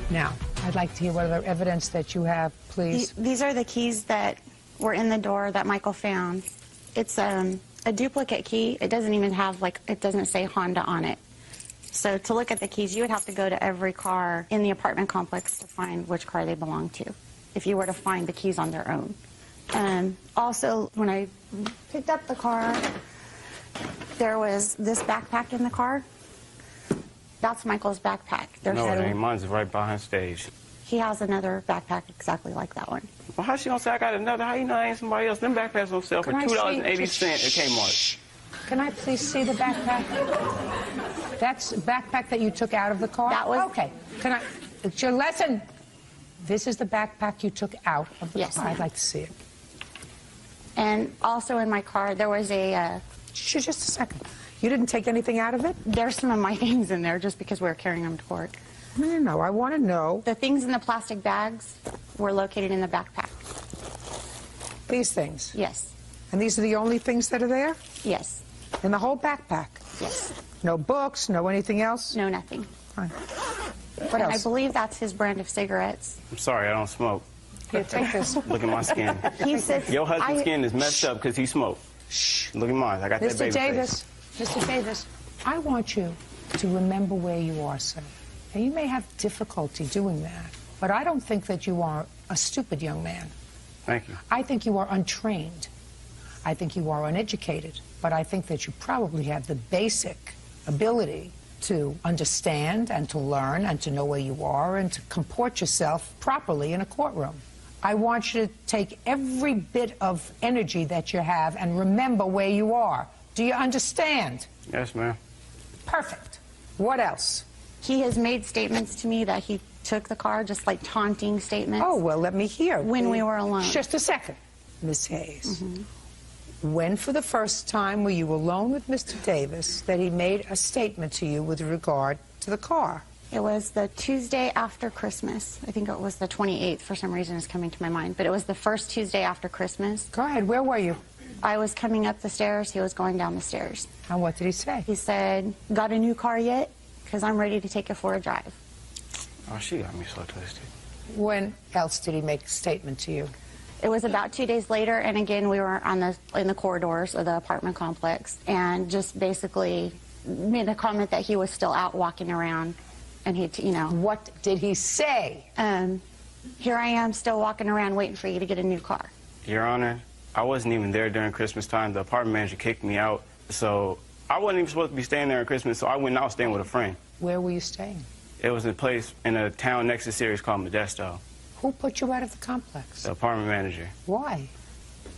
Now, I'd like to hear what other evidence that you have, please. These are the keys that were in the door that Michael found. It's a duplicate key. It doesn't even have, it doesn't say Honda on it. So to look at the keys, you would have to go to every car in the apartment complex to find which car they belong to, if you were to find the keys on their own. Also, when I picked up the car, there was this backpack in the car. That's Michael's backpack. No, it ain't. Mine's right behind stage. He has another backpack exactly like that one. Well, how she gonna say I got another? How you know I ain't somebody else? Them backpacks don't sell for $2.80 at Kmart. Can I please see the backpack? That's a backpack that you took out of the car? That was... Okay. Can I... It's your lesson. This is the backpack you took out of the car. I'd like to see it. And also in my car, there was a... Just a second. You didn't take anything out of it? There's some of my things in there just because we were carrying them to court. No, I want to know. The things in the plastic bags were located in the backpack. These things? Yes. And these are the only things that are there? Yes. In the whole backpack? Yes. No books, no anything else? No, nothing. Fine. What and else? I believe that's his brand of cigarettes. I'm sorry, I don't smoke. Here, take this. Look at my skin. He said, your husband's skin is messed up because he smoked. Shh. Look at mine. I got that baby face. Mr. Davis, I want you to remember where you are, sir. Now, you may have difficulty doing that, but I don't think that you are a stupid young man. Thank you. I think you are untrained. I think you are uneducated, but I think that you probably have the basic ability to understand and to learn and to know where you are and to comport yourself properly in a courtroom. I want you to take every bit of energy that you have and remember where you are. Do you understand? Yes, ma'am. Perfect. What else? He has made statements to me that he took the car, just like taunting statements. Oh, well, let me hear. When we were alone. Just a second. Miss Hayes, when for the first time were you alone with Mr. Davis that he made a statement to you with regard to the car? It was the Tuesday after Christmas. I think it was the 28th for some reason is coming to my mind. But it was the first Tuesday after Christmas. Go ahead. Where were you? I was coming up the stairs. He was going down the stairs. And what did he say? He said, "Got a new car yet? Because I'm ready to take it for a drive." Oh, she got me so twisted. When else did he make a statement to you? It was about 2 days later, and again, we were in the corridors of the apartment complex, and just basically made a comment that he was still out walking around, and he, What did he say? Here I am, still walking around, waiting for you to get a new car. Your Honor, I wasn't even there during Christmas time. The apartment manager kicked me out, so I wasn't even supposed to be staying there at Christmas, so I went out staying with a friend. Where were you staying? It was a place in a town next to Sirius called Modesto. Who put you out of the complex? The apartment manager. Why?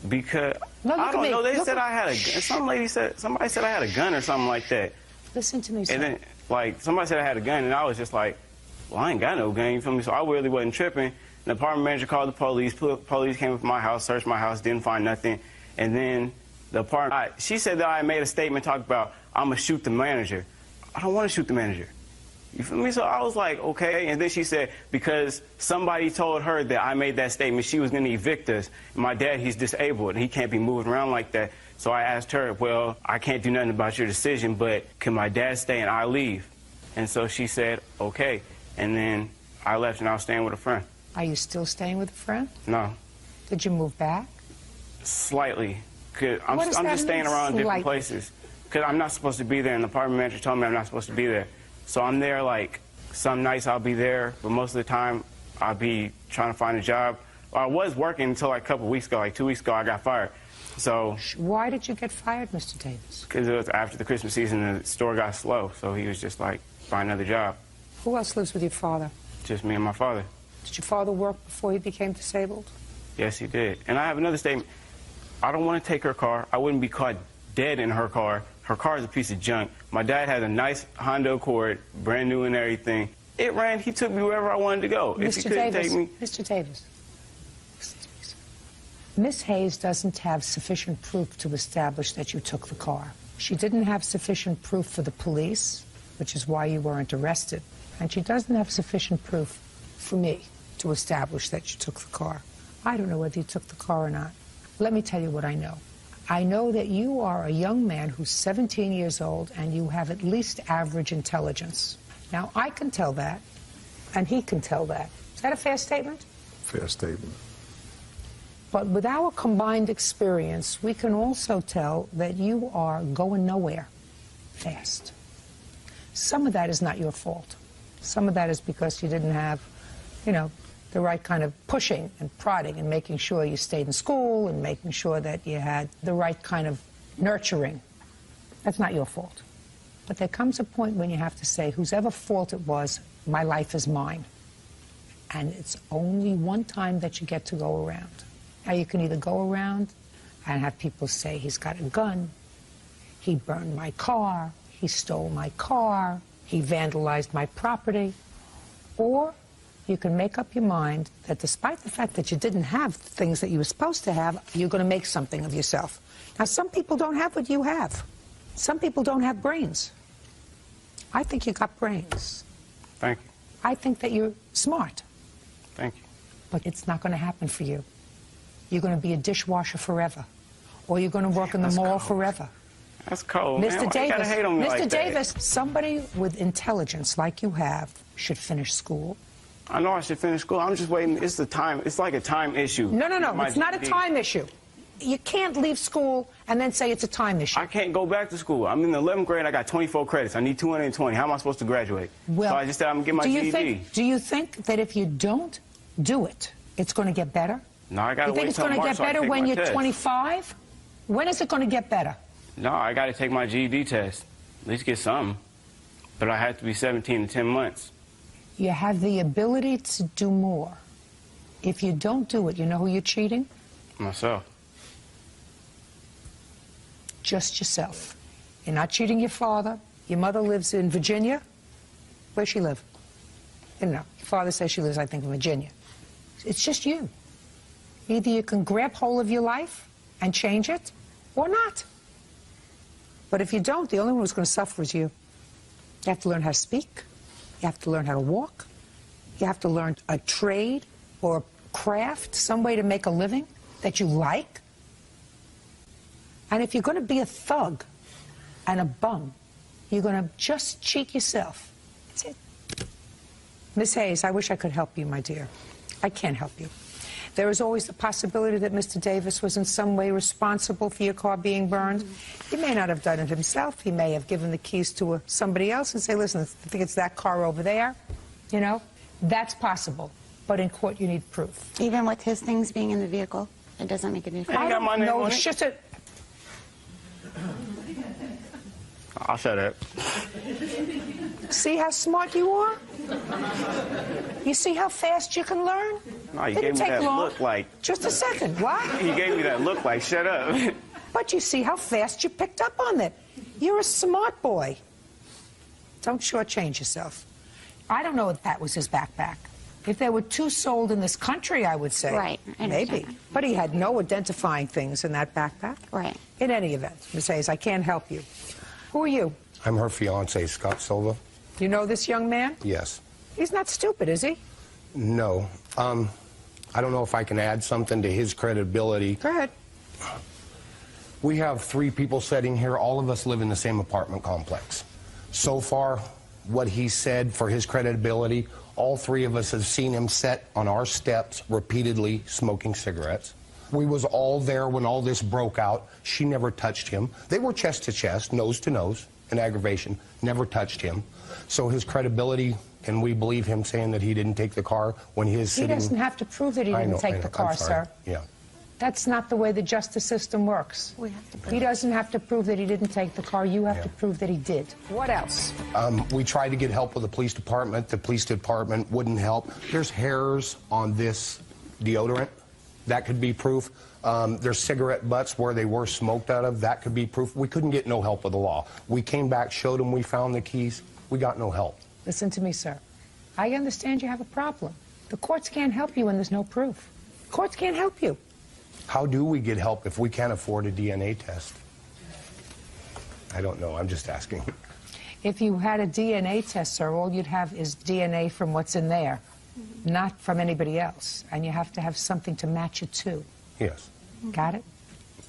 Because I don't know. They said I had a gun. Somebody said I had a gun or something like that. Listen to me, sir. And then, somebody said I had a gun, and I was just like, well, I ain't got no gun, you feel me? So I really wasn't tripping. The apartment manager called the police. Police came up to my house, searched my house, didn't find nothing. And then she said that I made a statement talking about, I'm going to shoot the manager. I don't want to shoot the manager. You feel me? So I was like, okay. And then she said, because somebody told her that I made that statement, she was going to evict us. And my dad, he's disabled, and he can't be moving around like that. So I asked her, well, I can't do nothing about your decision, but can my dad stay and I leave? And so she said, okay. And then I left, and I was staying with a friend. Are you still staying with a friend? No. Did you move back? Slightly. I'm just staying around different places. Because I'm not supposed to be there, and the apartment manager told me I'm not supposed to be there. So I'm there, Some nights I'll be there, but most of the time I'll be trying to find a job. Well, I was working until like a couple weeks ago, like 2 weeks ago, I got fired. So. Why did you get fired, Mr. Davis? Because it was after the Christmas season and the store got slow, so he was just like, find another job. Who else lives with your father? Just me and my father. Did your father work before he became disabled? Yes, he did. And I have another statement. I don't want to take her car. I wouldn't be caught dead in her car. Her car is a piece of junk. My dad had a nice Honda Accord, brand new and everything. It ran. He took me wherever I wanted to go. If he couldn't take me. Mr. Davis. Miss Hayes doesn't have sufficient proof to establish that you took the car. She didn't have sufficient proof for the police, which is why you weren't arrested. And she doesn't have sufficient proof for me to establish that you took the car. I don't know whether you took the car or not. Let me tell you what I know. I know that you are a young man who's 17 years old and you have at least average intelligence. Now, I can tell that, and he can tell that. Is that a fair statement? Fair statement. But with our combined experience, we can also tell that you are going nowhere fast. Some of that is not your fault. Some of that is because you didn't have, you know, the right kind of pushing and prodding and making sure you stayed in school and making sure that you had the right kind of nurturing. That's not your fault. But there comes a point when you have to say, whosever fault it was, my life is mine. And it's only one time that you get to go around. Now, you can either go around and have people say, he's got a gun, he burned my car, he stole my car, he vandalized my property, or you can make up your mind that despite the fact that you didn't have things that you were supposed to have, you're going to make something of yourself. Now, some people don't have what you have. Some people don't have brains. I think you got brains. Thank you. I think that you're smart. Thank you. But it's not going to happen for you. You're going to be a dishwasher forever, or you're going to work in the mall forever. That's cold, Mr. man. Davis, You gotta hate on me Mr. like Davis, that. somebody with intelligence like you have should finish school. I know I should finish school. I'm just waiting. It's the time. It's like a time issue. No, My it's not a GED. time issue. You can't leave school and then say it's a time issue. I can't go back to school. I'm in the 11th grade. I got 24 credits. I need 220. How am I supposed to graduate? Well, so I just said I'm going to get my GED. Do you think that if you don't do it, it's going to get better? No, I got to You think wait it's till going to March get so I can better take when my you're test. 25? When is it going to get better? No, I got to take my GED test. At least get something. But I have to be 17 in 10 months. You have the ability to do more. If you don't do it, you know who you're cheating? Myself. Just yourself. You're not cheating your father. Your mother lives in Virginia. Where's she live? You know, your father says she lives, I think, in Virginia. It's just you. Either you can grab hold of your life and change it, or not. But if you don't, the only one who's going to suffer is you. You have to learn how to speak. You have to learn how to walk. You have to learn a trade or a craft, some way to make a living that you like. And if you're going to be a thug and a bum, you're going to just cheat yourself. That's it. Miss Hayes, I wish I could help you, my dear. I can't help you. There is always the possibility that Mr. Davis was in some way responsible for your car being burned. He may not have done it himself. He may have given the keys to somebody else and say, listen, I think it's that car over there. You know, that's possible. But in court, you need proof. Even with his things being in the vehicle, it doesn't make a difference. I got my name on it's it. just a... I'll shut up. See how smart you are? You see how fast you can learn? No, you Didn't gave me take that long. look like... Just a second. What? You gave me that look like, shut up. But you see how fast you picked up on that. You're a smart boy. Don't shortchange yourself. I don't know if that was his backpack. If there were two sold in this country, I would say. Right. I understand Maybe. that. But he had no identifying things in that backpack. Right. In any event, Ms. Hayes, I can't help you. Who are you? I'm her fiance, Scott Silva. You know this young man? Yes. He's not stupid, is he? No. I don't know if I can add something to his credibility. Go ahead. We have 3 people sitting here. All of us live in the same apartment complex. So far, what he said for his credibility, all 3 of us have seen him sit on our steps repeatedly smoking cigarettes. We was all there when all this broke out. She never touched him. They were chest to chest, nose to nose, an aggravation. Never touched him. So his credibility, and we believe him saying that he didn't take the car when he is sitting... He doesn't have to prove that he didn't take the car, sir. Yeah. That's not the way the justice system works. He doesn't have to prove that he didn't take the car. You have to prove that he did. What else? We tried to get help with the police department. The police department wouldn't help. There's hairs on this deodorant. That could be proof. There's cigarette butts where they were smoked out of. That could be proof. We couldn't get no help with the law. We came back, showed them we found the keys. We got no help. Listen to me, sir. I understand you have a problem. The courts can't help you when there's no proof. Courts can't help you. How do we get help if we can't afford a DNA test? I don't know. I'm just asking. If you had a DNA test, sir, all you'd have is DNA from what's in there, not from anybody else. And you have to have something to match it to. Yes. Got it?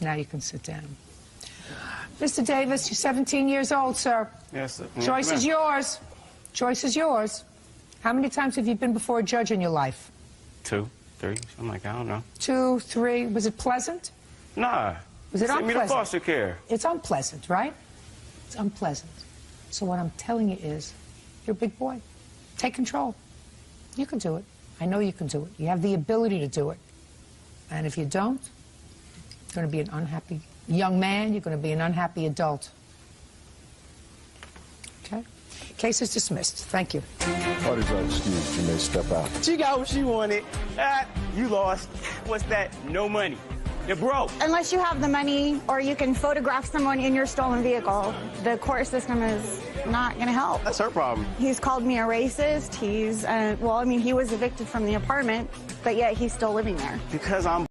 Now you can sit down. Mr. Davis, you're 17 years old, sir. Yes, sir. Choice is yours. Choice is yours. How many times have you been before a judge in your life? 2, 3, something like that. I don't know. 2, 3. Was it pleasant? Nah. Was it Send me to unpleasant? foster care. It's unpleasant, right? It's unpleasant. So what I'm telling you is, you're a big boy. Take control. You can do it. I know you can do it. You have the ability to do it. And if you don't, you're going to be an unhappy young man. You're going to be an unhappy adult. Okay? Case is dismissed. Thank you. Parties are excused. You may step out. She got what she wanted. You lost. What's that? No money. You're broke. Unless you have the money or you can photograph someone in your stolen vehicle, the court system is not going to help. That's her problem. He's called me a racist. He's, well, I mean, he was evicted from the apartment, but yet he's still living there. Because I'm